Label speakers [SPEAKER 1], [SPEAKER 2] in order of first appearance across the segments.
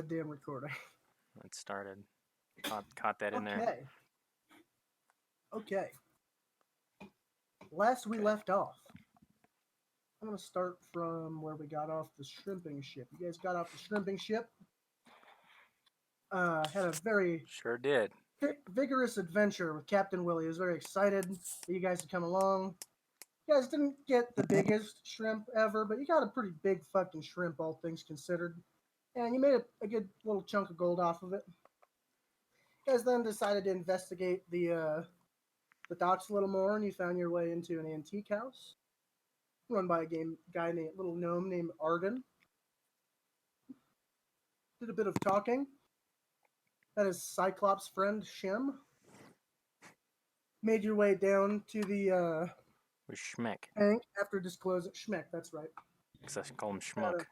[SPEAKER 1] goddamn recording.
[SPEAKER 2] It started. Caught that in there.
[SPEAKER 1] Okay. Last we left off. I'm going to start from where we got off the shrimping ship. You guys got off the shrimping ship. Had a very
[SPEAKER 2] Sure did.
[SPEAKER 1] vigorous adventure with Captain Willie. He was very excited that you guys had come along. You guys didn't get the biggest shrimp ever, but you got a pretty big fucking shrimp, all things considered. And you made a good little chunk of gold off of it. You guys then decided to investigate the docks a little more, and you found your way into an antique house run by a guy named little gnome named Arden. Did a bit of talking. That is Cyclops' friend Shem. Made your way down to the
[SPEAKER 2] With Schmeck.
[SPEAKER 1] bank after disclosing Schmeck. That's right.
[SPEAKER 2] Because I call him Schmuck.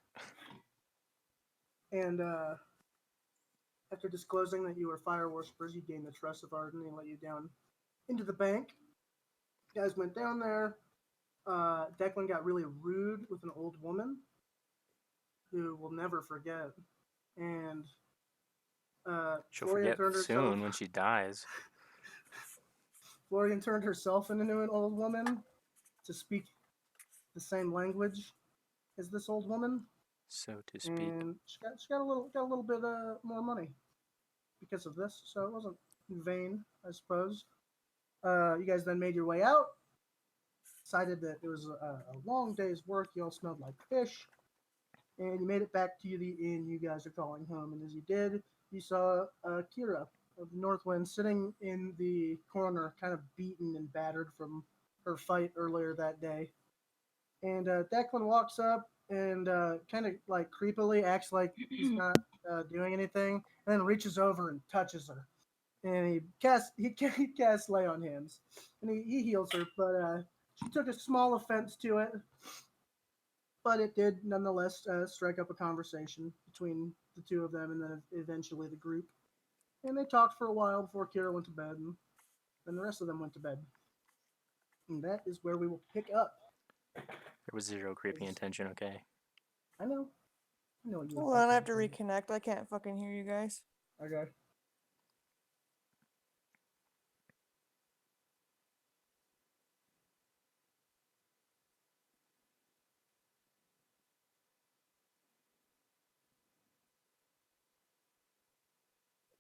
[SPEAKER 1] And after disclosing that you were fire worshippers, you gained the trust of Arden and let you down into the bank. You guys went down there. Declan got really rude with an old woman who we'll never forget. And
[SPEAKER 2] She'll
[SPEAKER 1] Florian
[SPEAKER 2] forget soon when she dies.
[SPEAKER 1] Florian turned herself into an old woman to speak the same language as this old woman.
[SPEAKER 2] So to speak.
[SPEAKER 1] And she got a little bit more money because of this, so it wasn't in vain, I suppose. You guys then made your way out. Decided that it was a long day's work. You all smelled like fish. And you made it back to the inn you guys are calling home. And as you did, you saw Kira of the Northwind sitting in the corner, kind of beaten and battered from her fight earlier that day. And Declan walks up and kind of like creepily acts like he's not doing anything, and then reaches over and touches her. And he casts lay on hands, and he heals her, but she took a small offense to it. But it did nonetheless strike up a conversation between the two of them, and then eventually the group. And they talked for a while before Kira went to bed, and then the rest of them went to bed. And that is where we will pick up.
[SPEAKER 2] There was zero creepy intention, okay?
[SPEAKER 1] I know. You
[SPEAKER 3] Hold on, I have to reconnect. I can't fucking hear you guys.
[SPEAKER 1] Okay.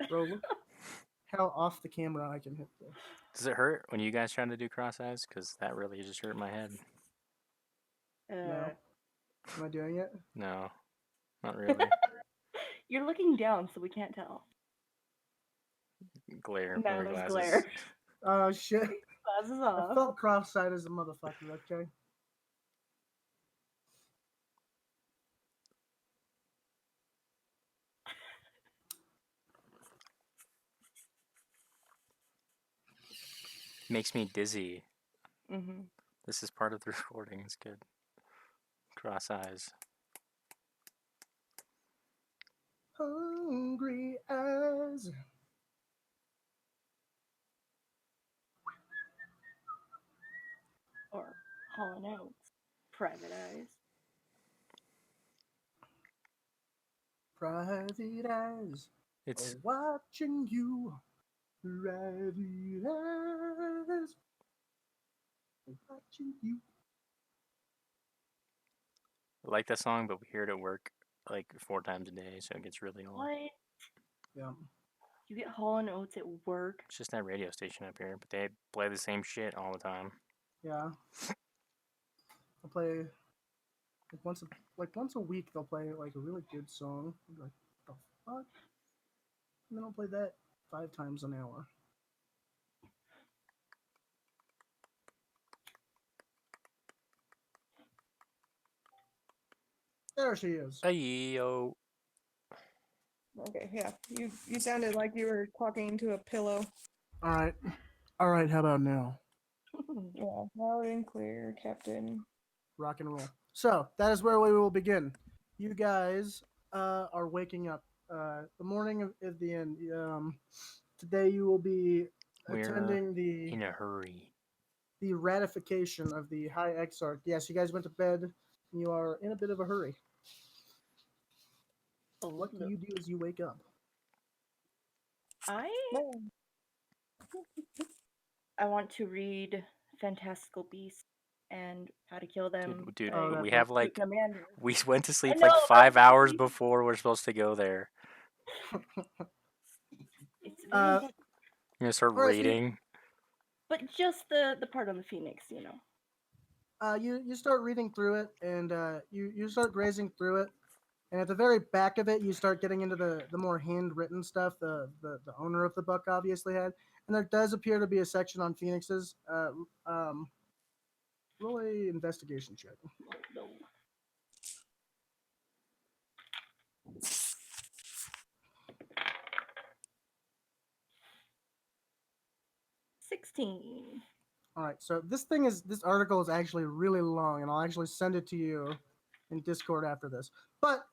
[SPEAKER 1] Bro, look how off the camera I can hit this.
[SPEAKER 2] Does it hurt when you guys trying to do cross eyes? Because that really just hurt my head.
[SPEAKER 1] No. Am I doing it?
[SPEAKER 2] No, not really.
[SPEAKER 4] You're looking down, so we can't tell.
[SPEAKER 2] Glare.
[SPEAKER 4] Now there's
[SPEAKER 2] glasses.
[SPEAKER 4] glare.
[SPEAKER 1] Oh, shit.
[SPEAKER 4] Glasses
[SPEAKER 1] I
[SPEAKER 4] off.
[SPEAKER 1] felt cross-eyed as a motherfucker, okay?
[SPEAKER 2] Makes me dizzy.
[SPEAKER 4] Mm-hmm.
[SPEAKER 2] This is part of the recording. It's good. Cross eyes.
[SPEAKER 1] Hungry eyes.
[SPEAKER 4] Or Hall & Oates. Private Eyes.
[SPEAKER 1] Private eyes.
[SPEAKER 2] It's
[SPEAKER 1] Watching you. Private eyes. Watching you.
[SPEAKER 2] I like that song, but we hear it at work like 4 times a day, so it gets really old.
[SPEAKER 4] What?
[SPEAKER 1] Yeah.
[SPEAKER 4] You get Hall & Oates at work?
[SPEAKER 2] It's just that radio station up here, but they play the same shit all the time.
[SPEAKER 1] Yeah. I play once a week. They'll play like a really good song. I'll be like, what the fuck? And then I'll play that 5 times an hour. There she is.
[SPEAKER 2] Hey-yo.
[SPEAKER 3] Okay, yeah. You sounded like you were talking to a pillow.
[SPEAKER 1] All right. How about now?
[SPEAKER 3] Yeah, loud and clear, Captain.
[SPEAKER 1] Rock and roll. So that is where we will begin. You guys are waking up. The morning of the end. Today you will be attending
[SPEAKER 2] in a hurry.
[SPEAKER 1] The ratification of the High Exarch. Yes, you guys went to bed. And you are in a bit of a hurry. What do you do as you wake up?
[SPEAKER 4] I want to read Fantastical Beasts and How to Kill Them.
[SPEAKER 2] Dude,
[SPEAKER 1] Oh,
[SPEAKER 4] by
[SPEAKER 2] we
[SPEAKER 1] that
[SPEAKER 2] have
[SPEAKER 1] book.
[SPEAKER 2] like
[SPEAKER 4] Commander.
[SPEAKER 2] we went to sleep
[SPEAKER 4] know,
[SPEAKER 2] like
[SPEAKER 4] that's
[SPEAKER 2] 5 hours
[SPEAKER 4] crazy.
[SPEAKER 2] before we're supposed to go there.
[SPEAKER 4] It's very
[SPEAKER 1] Uh,
[SPEAKER 4] good.
[SPEAKER 2] You're gonna start
[SPEAKER 1] Alright, so
[SPEAKER 2] reading.
[SPEAKER 4] But just the part on the Phoenix, you know.
[SPEAKER 1] You start reading through it, and you start grazing through it, and at the very back of it, you start getting into the more handwritten stuff. The owner of the book obviously had, and there does appear to be a section on phoenixes. Roll a investigation check.
[SPEAKER 4] No. 16.
[SPEAKER 1] All right, so this article is actually really long, and I'll actually send it to you in Discord after this. But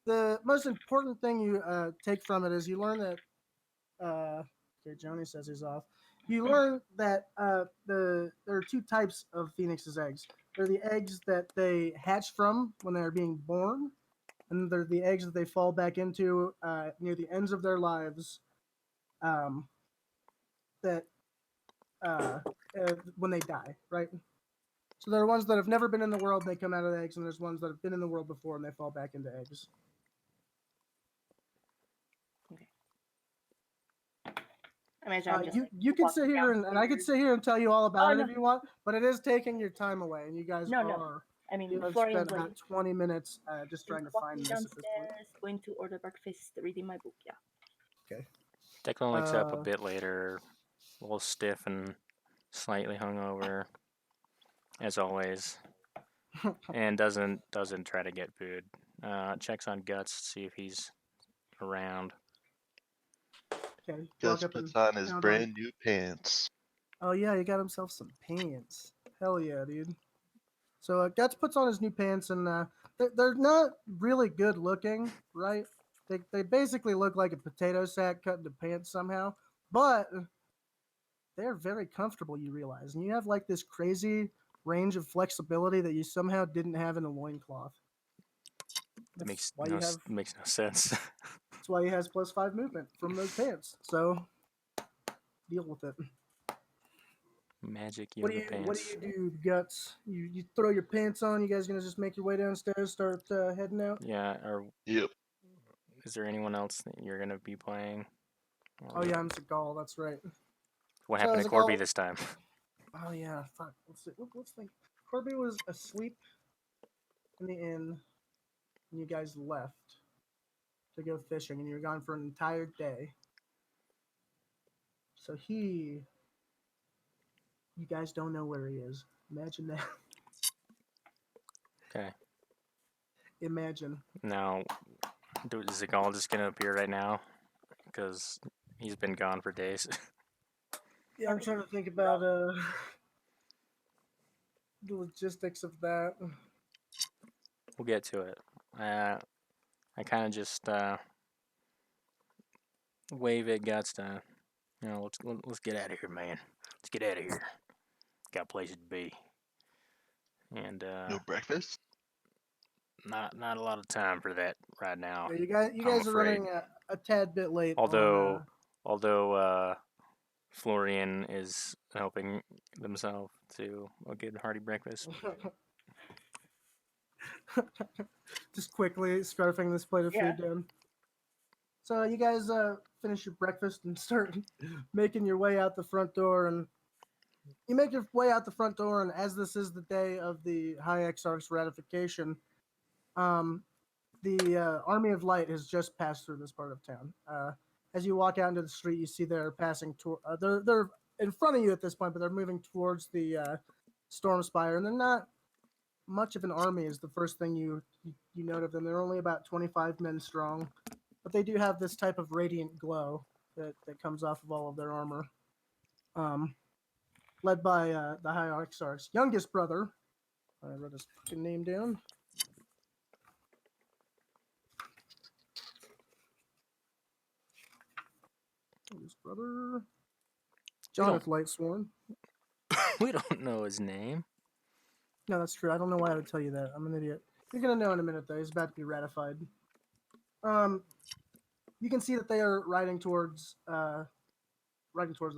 [SPEAKER 1] the most important thing you take from it is you learn that. Okay, Joni says he's off. You learn that there are two types of phoenix's eggs. They're the eggs that they hatch from when they're being born, and they're the eggs that they fall back into near the ends of their lives. That when they die, right? So there are ones that have never been in the world, they come out of the eggs, and there's ones that have been in the world before and they fall back into eggs.
[SPEAKER 4] Imagine I'm just
[SPEAKER 1] You can sit here and I could sit here and tell you all about it
[SPEAKER 4] no.
[SPEAKER 1] if you want, but it is taking your time away, and you guys
[SPEAKER 4] No.
[SPEAKER 1] are.
[SPEAKER 4] I mean,
[SPEAKER 1] You have
[SPEAKER 4] Florian's
[SPEAKER 1] spent
[SPEAKER 4] like
[SPEAKER 1] about 20 minutes just trying to find
[SPEAKER 4] walking
[SPEAKER 1] this at this point.
[SPEAKER 4] downstairs, going to order breakfast, reading my book. Yeah.
[SPEAKER 1] Okay.
[SPEAKER 2] Declan wakes up a bit later, a little stiff and slightly hungover, as always, and doesn't try to get food. Checks on Guts to see if he's around.
[SPEAKER 1] Okay.
[SPEAKER 5] Gus
[SPEAKER 1] Walk up
[SPEAKER 5] puts
[SPEAKER 1] and
[SPEAKER 5] on his
[SPEAKER 1] pound
[SPEAKER 5] brand new pants.
[SPEAKER 1] Oh yeah, he got himself some pants. Hell yeah, dude. So Guts puts on his new pants, and they're not really good looking, right? They basically look like a potato sack cut into pants somehow, but they're very comfortable. You realize, and you have like this crazy range of flexibility that you somehow didn't have in a loincloth.
[SPEAKER 2] Makes
[SPEAKER 1] why
[SPEAKER 2] no
[SPEAKER 1] you have.
[SPEAKER 2] makes no sense.
[SPEAKER 1] That's why he has +5 movement from those pants. So deal with it.
[SPEAKER 2] Magic
[SPEAKER 1] What
[SPEAKER 2] yoga
[SPEAKER 1] do you
[SPEAKER 2] pants.
[SPEAKER 1] do, Guts? You throw your pants on. You guys gonna just make your way downstairs, start heading out?
[SPEAKER 2] Yeah, or
[SPEAKER 5] Yep.
[SPEAKER 2] is there anyone else that you're gonna be playing?
[SPEAKER 1] Oh yeah, I'm Seagal. That's right.
[SPEAKER 2] What
[SPEAKER 1] So
[SPEAKER 2] happened to
[SPEAKER 1] Seagal-
[SPEAKER 2] Corby this time?
[SPEAKER 1] Oh yeah, fuck. Let's think. Corby was asleep in the inn when you guys left to go fishing, and you were gone for an entire day. So you guys don't know where he is. Imagine that.
[SPEAKER 2] Okay.
[SPEAKER 1] Imagine.
[SPEAKER 2] Now, is Zigal just gonna appear right now? Because he's been gone for days.
[SPEAKER 1] Yeah, I'm trying to think about the logistics of that.
[SPEAKER 2] We'll get to it. I kind of just wave at Guts to, let's get out of here, man. Let's get out of here. Got places to be. And
[SPEAKER 5] No breakfast?
[SPEAKER 2] not a lot of time for that right now.
[SPEAKER 1] Yeah, you guys are
[SPEAKER 2] afraid.
[SPEAKER 1] running a tad bit late.
[SPEAKER 2] Although Florian is helping himself to a good hearty breakfast.
[SPEAKER 1] Just quickly scarfing this plate of
[SPEAKER 4] Yeah.
[SPEAKER 1] food down. So you guys finish your breakfast and start making your way out the front door, and you make your way out the front door. And as this is the day of the High Exarch's ratification, the Army of Light has just passed through this part of town. As you walk out into the street, you see they're passing. They're in front of you at this point, but they're moving towards the Storm Spire, and they're not much of an army. Is the first thing you note of them. They're only about 25 men strong, but they do have this type of radiant glow that comes off of all of their armor. Led by the High Exarch's youngest brother. I wrote his fucking name down. His brother, Jonathan Lightsworn.
[SPEAKER 2] We don't know his name.
[SPEAKER 1] No, that's true. I don't know why I would tell you that. I'm an idiot. You're gonna know in a minute, though. He's about to be ratified. You can see that they are riding towards the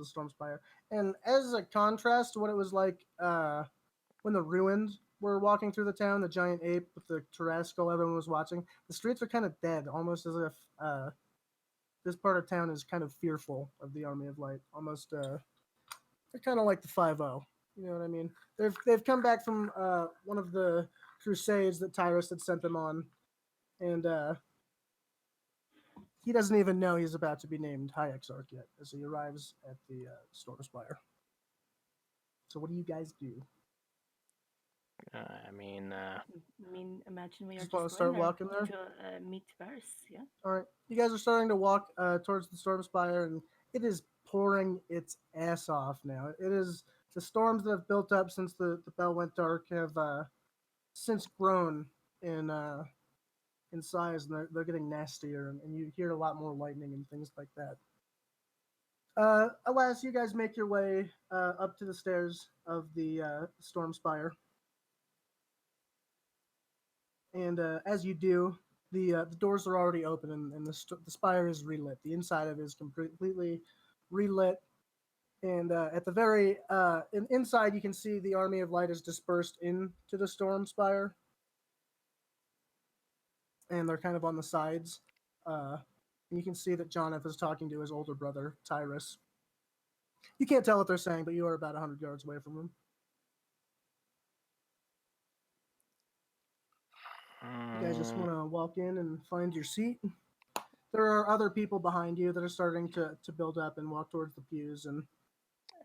[SPEAKER 1] Storm Spire. And as a contrast to what it was like when the Ruined were walking through the town, the giant ape with the Tarrasque everyone was watching, the streets are kind of dead, almost as if this part of town is kind of fearful of the Army of Light. Almost, they're kind of like the 5-0. You know what I mean? They've come back from one of the crusades that Tyrus had sent them on, and he doesn't even know he's about to be named High Exarch yet as he arrives at the Storm Spire. So what do you guys do?
[SPEAKER 2] I mean,
[SPEAKER 4] imagine we are
[SPEAKER 1] Just wanna
[SPEAKER 4] just
[SPEAKER 1] start
[SPEAKER 4] going there
[SPEAKER 1] walking there?
[SPEAKER 4] to meet Tyrus, yeah?
[SPEAKER 1] All right, you guys are starting to walk towards the Storm Spire, and it is pouring its ass off now. It is the storms that have built up since the bell went dark have since grown in size, and they're getting nastier, and you hear a lot more lightning and things like that. Alas, you guys make your way up to the stairs of the Storm Spire. And as you do, the doors are already open, and the spire is relit. The inside of it is completely relit. And at the very inside, you can see the Army of Light is dispersed into the Storm Spire. And they're kind of on the sides. And you can see that Jonathan is talking to his older brother, Tyrus. You can't tell what they're saying, but you are about 100 yards away from him. You guys just want to walk in and find your seat. There are other people behind you that are starting to build up and walk towards the pews and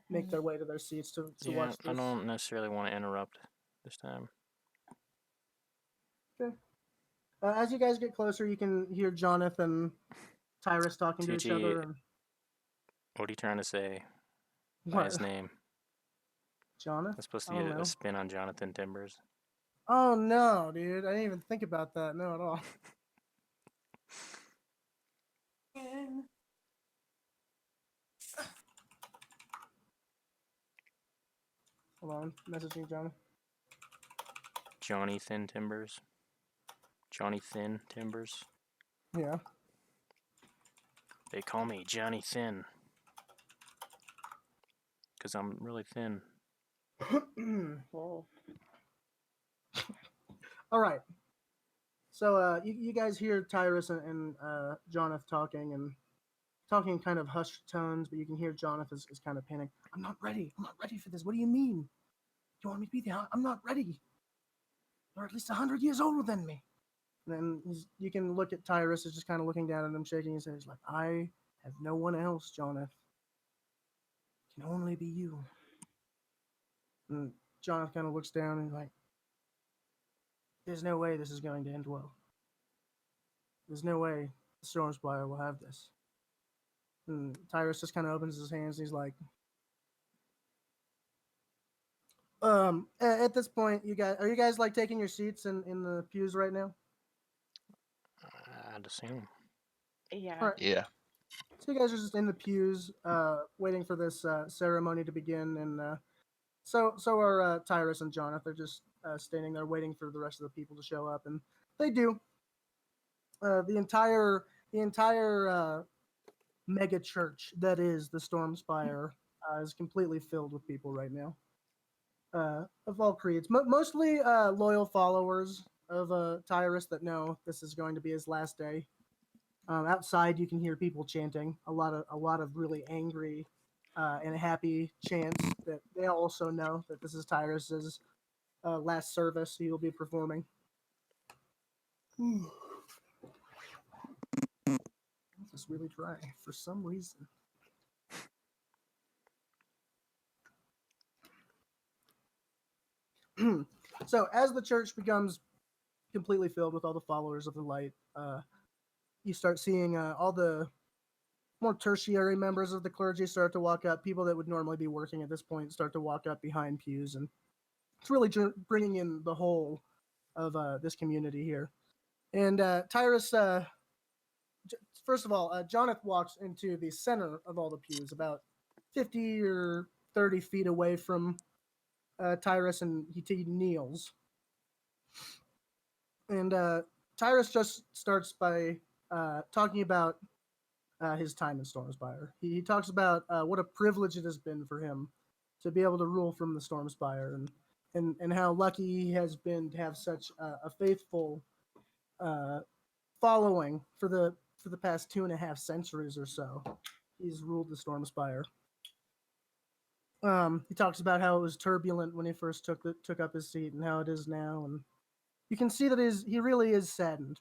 [SPEAKER 1] make their way to their seats to watch this.
[SPEAKER 2] I don't necessarily want to interrupt this time.
[SPEAKER 1] Okay. As you guys get closer, you can hear Jonathan and Tyrus talking to each other. And
[SPEAKER 2] what are you trying to say by his name?
[SPEAKER 1] Jonathan?
[SPEAKER 2] That's supposed to be a spin on Jonathan Timbers.
[SPEAKER 1] Oh, no, dude. I didn't even think about that. No, at all. Hold on. Messaging Johnny.
[SPEAKER 2] Johnny Thin Timbers. Johnny Thin Timbers.
[SPEAKER 1] Yeah.
[SPEAKER 2] They call me Johnny Thin. Because I'm really thin.
[SPEAKER 4] Whoa.
[SPEAKER 1] All right. So you guys hear Tyrus and Jonathan talking in kind of hushed tones, but you can hear Jonathan is kind of panicked. I'm not ready. I'm not ready for this. What do you mean? You want me to be there? I'm not ready. You're at least 100 years older than me. And then you can look at Tyrus is just kind of looking down at him, shaking his head. He's like, I have no one else, Jonathan. It can only be you. And Jonathan kind of looks down and he's like, there's no way this is going to end well. There's no way the Storm Spire will have this. And Tyrus just kind of opens his hands and he's like, at this point, are you guys like taking your seats in the pews right now?
[SPEAKER 2] I'd assume.
[SPEAKER 4] Yeah.
[SPEAKER 1] All right.
[SPEAKER 5] Yeah.
[SPEAKER 1] So you guys are just in the pews, waiting for this ceremony to begin, and so are Tyrus and Jonathan. They're just standing there waiting for the rest of the people to show up, and they do. The entire mega church that is the Storm Spire is completely filled with people right now, of all creeds, mostly loyal followers of Tyrus that know this is going to be his last day. Outside, you can hear people chanting a lot of really angry and happy chants that they also know that this is Tyrus's last service he will be performing. This is really dry for some reason. So as the church becomes completely filled with all the followers of the light, you start seeing all the more tertiary members of the clergy start to walk up. People that would normally be working at this point start to walk up behind pews, and it's really bringing in the whole of this community here. And Tyrus, first of all, Jonathan walks into the center of all the pews, about 50 or 30 feet away from Tyrus, and he kneels. And Tyrus just starts by talking about his time in Storm Spire. He talks about what a privilege it has been for him to be able to rule from the Storm Spire, and how lucky he has been to have such a faithful following for the past 2.5 centuries or so. He's ruled the Storm Spire. He talks about how it was turbulent when he first took up his seat, and how it is now, and you can see that he really is saddened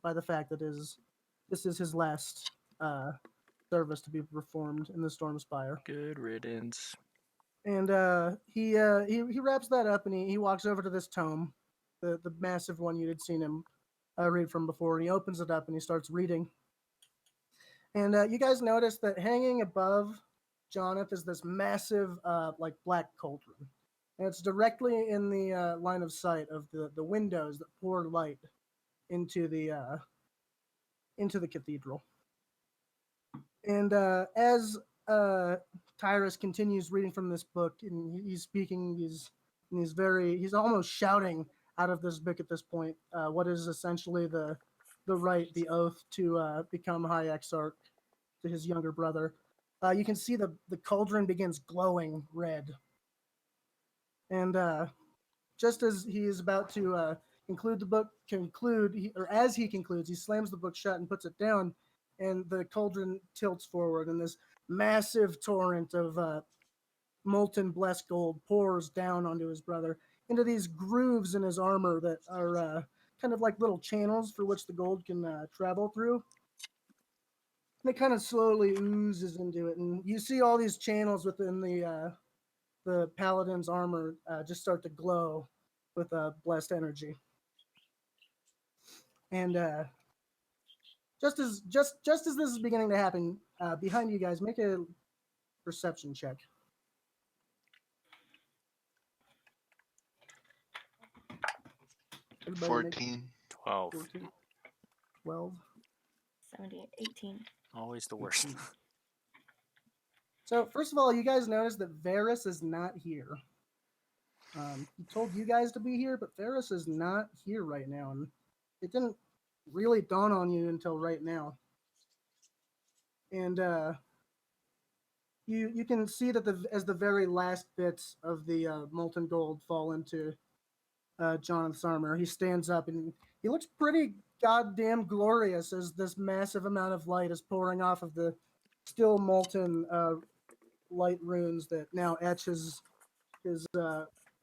[SPEAKER 1] by the fact that this is his last service to be performed in the Storm Spire.
[SPEAKER 2] Good riddance.
[SPEAKER 1] And he wraps that up, and he walks over to this tome, the massive one you had seen him read from before, and he opens it up and he starts reading. And you guys notice that hanging above Jonathan is this massive like black cauldron, and it's directly in the line of sight of the windows that pour light into the cathedral. And as Tyrus continues reading from this book, and he's speaking, he's almost shouting out of this book at this point what is essentially the rite, the oath to become High Exarch to his younger brother. You can see the cauldron begins glowing red. And just as he is about to conclude the book, as he concludes, he slams the book shut and puts it down, and the cauldron tilts forward, and this massive torrent of molten blessed gold pours down onto his brother into these grooves in his armor that are kind of like little channels for which the gold can travel through. And it kind of slowly oozes into it, and you see all these channels within the paladin's armor just start to glow with blessed energy. And just as this is beginning to happen, behind you guys, make a perception check. Everybody make
[SPEAKER 5] 14.
[SPEAKER 2] 12.
[SPEAKER 1] 14, 12.
[SPEAKER 4] 17, 18.
[SPEAKER 2] Always the worst.
[SPEAKER 1] So first of all, you guys notice that Varus is not here. He told you guys to be here, but Varus is not here right now, and it didn't really dawn on you until right now. And you can see that as the very last bits of the molten gold fall into Jonathan's armor, he stands up and he looks pretty goddamn glorious as this massive amount of light is pouring off of the still molten light runes that now etch his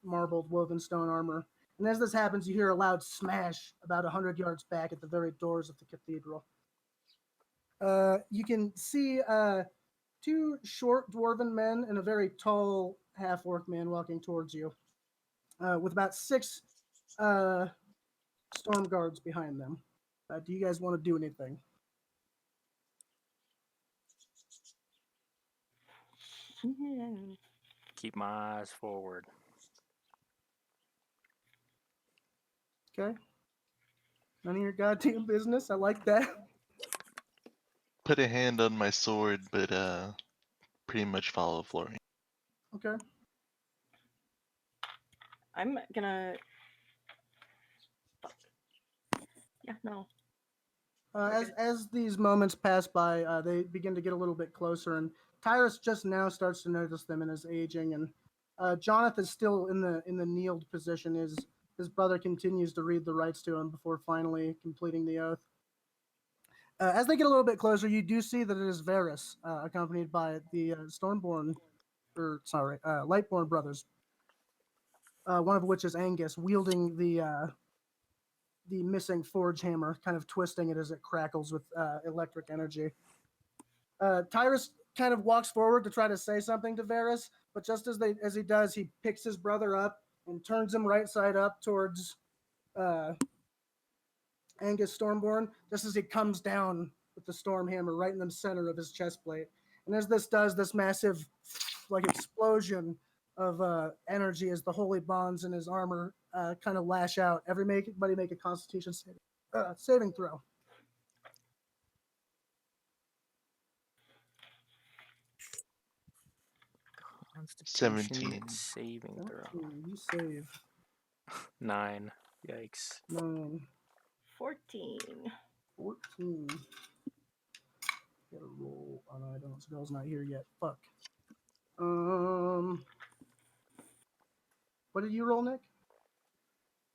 [SPEAKER 1] marbled woven stone armor. And as this happens, you hear a loud smash about 100 yards back at the very doors of the cathedral. You can see two short dwarven men and a very tall half-orc man walking towards you, with about 6 storm guards behind them. Do you guys want to do anything?
[SPEAKER 2] Keep my eyes forward.
[SPEAKER 1] Okay. None of your goddamn business. I like that.
[SPEAKER 5] Put a hand on my sword, but pretty much follow Florian.
[SPEAKER 1] Okay.
[SPEAKER 4] I'm gonna. Fuck. Yeah, no.
[SPEAKER 1] As these moments pass by, they begin to get a little bit closer, and Tyrus just now starts to notice them and is aging, and Jonathan is still in the kneeled position. His brother continues to read the rites to him before finally completing the oath. As they get a little bit closer, you do see that it is Varus, accompanied by the Lightborn brothers. One of which is Angus, wielding the missing forge hammer, kind of twisting it as it crackles with electric energy. Tyrus kind of walks forward to try to say something to Varus, but just as he does, he picks his brother up and turns him right side up towards Angus Stormborn, just as he comes down with the storm hammer right in the center of his chest plate. And as this does, this massive like explosion of energy as the holy bonds in his armor kind of lash out. Everybody make a Constitution saving throw.
[SPEAKER 2] Constitution
[SPEAKER 5] 17.
[SPEAKER 2] saving throw.
[SPEAKER 1] You save
[SPEAKER 2] 9. Yikes.
[SPEAKER 1] 9.
[SPEAKER 4] 14.
[SPEAKER 1] 14. Get a roll. Oh no, I don't. Spell's not here yet. Fuck. What did you roll, Nick?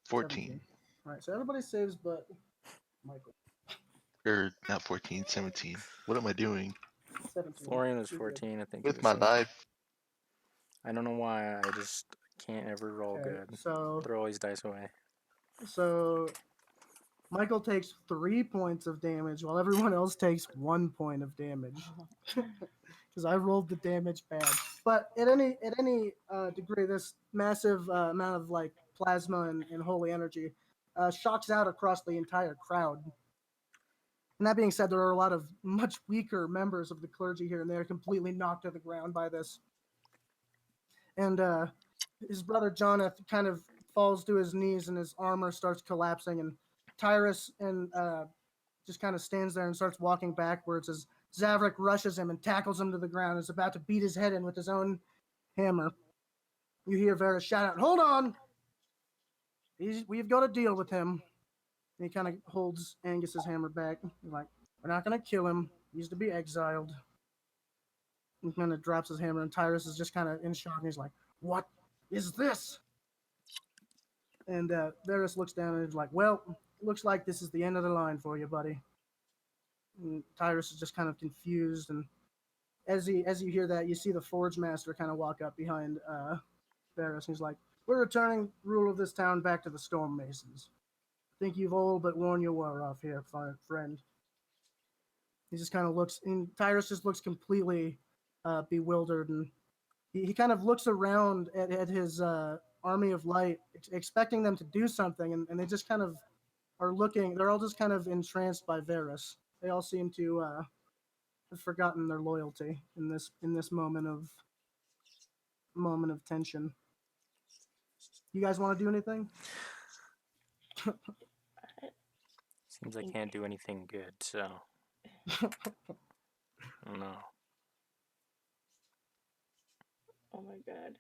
[SPEAKER 5] 14.
[SPEAKER 1] 17. All right, so everybody saves but Michael.
[SPEAKER 5] Or not 14, 17. What am I doing
[SPEAKER 1] 17.
[SPEAKER 2] Florian was
[SPEAKER 1] You're good.
[SPEAKER 2] 14, I think.
[SPEAKER 5] with
[SPEAKER 2] you
[SPEAKER 5] my
[SPEAKER 2] said.
[SPEAKER 5] life?
[SPEAKER 2] I don't know why. I just can't ever roll
[SPEAKER 1] Okay,
[SPEAKER 2] good.
[SPEAKER 1] so
[SPEAKER 2] Throw all these dice away.
[SPEAKER 1] Michael takes 3 points of damage while everyone else takes 1 point of damage. Because I rolled the damage bad. But at any degree, this massive amount of like plasma and holy energy shocks out across the entire crowd. And that being said, there are a lot of much weaker members of the clergy here, and they are completely knocked to the ground by this. And his brother Jonathan kind of falls to his knees, and his armor starts collapsing. And Tyrus and just kind of stands there and starts walking backwards as Zavrik rushes him and tackles him to the ground and is about to beat his head in with his own hammer. You hear Varys shout out, "Hold on! We've got to deal with him." And he kind of holds Angus's hammer back. He's like, "We're not going to kill him. He's to be exiled." He kind of drops his hammer, and Tyrus is just kind of in shock. And he's like, "What is this?" And Varys looks down and is like, "Well, looks like this is the end of the line for you, buddy." And Tyrus is just kind of confused, and as you hear that, you see the Forge Master kind of walk up behind Varys, and he's like, "We're returning rule of this town back to the Storm Masons. Think you've all but worn your war off here, friend." He just kind of looks, and Tyrus just looks completely bewildered, and he kind of looks around at his army of light, expecting them to do something, and they just kind of are looking. They're all just kind of entranced by Varys. They all seem to have forgotten their loyalty in this moment of tension. You guys want to do anything?
[SPEAKER 2] Seems I can't do anything good, so. I don't know.
[SPEAKER 4] Oh my god.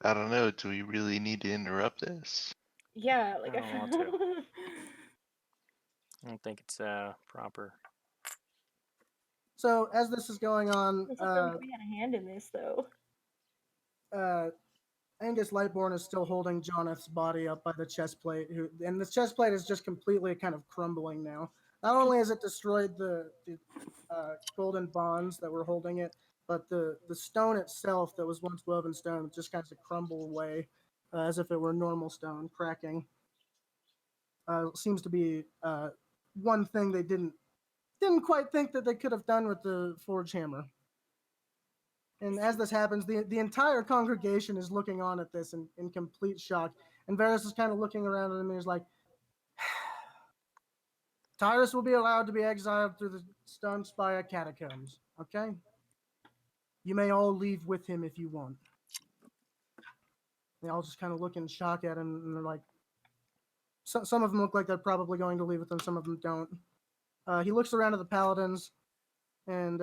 [SPEAKER 5] I don't know. Do we really need to interrupt this?
[SPEAKER 4] Yeah, like
[SPEAKER 2] I don't want to. I don't think it's proper.
[SPEAKER 1] So as this is going on,
[SPEAKER 4] As if we had a hand in this, though.
[SPEAKER 1] Angus Lightborn is still holding Jonathan's body up by the chest plate, and the chest plate is just completely kind of crumbling now. Not only has it destroyed the golden bonds that were holding it, but the stone itself that was once woven stone just kind of crumble away as if it were normal stone, cracking. Seems to be one thing they didn't quite think that they could have done with the forge hammer. And as this happens, the entire congregation is looking on at this in complete shock. And Varys is kind of looking around at him and he's like, "Tyrus will be allowed to be exiled through the Storm Spire catacombs, okay? You may all leave with him if you want." They all just kind of look in shock at him, and they're like, some of them look like they're probably going to leave with him, some of them don't. He looks around at the paladins, and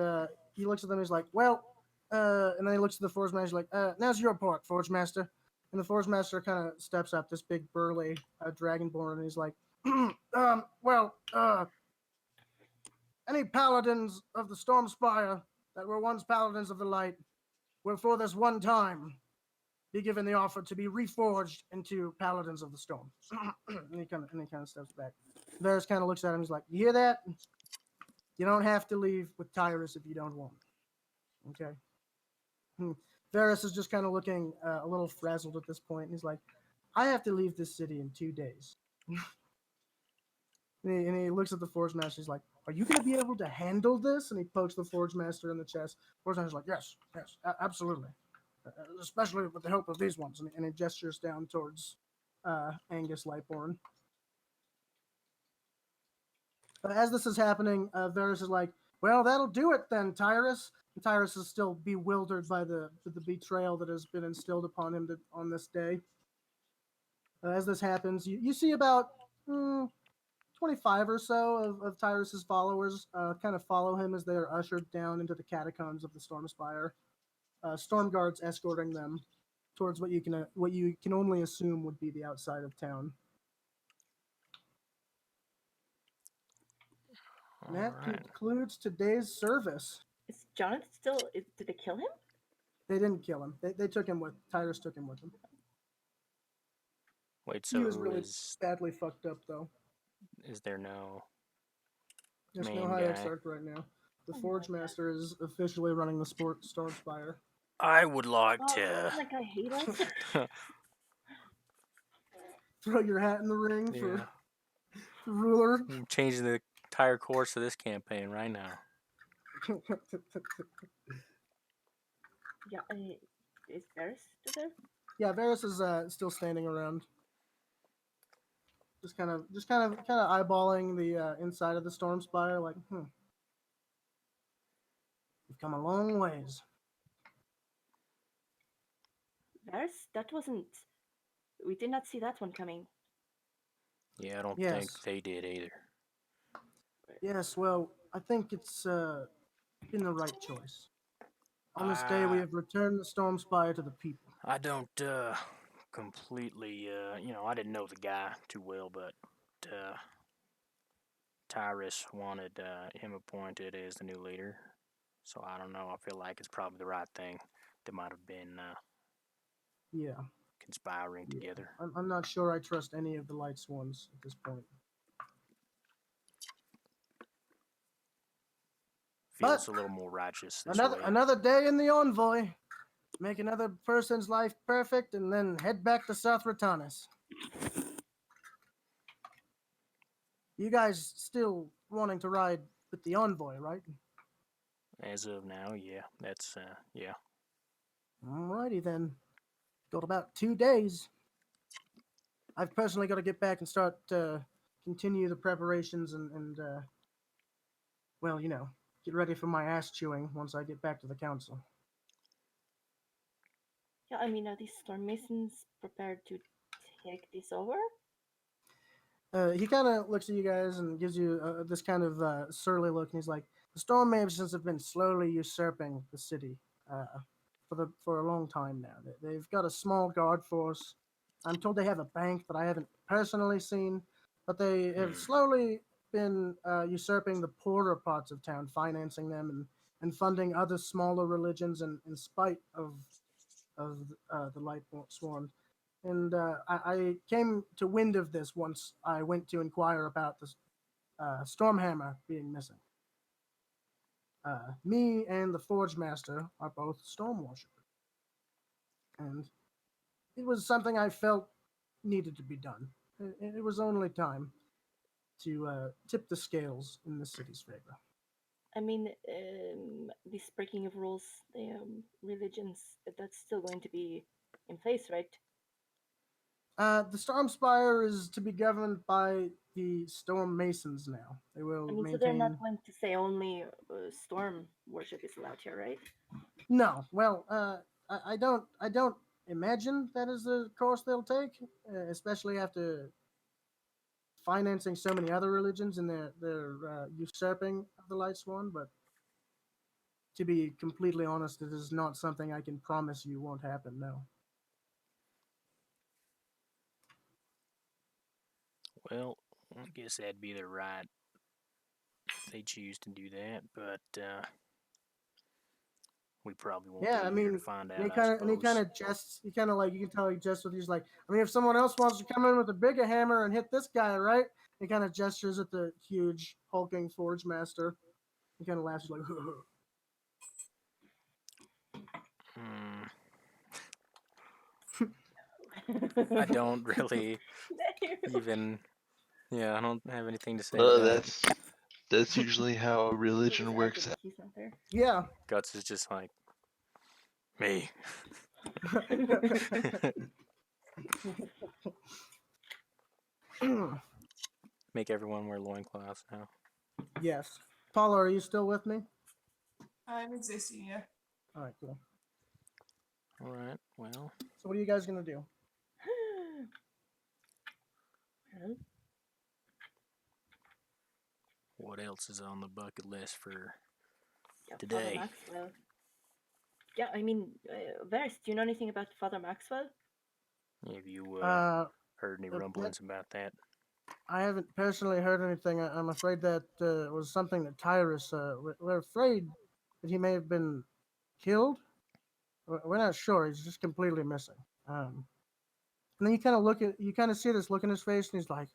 [SPEAKER 1] he looks at them and he's like, "Well," and then he looks at the Forge Master like, "Now's your part, Forge Master." And the Forge Master kind of steps up, this big burly Dragonborn, and he's like, "Any paladins of the Storm Spire that were once paladins of the light will for this one time be given the offer to be reforged into paladins of the storm." and he kind of steps back. Varys kind of looks at him. He's like, "You hear that? You don't have to leave with Tyrus if you don't want. Okay." Varys is just kind of looking a little frazzled at this point, and he's like, "I have to leave this city in 2 days." and he looks at the Forge Master. He's like, "Are you going to be able to handle this?" And he pokes the Forge Master in the chest. Forge Master's like, yes, absolutely. Especially with the help of these ones." And he gestures down towards Angus Lightborn. As this is happening, Varys is like, "Well, that'll do it then, Tyrus." And Tyrus is still bewildered by the betrayal that has been instilled upon him on this day. As this happens, you see about 25 or so of Tyrus's followers kind of follow him as they are ushered down into the catacombs of the Storm Spire. Storm guards escorting them towards what you can only assume would be the outside of town. And that
[SPEAKER 2] Alright.
[SPEAKER 1] concludes today's service.
[SPEAKER 4] Is Jonathan still? Did they kill him?
[SPEAKER 1] They didn't kill him. They took him with Tyrus took him with him.
[SPEAKER 2] Wait,
[SPEAKER 1] He
[SPEAKER 2] so
[SPEAKER 1] was
[SPEAKER 2] who
[SPEAKER 1] really
[SPEAKER 2] is
[SPEAKER 1] badly fucked up though.
[SPEAKER 2] there no
[SPEAKER 1] There's
[SPEAKER 2] main
[SPEAKER 1] no High
[SPEAKER 2] guy?
[SPEAKER 1] Exarch right now. The
[SPEAKER 4] Oh my
[SPEAKER 1] Forge
[SPEAKER 4] God.
[SPEAKER 1] Master is officially running the Storm Spire.
[SPEAKER 2] I would like
[SPEAKER 4] Oh,
[SPEAKER 2] to.
[SPEAKER 4] doesn't that guy hate us?
[SPEAKER 1] Throw your hat in the ring
[SPEAKER 2] Yeah.
[SPEAKER 1] for ruler.
[SPEAKER 2] I'm changing the entire course of this campaign right now.
[SPEAKER 4] Yeah. Is Varys still there?
[SPEAKER 1] Yeah, Varys is still standing around. Just kind of eyeballing the inside of the Storm Spire, like, we've come a long ways.
[SPEAKER 4] Varys? That wasn't. We did not see that one coming.
[SPEAKER 2] Yeah, I don't think
[SPEAKER 1] Yes.
[SPEAKER 2] they did either.
[SPEAKER 1] Yes, well, I think it's been the right choice. On this day, we have returned the Storm Spire to the people.
[SPEAKER 2] I don't completely I didn't know the guy too well, but Tyrus wanted him appointed as the new leader. So I don't know. I feel like it's probably the right thing. They might have been
[SPEAKER 1] Yeah,
[SPEAKER 2] conspiring together.
[SPEAKER 1] I'm not sure I trust any of the Light Swans at this point.
[SPEAKER 2] Feels
[SPEAKER 1] But
[SPEAKER 2] a little more righteous this way.
[SPEAKER 1] Another day in the envoy. Make another person's life perfect, and then head back to South Ratanus. You guys still wanting to ride with the envoy, right?
[SPEAKER 2] As of now, yeah. That's yeah.
[SPEAKER 1] Alrighty then. Got about 2 days. I've personally got to get back and start continue the preparations and well, get ready for my ass chewing once I get back to the council.
[SPEAKER 4] Yeah, I mean, are these Storm Masons prepared to take this over?
[SPEAKER 1] He kind of looks at you guys and gives you this kind of surly look, and he's like, "The Storm Masons have been slowly usurping the city for a long time now. They've got a small guard force. I'm told they have a bank that I haven't personally seen, but they have slowly been usurping the poorer parts of town, financing them and funding other smaller religions in spite of the Light Sworn. And I came to wind of this once I went to inquire about the Stormhammer being missing. Me and the Forge Master are both Storm Worshippers. And it was something I felt needed to be done. It was only time to tip the scales in the city's favor.
[SPEAKER 4] I mean, this breaking of rules, the religions, that's still going to be in place, right?
[SPEAKER 1] The Storm Spire is to be governed by the Storm Masons now. They will
[SPEAKER 4] I mean,
[SPEAKER 1] maintain...
[SPEAKER 4] so they're not going to say only storm worship is allowed here, right?
[SPEAKER 1] No. Well, I don't imagine that is the course they'll take, especially after financing so many other religions and their usurping of the Light Swan. But to be completely honest, it is not something I can promise you won't happen. No.
[SPEAKER 2] Well, I guess that'd be their right if they choose to do that, but we probably won't
[SPEAKER 1] Yeah, I
[SPEAKER 2] be here to
[SPEAKER 1] mean,
[SPEAKER 2] find out.
[SPEAKER 1] and
[SPEAKER 2] I
[SPEAKER 1] he kind of jests. He kind of like, you can tell he jests with you. He's like, I mean, if someone else wants to come in with a bigger hammer and hit this guy, right? He kind of gestures at the huge hulking Forge Master. He kind of laughs. He's like,
[SPEAKER 2] I don't really even. Yeah, I don't have anything to say.
[SPEAKER 5] Well,
[SPEAKER 2] to that.
[SPEAKER 5] that's usually how religion
[SPEAKER 4] Just
[SPEAKER 5] works.
[SPEAKER 4] after he's not there.
[SPEAKER 1] yeah.
[SPEAKER 2] Guts is just like me. Make everyone wear loincloths now.
[SPEAKER 1] Yes. Paula, are you still with me?
[SPEAKER 3] I'm existing, yeah.
[SPEAKER 1] All right, cool.
[SPEAKER 2] All right. Well,
[SPEAKER 1] So what are you guys gonna do?
[SPEAKER 4] Well,
[SPEAKER 2] what else is on the bucket list for
[SPEAKER 4] yeah, Father
[SPEAKER 2] today?
[SPEAKER 4] Maxwell. Yeah, I mean, Varys, do you know anything about Father Maxwell?
[SPEAKER 2] Have you
[SPEAKER 1] Uh,
[SPEAKER 2] heard any
[SPEAKER 1] uh,
[SPEAKER 2] rumblings about that?
[SPEAKER 1] I haven't personally heard anything. I'm afraid that was something that Tyrus. We're afraid that he may have been killed. We're not sure. He's just completely missing. And then you kind of see this look in his face, and he's like,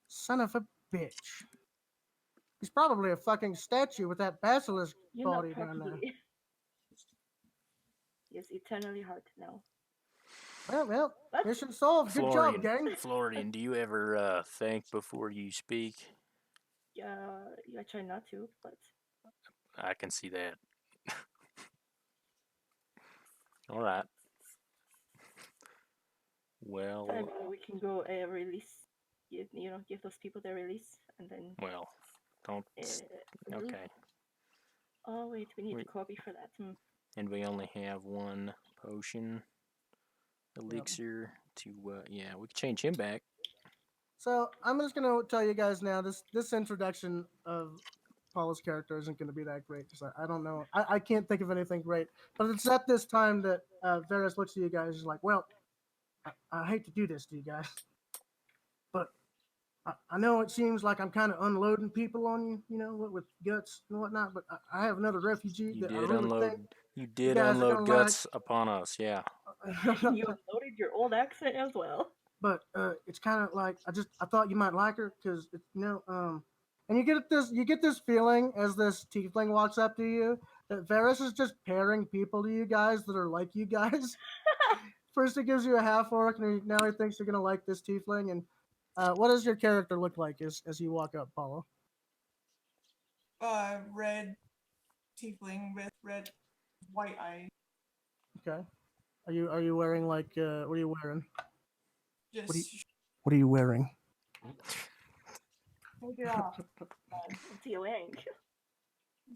[SPEAKER 1] "Son of a bitch." He's probably a fucking statue with that basilisk
[SPEAKER 4] You're not
[SPEAKER 1] body down there.
[SPEAKER 4] properly. Yes, eternally hard now.
[SPEAKER 1] Well,
[SPEAKER 4] What?
[SPEAKER 1] mission solved. Good job,
[SPEAKER 2] Florian,
[SPEAKER 1] gang.
[SPEAKER 2] Florian, do you ever think before you speak?
[SPEAKER 4] Yeah, I try not to, but
[SPEAKER 2] I can see that. All right. Well,
[SPEAKER 4] I mean, we can go release. Give those people their release, and then.
[SPEAKER 2] well, don't.
[SPEAKER 4] Move.
[SPEAKER 2] Okay.
[SPEAKER 4] Oh wait, we need
[SPEAKER 2] Wait.
[SPEAKER 4] a copy for that.
[SPEAKER 2] And we only have one potion elixir to. Yeah, we can change him back.
[SPEAKER 1] So I'm just gonna tell you guys now. This introduction of Paula's character isn't gonna be that great because I don't know. I can't think of anything great. But it's at this time that Varys looks at you guys and is like, "Well, I hate to do this to you guys, but I know it seems like I'm kind of unloading people on you, with guts and whatnot. But I have another refugee
[SPEAKER 2] You
[SPEAKER 1] that I
[SPEAKER 2] did
[SPEAKER 1] really
[SPEAKER 2] unload.
[SPEAKER 1] think
[SPEAKER 2] You did
[SPEAKER 1] guys are
[SPEAKER 2] unload
[SPEAKER 1] gonna
[SPEAKER 2] guts upon us. Yeah.
[SPEAKER 4] You uploaded your old accent as well.
[SPEAKER 1] But it's kind of like I thought you might like her because and you get this feeling as this tiefling walks up to you that Varys is just pairing people to you guys that are like you guys. First he gives you a half orc, and now he thinks you're gonna like this tiefling. And what does your character look like as you walk up, Paula?
[SPEAKER 3] Red tiefling with red white eyes.
[SPEAKER 1] Okay. Are you wearing like what are you wearing?
[SPEAKER 3] Just
[SPEAKER 1] What are you wearing?
[SPEAKER 3] take it off.
[SPEAKER 4] What's he wearing?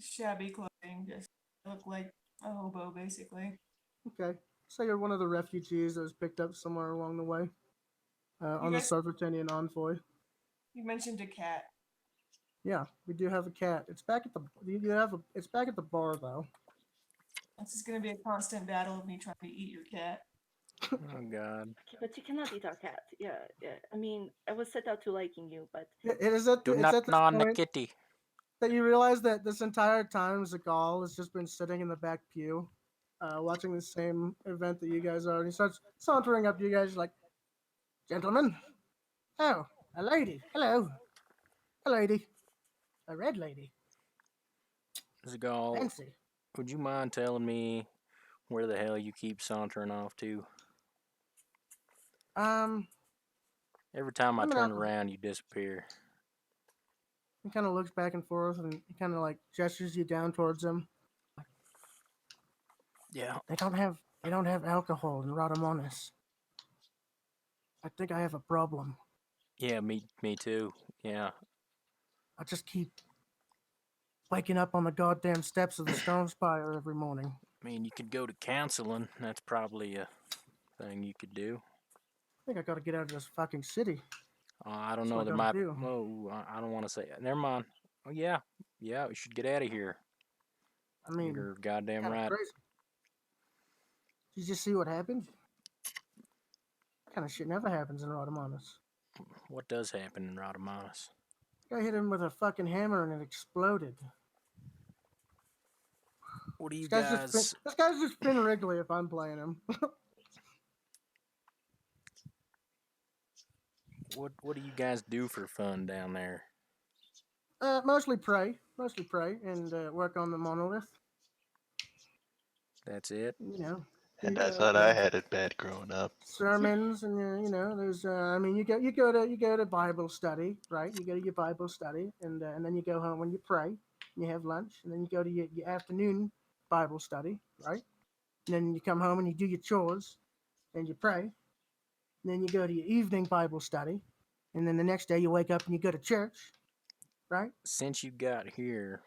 [SPEAKER 3] Shabby clothing. Just look like a hobo, basically.
[SPEAKER 1] Okay. So you're one of the refugees that was picked up somewhere along the way on the
[SPEAKER 3] guys-
[SPEAKER 1] Sarvertanian envoy.
[SPEAKER 3] You mentioned a cat.
[SPEAKER 1] Yeah, we do have a cat. It's back at the it's back at the bar though.
[SPEAKER 3] This is going to be a constant battle of me trying to eat your cat.
[SPEAKER 2] Oh God.
[SPEAKER 4] But you cannot eat our cat. Yeah. I mean, I was set out to liking you, but
[SPEAKER 1] It is at
[SPEAKER 2] Do
[SPEAKER 1] it's
[SPEAKER 2] not
[SPEAKER 1] at this
[SPEAKER 2] gnaw the
[SPEAKER 1] point
[SPEAKER 2] kitty.
[SPEAKER 1] that you realize that this entire time Zagal has just been sitting in the back pew, watching the same event that you guys are, and he starts sauntering up to you guys like, "Gentlemen, oh, a lady, hello, a lady, a red lady,
[SPEAKER 2] Zagal,
[SPEAKER 1] fancy."
[SPEAKER 2] would you mind telling me where the hell you keep sauntering off to? Every time I
[SPEAKER 1] I'm
[SPEAKER 2] turn
[SPEAKER 1] not-
[SPEAKER 2] around, you disappear.
[SPEAKER 1] He kind of looks back and forth, and he kind of like gestures you down towards him.
[SPEAKER 2] Yeah.
[SPEAKER 1] They don't have alcohol in Radamonis. I think I have a problem.
[SPEAKER 2] Yeah, me too. Yeah.
[SPEAKER 1] I just keep waking up on the goddamn steps of the Storm Spire every morning.
[SPEAKER 2] I mean, you could go to counseling. That's probably a thing you could do.
[SPEAKER 1] I think I gotta get out of this fucking city.
[SPEAKER 2] I don't
[SPEAKER 1] That's
[SPEAKER 2] know.
[SPEAKER 1] what I
[SPEAKER 2] There
[SPEAKER 1] gotta
[SPEAKER 2] might.
[SPEAKER 1] do.
[SPEAKER 2] Whoa, I don't want to say it. Never mind. Oh yeah, we should get out of here.
[SPEAKER 1] I mean,
[SPEAKER 2] You're goddamn
[SPEAKER 1] kind of
[SPEAKER 2] right.
[SPEAKER 1] crazy. Did you just see what happened? Kind of shit never happens in Radamonis.
[SPEAKER 2] What does happen in Radamonis?
[SPEAKER 1] Guy hit him with a fucking hammer and it exploded.
[SPEAKER 2] What do you
[SPEAKER 1] This
[SPEAKER 2] guys?
[SPEAKER 1] guy's just Finn Wrigley if I'm playing him.
[SPEAKER 2] What do you guys do for fun down there?
[SPEAKER 1] Mostly pray, and work on the monolith.
[SPEAKER 2] That's it.
[SPEAKER 5] And I thought I had it bad growing up.
[SPEAKER 1] Sermons and there's I mean you go to Bible study, right? You go to your Bible study and then you go home and you pray and you have lunch and then you go to your afternoon Bible study, right? And then you come home and you do your chores and you pray. And then you go to your evening Bible study and then the next day you wake up and you go to church, right?
[SPEAKER 2] Since you got here,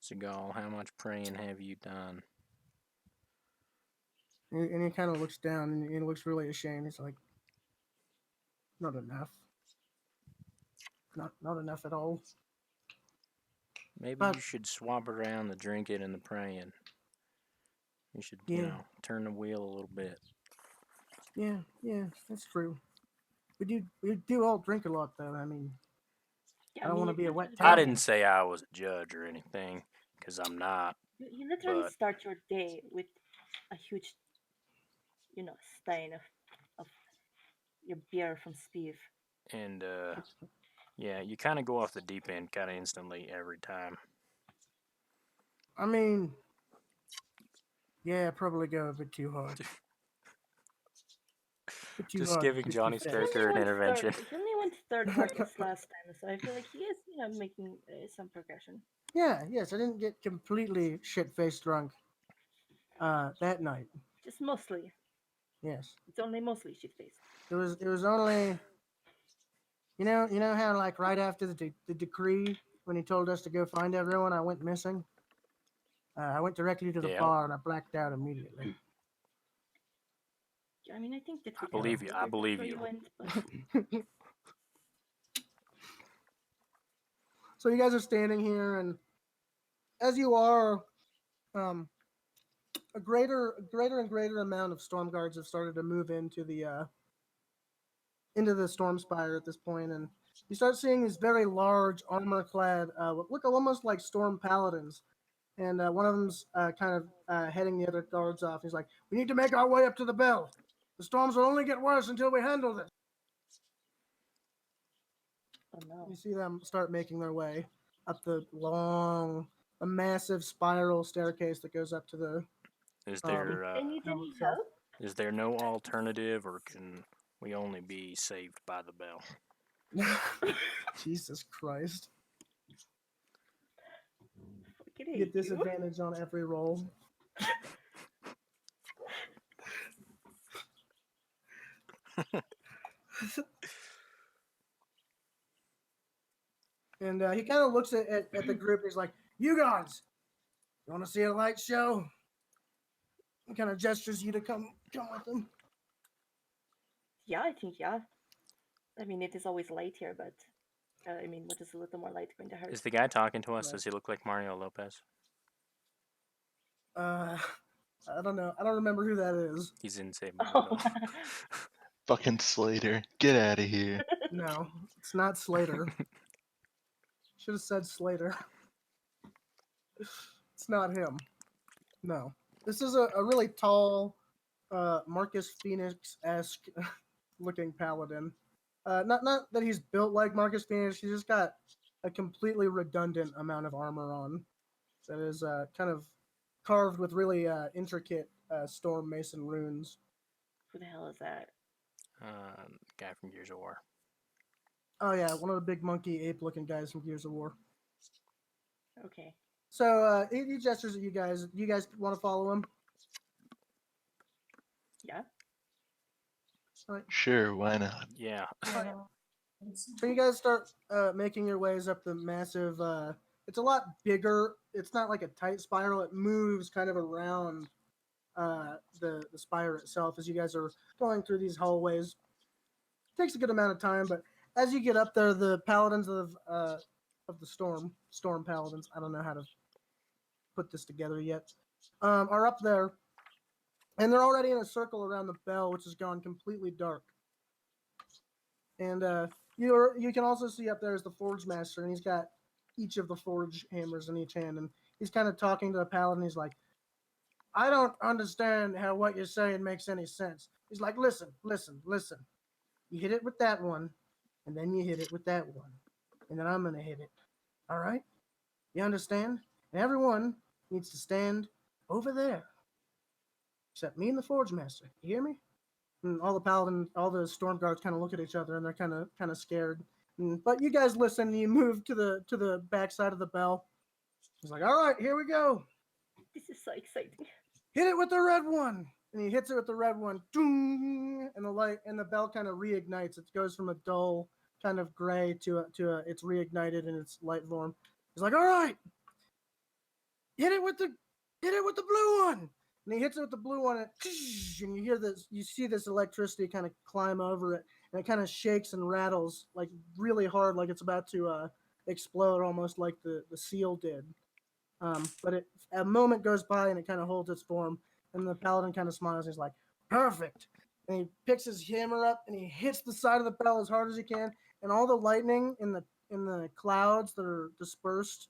[SPEAKER 2] Seagal, how much praying have you done?
[SPEAKER 1] And he kind of looks down and he looks really ashamed. He's like, not enough. Not enough at all.
[SPEAKER 2] Maybe
[SPEAKER 1] But-
[SPEAKER 2] you should swap around the drinking and the praying. You should,
[SPEAKER 1] Yeah.
[SPEAKER 2] turn the wheel a little bit.
[SPEAKER 1] Yeah, that's true. we do all drink a lot, though. I mean,
[SPEAKER 4] Yeah,
[SPEAKER 1] I don't
[SPEAKER 4] mean,
[SPEAKER 1] want to
[SPEAKER 4] you
[SPEAKER 1] be a wet
[SPEAKER 4] literally-
[SPEAKER 1] towel.
[SPEAKER 2] I didn't say I was a judge or anything, because I'm not.
[SPEAKER 4] You literally
[SPEAKER 2] but-
[SPEAKER 4] start your day with a huge, stein of your beer from Spiv.
[SPEAKER 2] And yeah, you kind of go off the deep end kind of instantly every time.
[SPEAKER 1] I mean, yeah, probably go a bit too hard. Bit too
[SPEAKER 2] Just
[SPEAKER 1] hard,
[SPEAKER 2] giving
[SPEAKER 1] just
[SPEAKER 2] Johnny's
[SPEAKER 1] too fast.
[SPEAKER 2] character an intervention.
[SPEAKER 4] He only went third hardest last time, so I feel like he is, making some progression.
[SPEAKER 1] Yeah, yes, I didn't get completely shit-faced drunk that night.
[SPEAKER 4] Just mostly.
[SPEAKER 1] Yes,
[SPEAKER 4] It's only mostly shit faced.
[SPEAKER 1] it was only. You know how like right after the decree when he told us to go find everyone, I went missing. I went directly to the
[SPEAKER 2] Yeah.
[SPEAKER 1] bar and I blacked out immediately.
[SPEAKER 4] I mean, I think that we
[SPEAKER 2] I believe you. I believe
[SPEAKER 4] where
[SPEAKER 2] you.
[SPEAKER 4] went, but
[SPEAKER 1] So you guys are standing here, and as you are, a greater and greater amount of storm guards have started to move into the Storm Spire at this point, and you start seeing these very large armor-clad, look almost like storm paladins. And one of them's kind of heading the other guards off. He's like, "We need to make our way up to the bell. The storms will only get worse until we handle this."
[SPEAKER 4] oh no.
[SPEAKER 1] You see them start making their way up the massive spiral staircase that goes up to the.
[SPEAKER 2] Is there
[SPEAKER 4] They need
[SPEAKER 1] hell
[SPEAKER 4] any
[SPEAKER 1] itself.
[SPEAKER 4] help?
[SPEAKER 2] is there no alternative, or can we only be saved by the bell?
[SPEAKER 1] Jesus Christ!
[SPEAKER 4] Fucking
[SPEAKER 1] You
[SPEAKER 4] hate
[SPEAKER 1] get disadvantage on every roll. And he kind of looks at the group. He's like, "You guys, you want to see a light show?" He kind of gestures you to come with him.
[SPEAKER 4] Yeah, I think yeah. I mean, it is always light here, but I mean, what is a little more light going to hurt?
[SPEAKER 2] Is the guy talking to us?
[SPEAKER 1] Right.
[SPEAKER 2] Does he look like Mario Lopez?
[SPEAKER 1] I don't know. I don't remember who that is.
[SPEAKER 2] He's in Saved by the
[SPEAKER 4] Oh.
[SPEAKER 2] Bell.
[SPEAKER 5] Fucking Slater, get out of here.
[SPEAKER 1] No, it's not Slater. Should have said Slater. It's not him. No. This is a really tall, Marcus Phoenix-esque looking paladin. Not that he's built like Marcus Phoenix. He's just got a completely redundant amount of armor on that is kind of carved with really intricate storm mason runes.
[SPEAKER 4] Who the hell is that?
[SPEAKER 2] Guy from Gears of War.
[SPEAKER 1] Oh yeah, one of the big monkey ape-looking guys from Gears of War.
[SPEAKER 4] Okay.
[SPEAKER 1] So he gestures at you guys. Do you guys want to follow him?
[SPEAKER 4] Yeah.
[SPEAKER 5] Sure, why not?
[SPEAKER 2] Yeah.
[SPEAKER 1] So you guys start making your ways up the massive. It's a lot bigger. It's not like a tight spiral. It moves kind of around the spire itself as you guys are going through these hallways. It takes a good amount of time, but as you get up there, the paladins of the storm paladins. I don't know how to put this together yet. Are up there, and they're already in a circle around the bell, which has gone completely dark. And you can also see up there is the Forge Master, and he's got each of the forge hammers in each hand, and he's kind of talking to the paladin. He's like, "I don't understand how what you're saying makes any sense." He's like, "Listen. You hit it with that one, and then you hit it with that one, and then I'm gonna hit it. All right? You understand? And everyone needs to stand over there, except me and the Forge Master. You hear me?" And all the storm guards kind of look at each other, and they're kind of scared. But you guys listen. And you move to the backside of the bell. He's like, "All right, here we go.
[SPEAKER 4] This is so exciting.
[SPEAKER 1] Hit it with the red one." And he hits it with the red one. Doom, and the bell kind of reignites. It goes from a dull kind of gray to it's reignited in its light form. He's like, "All right, hit it with the blue one." And he hits it with the blue one, and you see this electricity kind of climb over it, and it kind of shakes and rattles like really hard, like it's about to explode, almost like the seal did. But a moment goes by, and it kind of holds its form, and the paladin kind of smiles. And he's like, "Perfect." and he picks his hammer up and he hits the side of the bell as hard as he can, and all the lightning in the clouds that are dispersed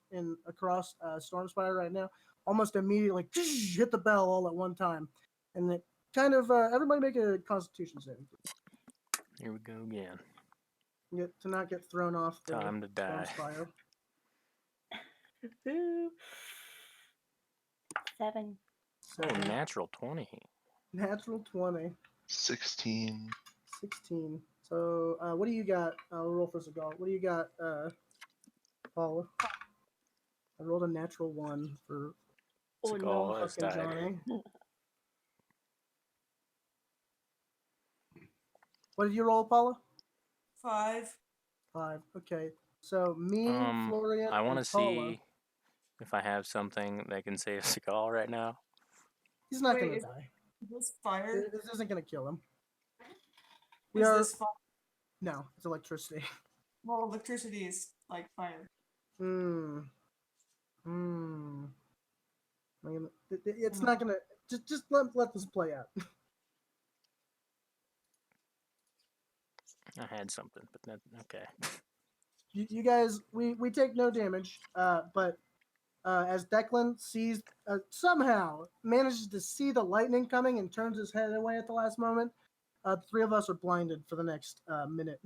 [SPEAKER 1] across Storm Spire right now almost immediately hit the bell all at one time, and it kind of everybody make a Constitution saving.
[SPEAKER 2] Here we go again.
[SPEAKER 1] To not get thrown off the
[SPEAKER 2] Time to die.
[SPEAKER 1] Storm Spire.
[SPEAKER 4] 7.
[SPEAKER 2] Oh,
[SPEAKER 1] So,
[SPEAKER 2] natural 20.
[SPEAKER 1] natural 20.
[SPEAKER 5] 16.
[SPEAKER 1] 16. So, what do you got? I'll roll for Seagal. What do you got, Paula? I rolled a natural 1 for
[SPEAKER 4] Oh
[SPEAKER 2] Seagal
[SPEAKER 4] no.
[SPEAKER 2] has
[SPEAKER 1] fucking
[SPEAKER 2] died.
[SPEAKER 1] Johnny. What did you roll, Paula?
[SPEAKER 3] 5.
[SPEAKER 1] 5. Okay. So, me, Florian,
[SPEAKER 2] I want
[SPEAKER 1] and
[SPEAKER 2] to
[SPEAKER 1] Paula.
[SPEAKER 2] see if I have something that can save Seagal right now.
[SPEAKER 1] He's not
[SPEAKER 3] Wait,
[SPEAKER 1] going to
[SPEAKER 3] is-
[SPEAKER 1] die.
[SPEAKER 3] Is this fire?
[SPEAKER 1] This isn't going to kill him. We
[SPEAKER 3] Is
[SPEAKER 1] are.
[SPEAKER 3] this fire?
[SPEAKER 1] No, it's electricity.
[SPEAKER 3] Well, electricity is like fire.
[SPEAKER 1] It's not gonna. Just let this play out.
[SPEAKER 2] I had something, but that, okay.
[SPEAKER 1] You guys, we take no damage. But as Declan sees somehow manages to see the lightning coming and turns his head away at the last moment, the three of us are blinded for the next minute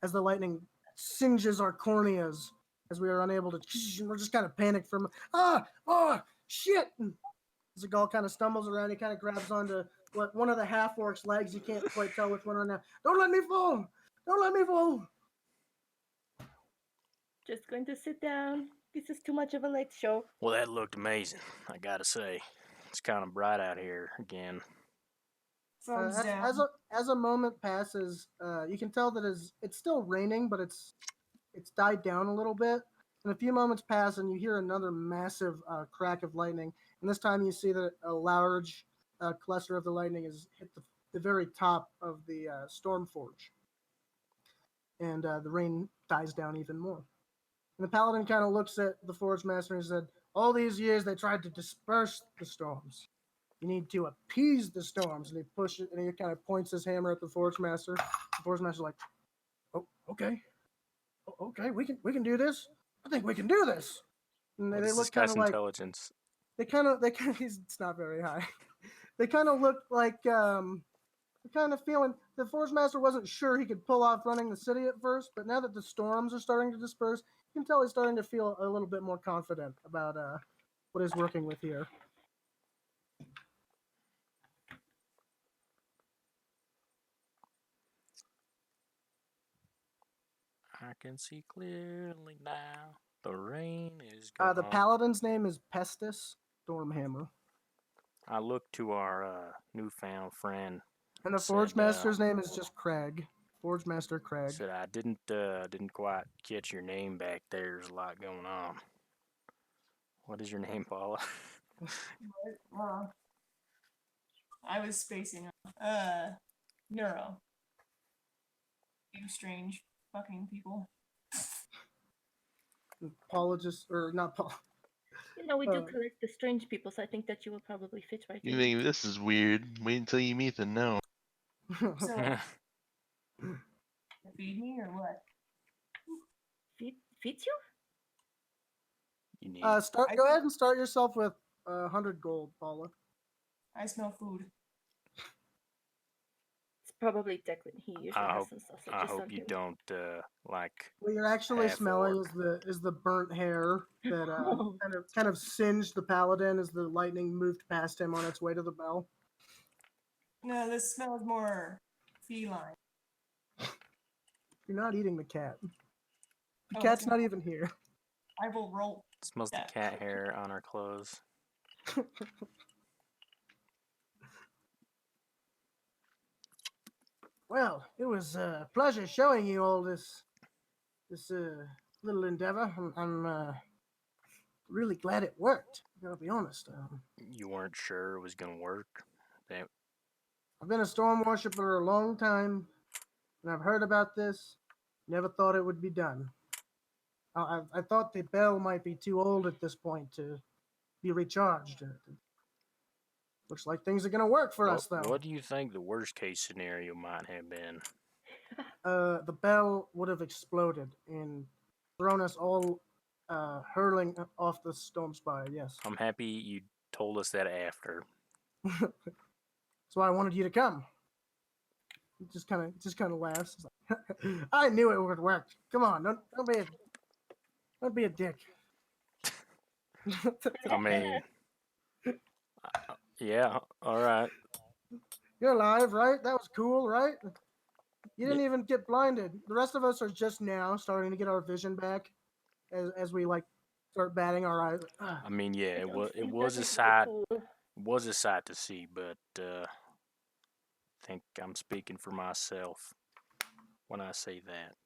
[SPEAKER 1] as the lightning singes our corneas as we are unable to. We're just kind of panicked from shit. Seagal kind of stumbles around. He kind of grabs onto one of the half orc's legs. You can't quite tell which one right now. Don't let me fall! Don't let me fall!
[SPEAKER 4] Just going to sit down. This is too much of a late show.
[SPEAKER 2] Well, that looked amazing, I gotta say. It's kind of bright out here again.
[SPEAKER 3] Thumbs down.
[SPEAKER 1] As a moment passes, you can tell that it's still raining, but it's died down a little bit. And a few moments pass, and you hear another massive crack of lightning. And this time, you see that a large cluster of the lightning has hit the very top of the storm forge, and the rain dies down even more. And the paladin kind of looks at the forge master and said, "All these years they tried to disperse the storms. You need to appease the storms." And he pushes, and he kind of points his hammer at the forge master. The forge master's like, "Oh, okay, okay, we can do this. I think we can do this." And
[SPEAKER 2] What
[SPEAKER 1] they
[SPEAKER 2] is
[SPEAKER 1] look
[SPEAKER 2] this
[SPEAKER 1] kind
[SPEAKER 2] guy's
[SPEAKER 1] of like
[SPEAKER 2] intelligence?
[SPEAKER 1] they kind of it's not very high. They kind of look like kind of feeling the forge master wasn't sure he could pull off running the city at first, but now that the storms are starting to disperse, you can tell he's starting to feel a little bit more confident about what he's working with here.
[SPEAKER 2] I can see clearly now. The rain is gone.
[SPEAKER 1] The paladin's name is Pestis Stormhammer,
[SPEAKER 2] I looked to our newfound friend.
[SPEAKER 1] and the forge master's name is just Craig. Forge Master Craig.
[SPEAKER 2] Said I didn't quite catch your name back there. There's a lot going on. What is your name, Paula?
[SPEAKER 3] I was spacing. Neuro. You strange fucking people.
[SPEAKER 1] Paula just, or not Paula.
[SPEAKER 4] You know, we do collect the strange people, so I think that you will probably fit right
[SPEAKER 5] You
[SPEAKER 4] in.
[SPEAKER 5] think this is weird? Wait until you meet the gnome.
[SPEAKER 3] So, feed me or what?
[SPEAKER 4] Fits you?
[SPEAKER 2] You need.
[SPEAKER 1] Go ahead and start yourself with 100 gold, Paula.
[SPEAKER 3] I smell food.
[SPEAKER 4] It's probably Declan. He usually has some sausage.
[SPEAKER 2] I hope you don't like.
[SPEAKER 1] What you're actually
[SPEAKER 2] half
[SPEAKER 1] smelling
[SPEAKER 2] orc.
[SPEAKER 1] is the burnt hair that kind of singed the paladin as the lightning moved past him on its way to the bell.
[SPEAKER 3] No, this smells more feline.
[SPEAKER 1] You're not eating the cat. The
[SPEAKER 3] Oh,
[SPEAKER 1] cat's
[SPEAKER 3] okay.
[SPEAKER 1] not even here.
[SPEAKER 3] I will roll.
[SPEAKER 2] Smells the cat hair on our clothes.
[SPEAKER 1] Well, it was a pleasure showing you all this little endeavor. I'm really glad it worked. I gotta be honest.
[SPEAKER 2] You weren't sure it was gonna work.
[SPEAKER 1] I've been a storm worshiper a long time, and I've heard about this. Never thought it would be done. I thought the bell might be too old at this point to be recharged. Looks like things are gonna work for us, though.
[SPEAKER 2] What do you think the worst case scenario might have been?
[SPEAKER 1] The bell would have exploded and thrown us all hurling off the Storm Spire. Yes,
[SPEAKER 2] I'm happy you told us that after.
[SPEAKER 1] that's why I wanted you to come. He just kind of laughs. He's like, I knew it would work. Come on, don't be a dick.
[SPEAKER 2] I mean, yeah, all right.
[SPEAKER 1] You're alive, right? That was cool, right? You didn't
[SPEAKER 2] Yeah.
[SPEAKER 1] even get blinded. The rest of us are just now starting to get our vision back as we like start batting our eyes.
[SPEAKER 2] I mean, yeah, it was
[SPEAKER 4] think
[SPEAKER 2] was
[SPEAKER 4] that
[SPEAKER 2] a
[SPEAKER 4] is
[SPEAKER 2] sight.
[SPEAKER 4] cool.
[SPEAKER 2] It was a sight to see, but I think I'm speaking for myself when I say that.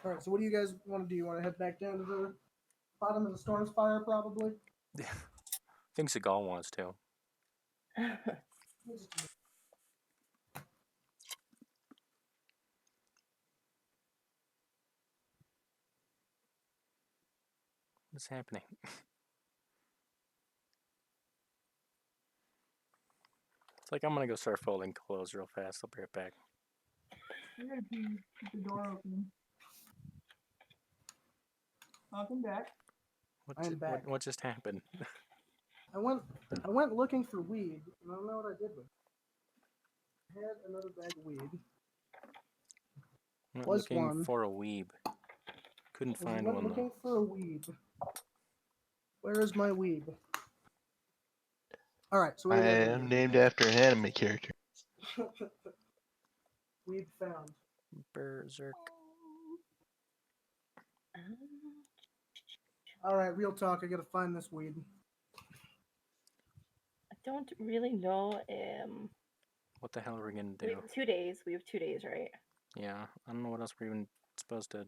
[SPEAKER 1] All right, so what do you guys want to do? You want to head back down to the bottom of the Storm Spire, probably?
[SPEAKER 2] I think Seagal wants to. What's happening? It's like I'm gonna go start folding clothes real fast. I'll be right back.
[SPEAKER 3] I'm gonna keep the door open. Welcome back.
[SPEAKER 1] I am back.
[SPEAKER 2] What just happened?
[SPEAKER 1] I went looking for weed, and I don't know what I did with it. I had another bag of weed.
[SPEAKER 2] I went
[SPEAKER 1] Was
[SPEAKER 2] looking
[SPEAKER 1] one.
[SPEAKER 2] for a weeb. Couldn't
[SPEAKER 1] I
[SPEAKER 2] find
[SPEAKER 1] went
[SPEAKER 2] one
[SPEAKER 1] looking
[SPEAKER 2] though.
[SPEAKER 1] for a weed. Where is my weed? All right, so what
[SPEAKER 5] I
[SPEAKER 1] do you guys
[SPEAKER 5] am
[SPEAKER 1] want to
[SPEAKER 5] named after an anime character.
[SPEAKER 1] do? Weed found.
[SPEAKER 2] Berserk.
[SPEAKER 1] All right, real talk. I gotta find this weed.
[SPEAKER 4] I don't really know.
[SPEAKER 2] What the hell are we gonna
[SPEAKER 4] We
[SPEAKER 2] do?
[SPEAKER 4] have 2 days. We have 2 days, right?
[SPEAKER 2] Yeah, I don't know what else we're even supposed to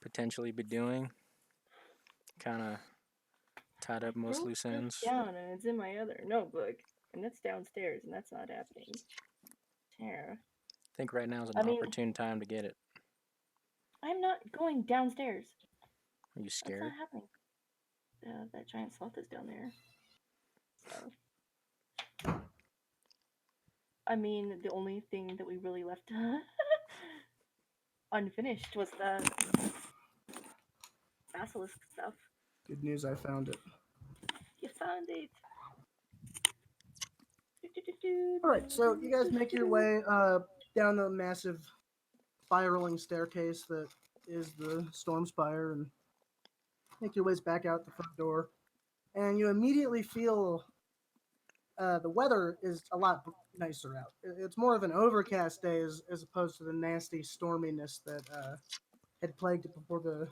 [SPEAKER 2] potentially be doing. Kind of tied up most
[SPEAKER 4] Wrote
[SPEAKER 2] loose
[SPEAKER 4] this
[SPEAKER 2] ends.
[SPEAKER 4] down, and it's in my other notebook, and that's downstairs, and that's not happening. Tara,
[SPEAKER 2] I think right now is an
[SPEAKER 4] I mean-
[SPEAKER 2] opportune time to get it.
[SPEAKER 4] I'm not going downstairs.
[SPEAKER 2] Are you
[SPEAKER 4] That's
[SPEAKER 2] scared?
[SPEAKER 4] not happening. That giant sloth is down there. So. I mean, the only thing that we really left unfinished was the basilisk stuff.
[SPEAKER 1] Good news, I found it.
[SPEAKER 4] You found it.
[SPEAKER 1] All right, so you guys make your way down the massive spiraling staircase that is the Storm Spire and make your ways back out the front door. And you immediately feel the weather is a lot nicer out. It's more of an overcast day as opposed to the nasty storminess that had plagued it before the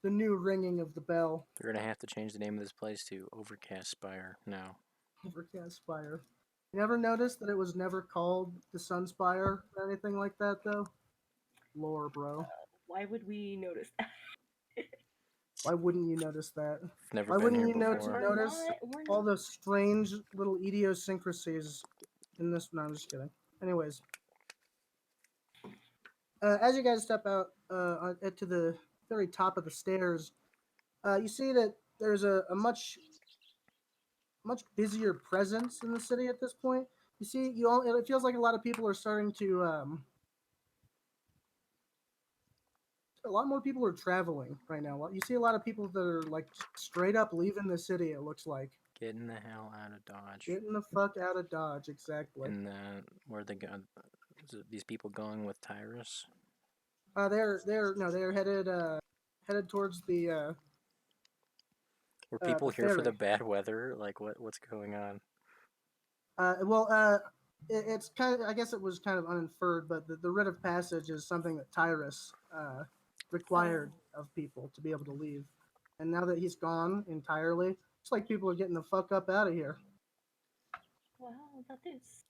[SPEAKER 1] new ringing of the bell.
[SPEAKER 2] They're gonna have to change the name of this place to Overcast Spire now.
[SPEAKER 1] Overcast Spire. You never noticed that it was never called the Sun Spire or anything like that, though? Lore, bro.
[SPEAKER 4] Why would we notice that?
[SPEAKER 1] Why wouldn't you notice that?
[SPEAKER 2] I've never
[SPEAKER 1] Why
[SPEAKER 2] been
[SPEAKER 1] wouldn't
[SPEAKER 2] here
[SPEAKER 1] you
[SPEAKER 2] before.
[SPEAKER 1] notice
[SPEAKER 4] We're
[SPEAKER 1] all
[SPEAKER 4] not.
[SPEAKER 1] the strange little idiosyncrasies in this? No, I'm just kidding. Anyways, as you guys step out to the very top of the stairs, you see that there's a much busier presence in the city at this point. You see, it feels like a lot of people are starting to. A lot more people are traveling right now. You see a lot of people that are like straight up leaving the city. It looks like
[SPEAKER 2] Getting the hell out of Dodge.
[SPEAKER 1] getting the fuck out of Dodge. Exactly.
[SPEAKER 2] And where are they going? Is it these people going with Tyrus?
[SPEAKER 1] They're headed towards the.
[SPEAKER 2] Were people
[SPEAKER 1] the
[SPEAKER 2] here for the
[SPEAKER 1] ferry.
[SPEAKER 2] bad weather? Like what's going on?
[SPEAKER 1] It's kind of. I guess it was kind of uninferred, but the writ of passage is something that Tyrus required of people to be able to leave, and now that he's gone entirely, it's like people are getting the fuck up out of here.
[SPEAKER 4] Wow, that is.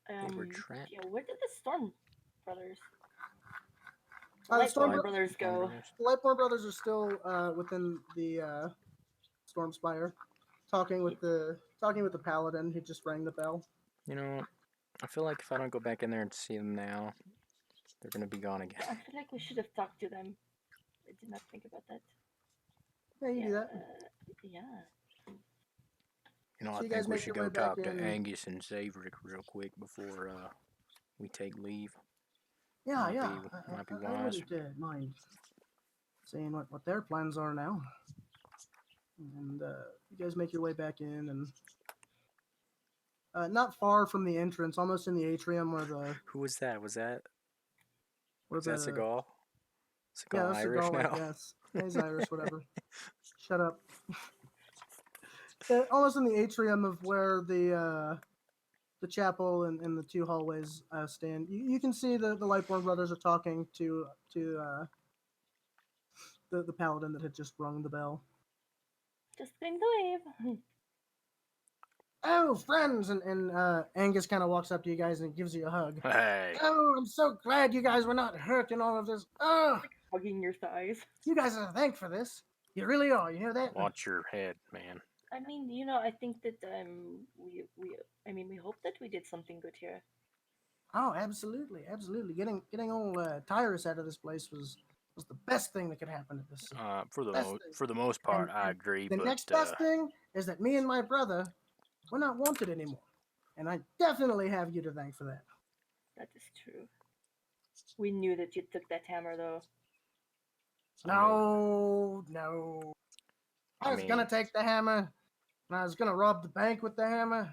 [SPEAKER 2] They were trapped.
[SPEAKER 4] Yeah, where did the Storm Brothers?
[SPEAKER 1] The
[SPEAKER 4] Lightborn
[SPEAKER 1] Storm
[SPEAKER 4] Brothers go.
[SPEAKER 1] The Lightborn brothers are still within the Storm Spire, talking with the paladin who just rang the bell.
[SPEAKER 2] You know, I feel like if I don't go back in there and see them now, they're gonna be gone again.
[SPEAKER 4] I feel like we should have talked to them. I did not think about that.
[SPEAKER 1] Yeah, you do that.
[SPEAKER 4] Yeah.
[SPEAKER 2] You know,
[SPEAKER 1] So
[SPEAKER 2] I
[SPEAKER 1] you guys
[SPEAKER 2] think we
[SPEAKER 1] make
[SPEAKER 2] should
[SPEAKER 1] your
[SPEAKER 2] go
[SPEAKER 1] way back
[SPEAKER 2] talk to
[SPEAKER 1] in.
[SPEAKER 2] Angus and Zaverick real quick before we take leave.
[SPEAKER 1] Yeah,
[SPEAKER 2] Might
[SPEAKER 1] yeah.
[SPEAKER 2] be- might be
[SPEAKER 1] I
[SPEAKER 2] wise.
[SPEAKER 1] wouldn't mind seeing what their plans are now. And you guys make your way back in, and not far from the entrance, almost in the atrium where the
[SPEAKER 2] Who was that? Was that
[SPEAKER 1] where
[SPEAKER 2] Seagal?
[SPEAKER 1] yeah,
[SPEAKER 2] Seagal
[SPEAKER 1] that's
[SPEAKER 2] Irish
[SPEAKER 1] Seagal,
[SPEAKER 2] now?
[SPEAKER 1] I guess. He's Irish, whatever. Shut up. Almost in the atrium of where the chapel and the two hallways stand. You can see the Lightborn brothers are talking to the paladin that had just rung the bell.
[SPEAKER 4] Just going to leave.
[SPEAKER 1] Oh, friends! And Angus kind of walks up to you guys and gives you a hug.
[SPEAKER 2] Hey,
[SPEAKER 1] Oh, I'm so glad you guys were not hurt in all of this. Oh,
[SPEAKER 4] Hugging your thighs.
[SPEAKER 1] you guys are thankful for this. You really are. You hear that?
[SPEAKER 2] watch your head, man.
[SPEAKER 4] I mean, I think that we hope that we did something good here.
[SPEAKER 1] Oh, absolutely, absolutely. Getting old Tyrus out of this place was the best thing that could happen to this.
[SPEAKER 2] For
[SPEAKER 1] Best thing.
[SPEAKER 2] the most part,
[SPEAKER 1] And-
[SPEAKER 2] I
[SPEAKER 1] and
[SPEAKER 2] agree.
[SPEAKER 1] The
[SPEAKER 2] But
[SPEAKER 1] next best thing is that me and my brother, we're not wanted anymore. And I definitely have you to thank for that.
[SPEAKER 4] That is true. We knew that you took that hammer, though.
[SPEAKER 1] No. I was gonna take the hammer, and I was gonna rob the bank with the hammer,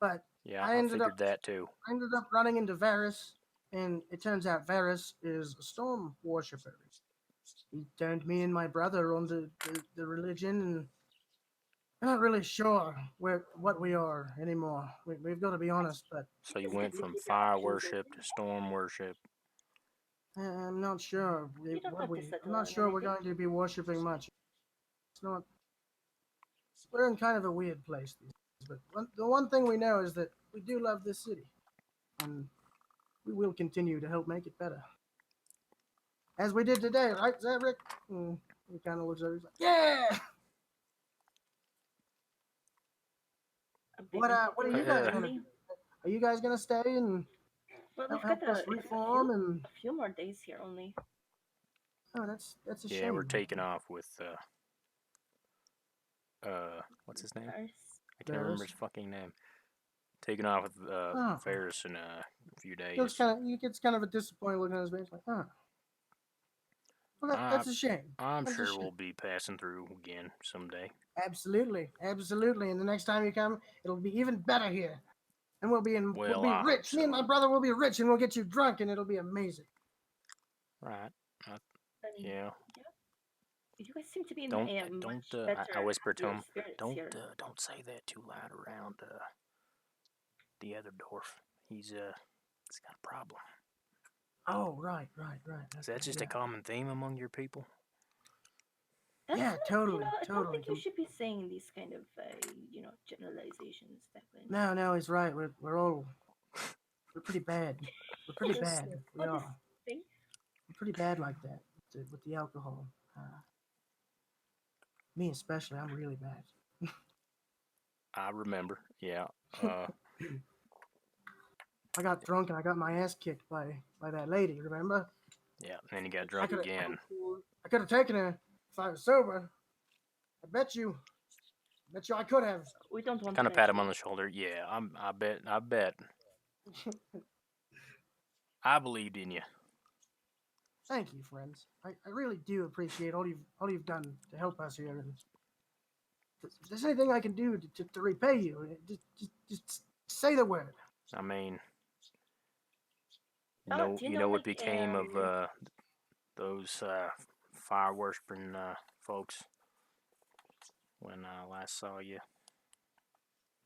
[SPEAKER 1] but
[SPEAKER 2] yeah,
[SPEAKER 1] I
[SPEAKER 2] I
[SPEAKER 1] ended
[SPEAKER 2] figured
[SPEAKER 1] up-
[SPEAKER 2] that too.
[SPEAKER 1] I ended up running into Varus, and it turns out Varus is a storm worshipper. He turned me and my brother onto the religion, and I'm not really sure what we are anymore. We've got to be honest, but
[SPEAKER 2] So you
[SPEAKER 4] It's
[SPEAKER 2] went
[SPEAKER 4] good we
[SPEAKER 2] from
[SPEAKER 4] keep your
[SPEAKER 2] fire
[SPEAKER 4] options
[SPEAKER 2] worship
[SPEAKER 4] open.
[SPEAKER 2] to storm worship.
[SPEAKER 1] I'm not sure.
[SPEAKER 4] You don't have to
[SPEAKER 1] I'm
[SPEAKER 4] settle
[SPEAKER 1] not
[SPEAKER 4] on
[SPEAKER 1] sure we're
[SPEAKER 4] anything.
[SPEAKER 1] going to be worshiping much. It's not. We're in kind of a weird place these days, but the one thing we know is that we do love this city, and we will continue to help make it better. As we did today, right, Zaverick? He kind of looks over. He's like, "Yeah."
[SPEAKER 4] A big
[SPEAKER 1] What are you guys
[SPEAKER 2] Uh,
[SPEAKER 1] gonna do? Are you guys gonna stay and
[SPEAKER 4] Well, we've
[SPEAKER 1] help
[SPEAKER 4] got
[SPEAKER 1] us reform? And
[SPEAKER 4] a few more days here only.
[SPEAKER 1] oh, that's a
[SPEAKER 2] Yeah,
[SPEAKER 1] shame.
[SPEAKER 2] we're taking off with what's his name?
[SPEAKER 4] Tyrus.
[SPEAKER 2] I can't remember his fucking name. Taking off with
[SPEAKER 1] Oh.
[SPEAKER 2] Ferris in a few days.
[SPEAKER 1] He gets kind of a disappointed look on his face, like, huh. Well, that's a shame.
[SPEAKER 2] I'm
[SPEAKER 1] That's a
[SPEAKER 2] sure
[SPEAKER 1] shame.
[SPEAKER 2] we'll be passing through again someday.
[SPEAKER 1] Absolutely. And the next time you come, it'll be even better here. And we'll be
[SPEAKER 2] Well,
[SPEAKER 1] we'll
[SPEAKER 2] I
[SPEAKER 1] be
[SPEAKER 2] hope
[SPEAKER 1] rich. Me and
[SPEAKER 2] so.
[SPEAKER 1] my brother will be rich, and we'll get you drunk, and it'll be amazing.
[SPEAKER 2] Right.
[SPEAKER 4] I mean,
[SPEAKER 2] Yeah.
[SPEAKER 4] You guys seem to be in
[SPEAKER 2] Don't
[SPEAKER 4] a much
[SPEAKER 2] don't.
[SPEAKER 4] better
[SPEAKER 2] I whispered to
[SPEAKER 4] happier
[SPEAKER 2] him.
[SPEAKER 4] spirits
[SPEAKER 2] Don't
[SPEAKER 4] here.
[SPEAKER 2] don't say that too loud around the other dwarf. He's got a problem.
[SPEAKER 1] Oh, right.
[SPEAKER 2] Is that just
[SPEAKER 1] yeah.
[SPEAKER 2] a common theme among your people?
[SPEAKER 4] That's
[SPEAKER 1] Yeah,
[SPEAKER 4] not-
[SPEAKER 1] totally,
[SPEAKER 4] I don't think you
[SPEAKER 1] totally.
[SPEAKER 4] should be saying these kind of generalizations that way.
[SPEAKER 1] No, he's right. We're pretty bad. We're pretty
[SPEAKER 4] Just-
[SPEAKER 1] bad. We
[SPEAKER 4] Well,
[SPEAKER 1] are.
[SPEAKER 4] this thing.
[SPEAKER 1] We're pretty bad like that with the alcohol. Me especially. I'm really bad.
[SPEAKER 2] I remember. Yeah.
[SPEAKER 1] I got drunk and I got my ass kicked by that lady. Remember?
[SPEAKER 2] Yeah. And then he got drunk
[SPEAKER 1] could've-
[SPEAKER 2] again.
[SPEAKER 1] I could have taken her if I was sober. I bet you I could have.
[SPEAKER 4] We don't want
[SPEAKER 2] Kind
[SPEAKER 4] to
[SPEAKER 2] of pat
[SPEAKER 4] let
[SPEAKER 2] him
[SPEAKER 4] you-
[SPEAKER 2] on the shoulder. Yeah. I bet. I believed in you.
[SPEAKER 1] Thank you, friends. I really do appreciate all you've done to help us here. And if there's anything I can do to repay you, just say the word.
[SPEAKER 2] I mean,
[SPEAKER 4] Oh, do you
[SPEAKER 2] you
[SPEAKER 4] know
[SPEAKER 2] know what
[SPEAKER 4] like,
[SPEAKER 2] became of those fire worshiping folks when I last saw you.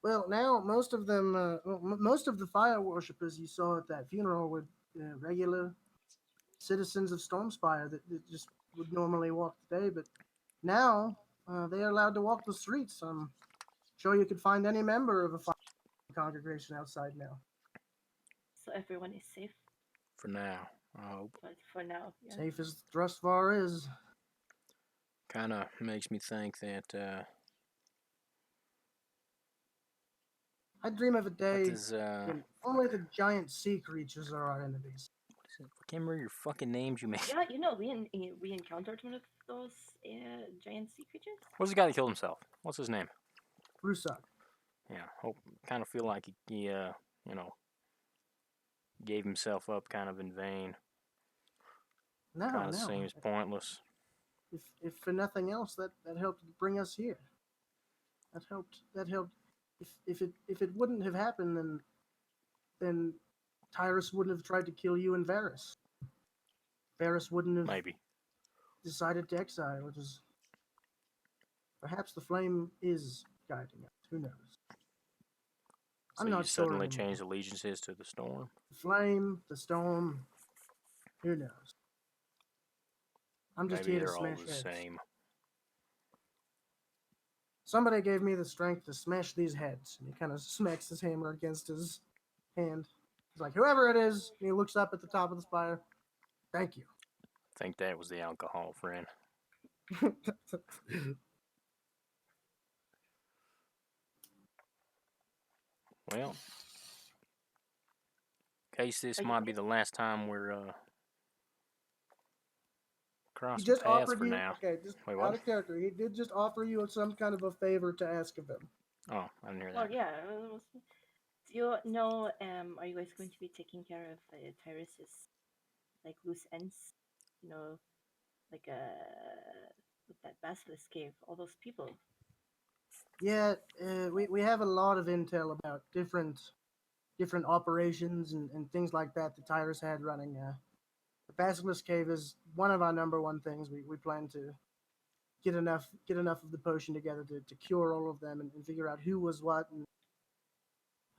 [SPEAKER 1] Well, now most of them, most of the fire worshippers you saw at that funeral were regular citizens of Storm Spire that just would normally walk the day, but now they are allowed to walk the streets. I'm sure you could find any member of a fire congregation outside now.
[SPEAKER 4] So everyone is safe.
[SPEAKER 2] For now, I hope.
[SPEAKER 4] But for now, yeah.
[SPEAKER 1] Safe as Drustvar is.
[SPEAKER 2] Kind of makes me think that
[SPEAKER 1] I dream of a day
[SPEAKER 2] what is
[SPEAKER 1] when only the giant sea creatures are our enemies.
[SPEAKER 2] I can't remember your fucking names you made.
[SPEAKER 4] Yeah, we encountered one of those giant sea creatures.
[SPEAKER 2] What's the guy that killed himself? What's his name?
[SPEAKER 1] Rusak.
[SPEAKER 2] Yeah, kind of feel like he gave himself up kind of in vain.
[SPEAKER 1] No,
[SPEAKER 2] Kind of
[SPEAKER 1] no.
[SPEAKER 2] seems pointless.
[SPEAKER 1] If for nothing else, that helped bring us here. That helped. If it wouldn't have happened, then Tyrus wouldn't have tried to kill you and Varys. Varys wouldn't have
[SPEAKER 2] Maybe.
[SPEAKER 1] decided to exile, which is perhaps the flame is guiding us. Who knows?
[SPEAKER 2] So
[SPEAKER 1] I'm
[SPEAKER 2] you
[SPEAKER 1] not sure
[SPEAKER 2] suddenly
[SPEAKER 1] anymore.
[SPEAKER 2] changed allegiances to the storm?
[SPEAKER 1] The flame, the storm. Who knows? I'm just
[SPEAKER 2] Maybe
[SPEAKER 1] here to
[SPEAKER 2] they're all
[SPEAKER 1] smash
[SPEAKER 2] the
[SPEAKER 1] heads.
[SPEAKER 2] same.
[SPEAKER 1] Somebody gave me the strength to smash these heads. And he kind of smacks his hammer against his hand. He's like, whoever it is, and he looks up at the top of the spire. Thank you.
[SPEAKER 2] I think that was the alcohol, friend. Well, in case this
[SPEAKER 4] Are you
[SPEAKER 2] might be the last time we're
[SPEAKER 1] He
[SPEAKER 2] crossing
[SPEAKER 1] just
[SPEAKER 2] paths
[SPEAKER 1] offered
[SPEAKER 2] for
[SPEAKER 1] you,
[SPEAKER 2] now.
[SPEAKER 1] okay, just
[SPEAKER 2] Wait,
[SPEAKER 1] out
[SPEAKER 2] what?
[SPEAKER 1] of character. He did just offer you some kind of a favor to ask of him.
[SPEAKER 2] Oh, I didn't hear
[SPEAKER 4] Well,
[SPEAKER 2] that.
[SPEAKER 4] yeah. Do you know? Are you guys going to be taking care of Tyrus's like loose ends? You know, like with that basilisk cave, all those people.
[SPEAKER 1] Yeah, we have a lot of intel about different operations and things like that Tyrus had running. The Basilisk Cave is one of our number one things. We plan to get enough of the potion together to cure all of them and figure out who was what. And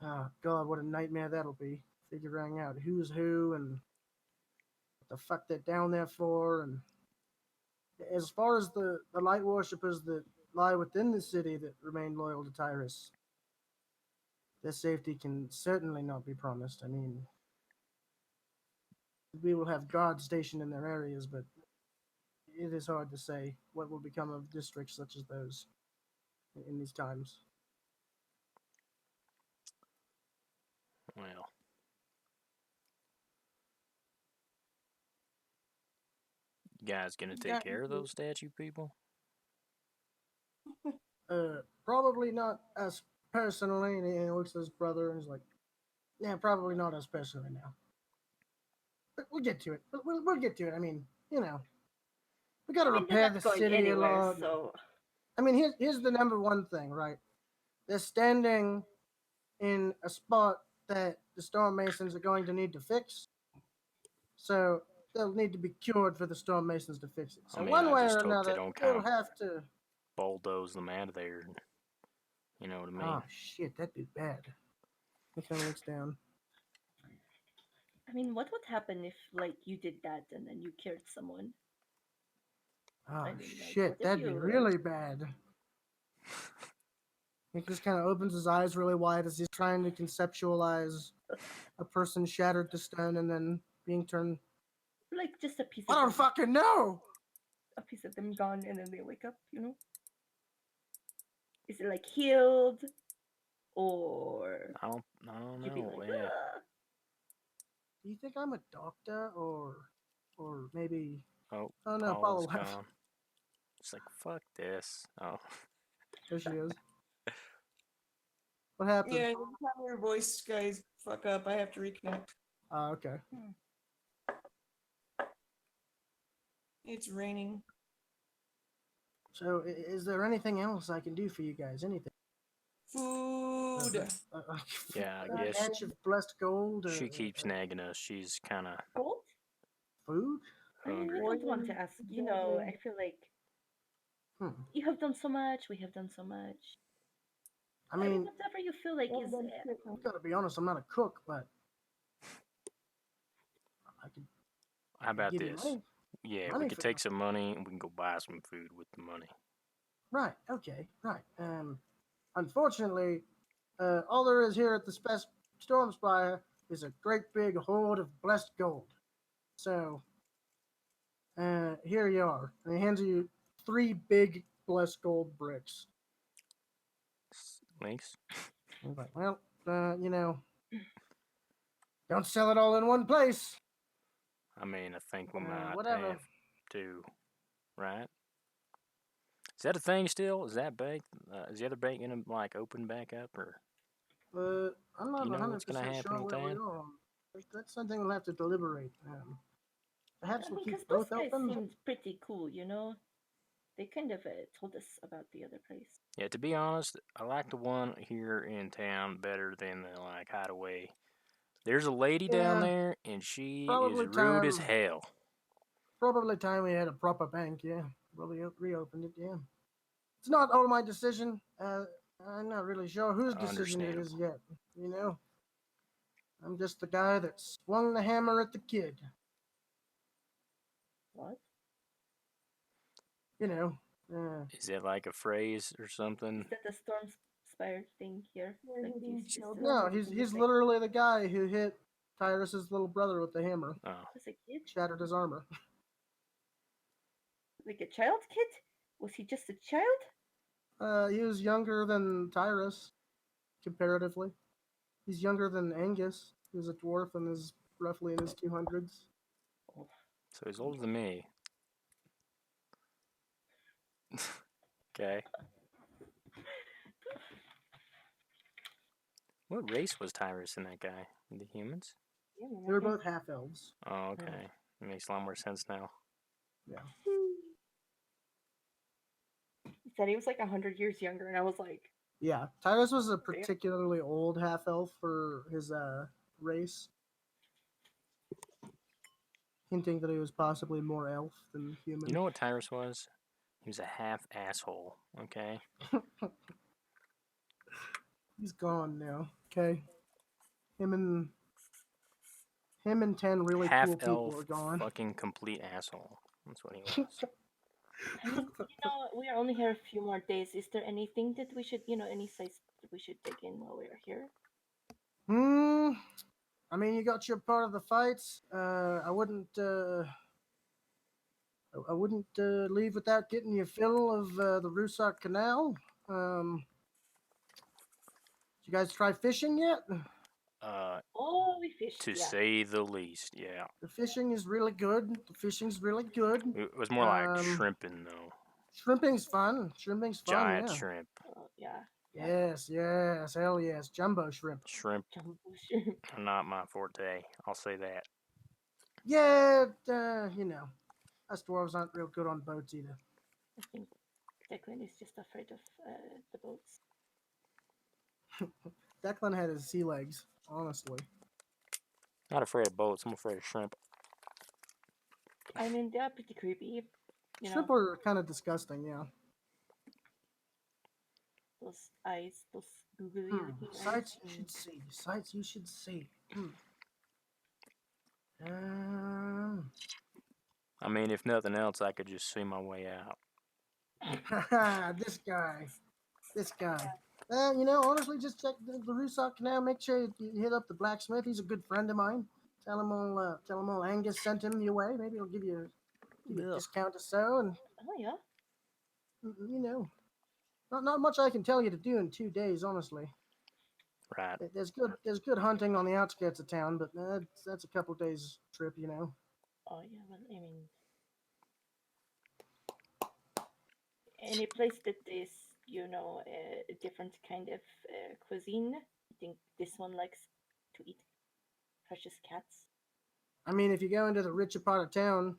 [SPEAKER 1] oh God, what a nightmare that'll be! Figuring out who's who and what the fuck they're down there for. And as far as the light worshippers that lie within the city that remain loyal to Tyrus, their safety can certainly not be promised. I mean, we will have guards stationed in their areas, but it is hard to say what will become of districts such as those in these times.
[SPEAKER 2] Well, you guys gonna take care of those statue people?
[SPEAKER 1] Probably not us personally. And he looks at his brother and he's like, "Yeah, probably not us personally now. But we'll get to it. We'll get to it. I mean, we got to
[SPEAKER 4] They're
[SPEAKER 1] repair
[SPEAKER 4] not
[SPEAKER 1] the
[SPEAKER 4] going
[SPEAKER 1] city a
[SPEAKER 4] anywhere,
[SPEAKER 1] lot.
[SPEAKER 4] so
[SPEAKER 1] I mean, here's the number one thing, right? They're standing in a spot that the Storm Masons are going to need to fix. So they'll need to be cured for the Storm Masons to fix it. So
[SPEAKER 2] I mean,
[SPEAKER 1] one
[SPEAKER 2] I
[SPEAKER 1] way
[SPEAKER 2] just
[SPEAKER 1] or
[SPEAKER 2] hope they
[SPEAKER 1] another,
[SPEAKER 2] don't kind
[SPEAKER 1] we'll
[SPEAKER 2] of
[SPEAKER 1] have to.
[SPEAKER 2] bulldoze them out of there. You know what I mean?
[SPEAKER 1] Oh shit, that'd be bad. He kind of looks down.
[SPEAKER 4] I mean, what would happen if like you did that and then you killed someone?
[SPEAKER 1] Oh
[SPEAKER 4] I mean, like,
[SPEAKER 1] shit,
[SPEAKER 4] what if
[SPEAKER 1] that'd be
[SPEAKER 4] you-
[SPEAKER 1] really bad. He just kind of opens his eyes really wide as he's trying to conceptualize a person shattered to stone and then being turned.
[SPEAKER 4] Like just a piece
[SPEAKER 1] I
[SPEAKER 4] of
[SPEAKER 1] don't fucking know.
[SPEAKER 4] a piece of them gone, and then they wake up. Is it like healed, or
[SPEAKER 2] I don't
[SPEAKER 4] you'd be
[SPEAKER 2] know.
[SPEAKER 4] like,
[SPEAKER 2] Yeah.
[SPEAKER 4] "Ah."
[SPEAKER 1] Do you think I'm a doctor or maybe?
[SPEAKER 2] Oh,
[SPEAKER 1] Oh no,
[SPEAKER 2] Paula's
[SPEAKER 1] Paula left.
[SPEAKER 2] gone. It's like, fuck this. Oh,
[SPEAKER 1] There she is. What happened?
[SPEAKER 3] Yeah, every time your voice guys fuck up, I have to reconnect.
[SPEAKER 1] Okay.
[SPEAKER 3] It's raining.
[SPEAKER 1] So, is there anything else I can do for you guys? Anything?
[SPEAKER 3] Food.
[SPEAKER 2] yeah, I
[SPEAKER 1] A
[SPEAKER 2] guess
[SPEAKER 1] patch of blessed gold.
[SPEAKER 2] she keeps nagging us. She's kind of
[SPEAKER 4] gold?
[SPEAKER 1] Food.
[SPEAKER 4] I mean, we
[SPEAKER 2] hungry.
[SPEAKER 4] don't want to ask. I feel like
[SPEAKER 1] Hmm.
[SPEAKER 4] you have done so much. We have done so much.
[SPEAKER 1] I mean,
[SPEAKER 4] whatever you feel like is.
[SPEAKER 1] I gotta be honest. I'm not a cook, but I could
[SPEAKER 2] How about
[SPEAKER 1] give you
[SPEAKER 2] this?
[SPEAKER 1] money.
[SPEAKER 2] Yeah,
[SPEAKER 1] Money
[SPEAKER 2] we could
[SPEAKER 1] for
[SPEAKER 2] take
[SPEAKER 1] that.
[SPEAKER 2] some money and we can go buy some food with the money.
[SPEAKER 1] Right. Okay. Right. Unfortunately, all there is here at the Storm Spire is a great big hoard of blessed gold. So, here you are. And he hands you 3 big blessed gold bricks.
[SPEAKER 2] Links?
[SPEAKER 1] He's like, well, don't sell it all in one place.
[SPEAKER 2] I mean, I think we might
[SPEAKER 1] whatever.
[SPEAKER 2] have to, right? Is that a thing still? Is that bank? Is the other bank gonna like open back up, or
[SPEAKER 1] I'm not
[SPEAKER 2] you know what's
[SPEAKER 1] 100%
[SPEAKER 2] gonna happen
[SPEAKER 1] sure
[SPEAKER 2] with
[SPEAKER 1] where we
[SPEAKER 2] that?
[SPEAKER 1] are. That's something we'll have to deliberate. Perhaps
[SPEAKER 4] I
[SPEAKER 1] we'll
[SPEAKER 4] mean,
[SPEAKER 1] keep
[SPEAKER 4] because those
[SPEAKER 1] both
[SPEAKER 4] guys
[SPEAKER 1] open.
[SPEAKER 4] seemed pretty cool, you know? They kind of told us about the other place.
[SPEAKER 2] Yeah, to be honest, I like the one here in town better than the like hideaway. There's a lady down
[SPEAKER 1] Yeah,
[SPEAKER 2] there, and she is
[SPEAKER 1] probably
[SPEAKER 2] rude as
[SPEAKER 1] time.
[SPEAKER 2] hell.
[SPEAKER 1] Probably time we had a proper bank. Yeah, probably reopened it. Yeah, it's not all my decision. I'm not really sure whose decision it is yet. You know, I'm just the guy that swung the hammer at the kid.
[SPEAKER 4] What?
[SPEAKER 1] You know.
[SPEAKER 2] Is it like a phrase or something?
[SPEAKER 4] Is that the Storm Spire thing here?
[SPEAKER 3] We're
[SPEAKER 4] Like,
[SPEAKER 3] hitting
[SPEAKER 4] is
[SPEAKER 3] children.
[SPEAKER 1] No, he's literally the guy who hit Tyrus's little brother with the hammer,
[SPEAKER 2] Oh,
[SPEAKER 4] Was a kid?
[SPEAKER 1] shattered his armor.
[SPEAKER 4] Like a child kid? Was he just a child?
[SPEAKER 1] He was younger than Tyrus, comparatively. He's younger than Angus, who's a dwarf and is roughly in his 200s.
[SPEAKER 2] so he's older than me. Okay. What race was Tyrus and that guy? The humans?
[SPEAKER 4] Yeah,
[SPEAKER 1] They were both half elves.
[SPEAKER 2] Oh, okay. It makes a lot more sense now.
[SPEAKER 1] Yeah.
[SPEAKER 4] He said he was like 100 years younger, and I was like,
[SPEAKER 1] Yeah. Tyrus was a particularly old half elf for his race, hinting that he was possibly more elf than human.
[SPEAKER 2] You know what Tyrus was? He was a half asshole, okay?
[SPEAKER 1] He's gone now. Okay. Him and 10 really
[SPEAKER 2] half
[SPEAKER 1] cool people
[SPEAKER 2] elf,
[SPEAKER 1] are gone.
[SPEAKER 2] fucking complete asshole. That's what he was.
[SPEAKER 4] I mean, we are only here a few more days. Is there anything that we should, any sites that we should dig in while we are here?
[SPEAKER 1] I mean, you got your part of the fights. I wouldn't leave without getting your fill of the Rusak Canal. Did you guys try fishing yet?
[SPEAKER 4] Oh, we fished.
[SPEAKER 2] To
[SPEAKER 4] Yeah.
[SPEAKER 2] say the least, yeah.
[SPEAKER 1] The fishing is really good.
[SPEAKER 2] It was more like shrimping, though.
[SPEAKER 1] Shrimping's fun. Shrimping's fun.
[SPEAKER 2] Giant
[SPEAKER 1] Yeah.
[SPEAKER 2] shrimp.
[SPEAKER 4] Yeah.
[SPEAKER 1] Yes. Hell yes. Jumbo shrimp.
[SPEAKER 2] Shrimp are not my forte. I'll say that.
[SPEAKER 1] Yeah. Us dwarves aren't real good on boats either.
[SPEAKER 4] I think Declan is just afraid of the boats.
[SPEAKER 1] Declan had his sea legs, honestly.
[SPEAKER 2] Not afraid of boats. I'm afraid of shrimp.
[SPEAKER 4] I mean, they are pretty creepy.
[SPEAKER 1] Shrimp are kind of disgusting, yeah.
[SPEAKER 4] Those eyes, those googly looking eyes.
[SPEAKER 1] Sights you should see. Sights you should see.
[SPEAKER 2] I mean, if nothing else, I could just see my way out.
[SPEAKER 1] This guy. Honestly, just check the Rusak Canal. Make sure you hit up the blacksmith. He's a good friend of mine. Tell him all Angus sent him your way. Maybe he'll give you a discount or so. And
[SPEAKER 4] Oh yeah.
[SPEAKER 1] not much I can tell you to do in 2 days, honestly.
[SPEAKER 2] Right.
[SPEAKER 1] There's good hunting on the outskirts of town, but that's a couple days trip,
[SPEAKER 4] Oh yeah, well, I mean, any place that is, a different kind of cuisine. I think this one likes to eat precious cats.
[SPEAKER 1] I mean, if you go into the richer part of town,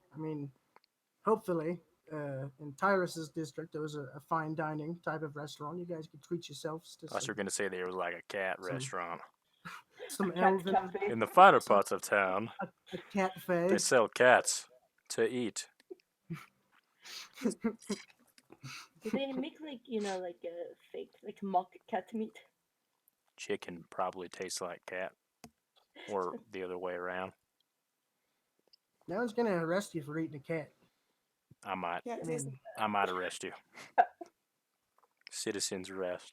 [SPEAKER 1] hopefully, in Tyrus's district, there was a fine dining type of restaurant. You guys could treat yourselves to
[SPEAKER 2] I was going to say there was like a cat restaurant.
[SPEAKER 1] some
[SPEAKER 4] Cat
[SPEAKER 1] elven
[SPEAKER 4] cafe.
[SPEAKER 2] In the finer parts of town,
[SPEAKER 1] a cat
[SPEAKER 2] they
[SPEAKER 1] face.
[SPEAKER 2] sell cats to eat.
[SPEAKER 4] Do they make like a fake mock cat meat?
[SPEAKER 2] Chicken probably tastes like cat, or the other way around.
[SPEAKER 1] No one's gonna arrest you for eating a cat.
[SPEAKER 2] I might.
[SPEAKER 3] Yeah,
[SPEAKER 2] I might arrest you. Citizens arrest.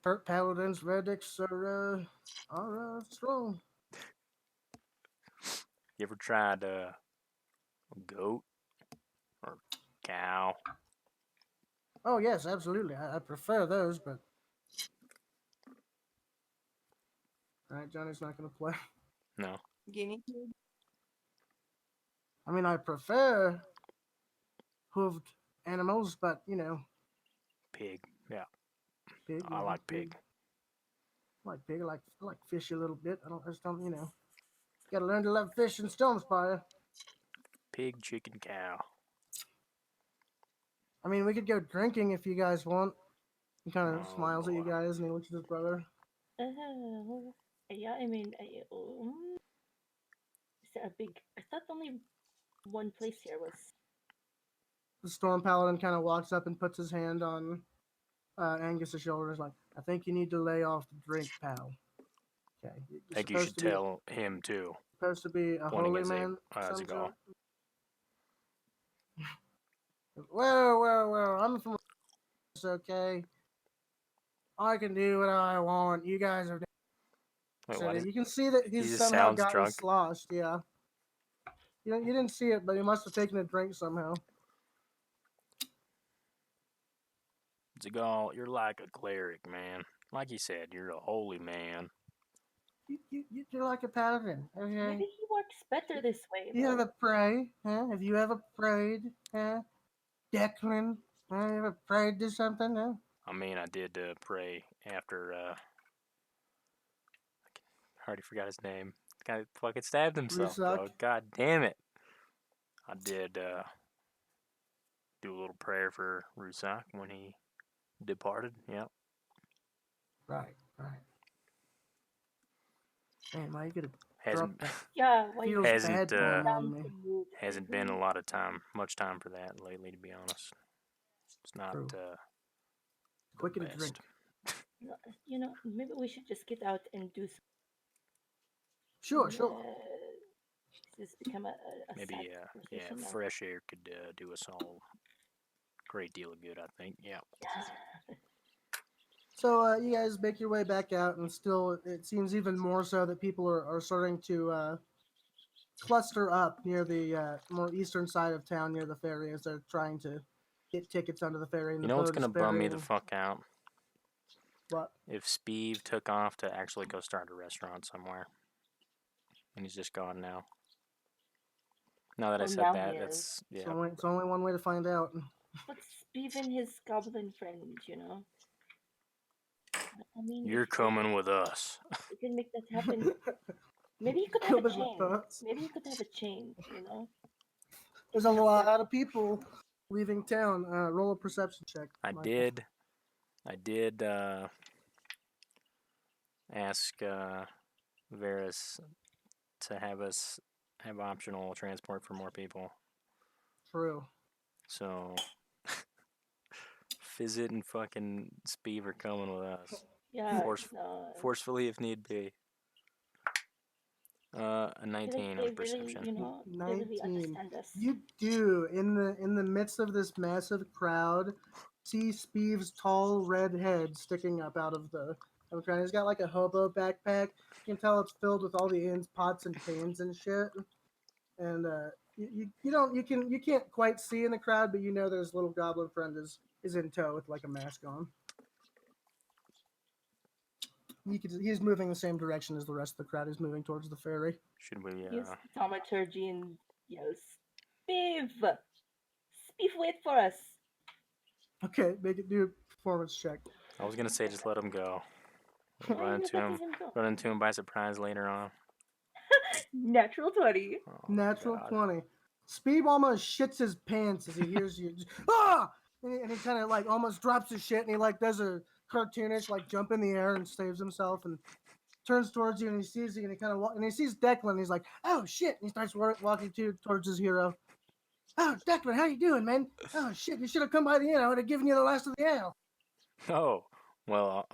[SPEAKER 1] Hurt paladins' verdicts are strong.
[SPEAKER 2] You ever tried goat or cow?
[SPEAKER 1] Oh yes, absolutely. I prefer those, but all right, Johnny's not gonna play.
[SPEAKER 2] No.
[SPEAKER 3] guinea pig.
[SPEAKER 1] I mean, I prefer hooved animals, but you know,
[SPEAKER 2] Pig. Yeah,
[SPEAKER 1] pig.
[SPEAKER 2] I
[SPEAKER 1] Yeah,
[SPEAKER 2] like pig.
[SPEAKER 1] I like pig. I like fish a little bit. I just don't, you know. Gotta learn to love fish in Storm Spire.
[SPEAKER 2] Pig, chicken, cow.
[SPEAKER 1] I mean, we could go drinking if you guys want. He kind of
[SPEAKER 2] Oh,
[SPEAKER 1] smiles at you
[SPEAKER 2] boy.
[SPEAKER 1] guys and he looks at his brother.
[SPEAKER 4] Yeah, I mean, is there a big? I thought only one place here was.
[SPEAKER 1] The Storm Paladin kind of walks up and puts his hand on Angus's shoulder. He's like, I think you need to lay off the drink, pal. Okay. You're
[SPEAKER 2] I think you should tell him too.
[SPEAKER 1] supposed to be a
[SPEAKER 2] Pointing
[SPEAKER 1] holy
[SPEAKER 2] as
[SPEAKER 1] man.
[SPEAKER 2] as a
[SPEAKER 1] some
[SPEAKER 2] goal.
[SPEAKER 1] sort. Whoa. I'm from. It's okay. I can do what I want. You guys are.
[SPEAKER 2] Wait,
[SPEAKER 1] So
[SPEAKER 2] what is?
[SPEAKER 1] you can see that
[SPEAKER 2] He
[SPEAKER 1] he's
[SPEAKER 2] just
[SPEAKER 1] somehow
[SPEAKER 2] sounds
[SPEAKER 1] gotten
[SPEAKER 2] drunk.
[SPEAKER 1] sloshed. Yeah. You didn't see it, but he must have taken a drink somehow.
[SPEAKER 2] Zagal, you're like a cleric, man. Like you said, you're a holy man.
[SPEAKER 1] You're like a paladin. Okay.
[SPEAKER 4] Maybe he works better this way.
[SPEAKER 1] You
[SPEAKER 4] though.
[SPEAKER 1] ever pray? Huh? Have you ever prayed? Huh? Declan? Huh? You ever prayed to something? Huh?
[SPEAKER 2] I mean, I did pray after. I already forgot his name. The guy fucking stabbed himself, bro.
[SPEAKER 1] Rusak?
[SPEAKER 2] God damn it. I did do a little prayer for Rusak when he departed. Yep.
[SPEAKER 1] Right. Man, why you gonna
[SPEAKER 2] Hasn't
[SPEAKER 4] Yeah, why
[SPEAKER 1] feels
[SPEAKER 2] Hasn't,
[SPEAKER 1] bad going
[SPEAKER 4] down
[SPEAKER 1] on me?
[SPEAKER 4] to mood?
[SPEAKER 2] hasn't been a lot of much time for that lately, to be honest. It's not
[SPEAKER 1] True.
[SPEAKER 2] the
[SPEAKER 1] Quick and
[SPEAKER 2] best.
[SPEAKER 1] drink.
[SPEAKER 4] You know, maybe we should just get out and do some.
[SPEAKER 1] Sure.
[SPEAKER 4] This has become a
[SPEAKER 2] Maybe
[SPEAKER 4] sad
[SPEAKER 2] yeah,
[SPEAKER 4] conversation now.
[SPEAKER 2] fresh air could do us all a great deal of good, I think. Yeah.
[SPEAKER 1] So you guys make your way back out, and still, it seems even more so that people are starting to cluster up near the more eastern side of town, near the ferry, as they're trying to get tickets onto the ferry. And
[SPEAKER 2] You
[SPEAKER 1] the
[SPEAKER 2] know what's
[SPEAKER 1] boat is
[SPEAKER 2] gonna bum me the
[SPEAKER 1] ferrying-
[SPEAKER 2] fuck out?
[SPEAKER 1] What?
[SPEAKER 2] If Speeve took off to actually go start a restaurant somewhere. And he's just gone now. Now that I
[SPEAKER 4] Well,
[SPEAKER 2] said
[SPEAKER 4] now
[SPEAKER 2] that,
[SPEAKER 4] he
[SPEAKER 2] that's
[SPEAKER 4] is.
[SPEAKER 2] yeah.
[SPEAKER 1] It's only one way to find out.
[SPEAKER 4] But even his goblin friend, you know. I mean,
[SPEAKER 2] You're
[SPEAKER 4] if
[SPEAKER 2] coming with us.
[SPEAKER 4] we can make that happen. Maybe he could have a
[SPEAKER 1] Coming with
[SPEAKER 4] chain.
[SPEAKER 1] us.
[SPEAKER 4] Maybe he could have a chain, you know.
[SPEAKER 1] There's a lot of people leaving town. Roll a perception check.
[SPEAKER 2] I
[SPEAKER 1] Michael.
[SPEAKER 2] did ask Varys to have us have optional transport for more people.
[SPEAKER 1] True.
[SPEAKER 2] So Fizzit and fucking Speeve are coming with us.
[SPEAKER 4] Yeah.
[SPEAKER 2] Forcefully if need be. A 19 on
[SPEAKER 4] They
[SPEAKER 2] perception.
[SPEAKER 4] really, you know, they really
[SPEAKER 1] 19.
[SPEAKER 4] understand us.
[SPEAKER 1] You do in the midst of this massive crowd, see Speeve's tall red head sticking up out of the crowd. He's got like a hobo backpack. You can tell it's filled with all the ends, pots, and pans and shit. And you can't quite see in the crowd, but you know there's little goblin friend is in tow with like a mask on. He's moving the same direction as the rest of the crowd. He's moving towards the ferry.
[SPEAKER 2] Should we
[SPEAKER 4] Use thaumaturgy and Speeve, wait for us.
[SPEAKER 1] Okay, make it do a performance check.
[SPEAKER 2] I was gonna say just let him go.
[SPEAKER 4] Why
[SPEAKER 2] Run
[SPEAKER 4] you
[SPEAKER 2] into him.
[SPEAKER 4] letting him go?
[SPEAKER 2] Run into him by surprise later on.
[SPEAKER 4] Natural 20.
[SPEAKER 2] Oh,
[SPEAKER 1] Natural
[SPEAKER 2] God.
[SPEAKER 1] 20. Speed almost shits his pants as he hears you. Ah! And he kind of like almost drops his shit and he like does a cartoonish like jump in the air and saves himself and turns towards you and he sees you and he kind of and he sees Declan and he's like, oh shit! And he starts walking towards his hero. Oh, Declan, how you doing, man? Oh shit! You should have come by the inn. I would have given you the last of the ale.
[SPEAKER 2] Oh, well,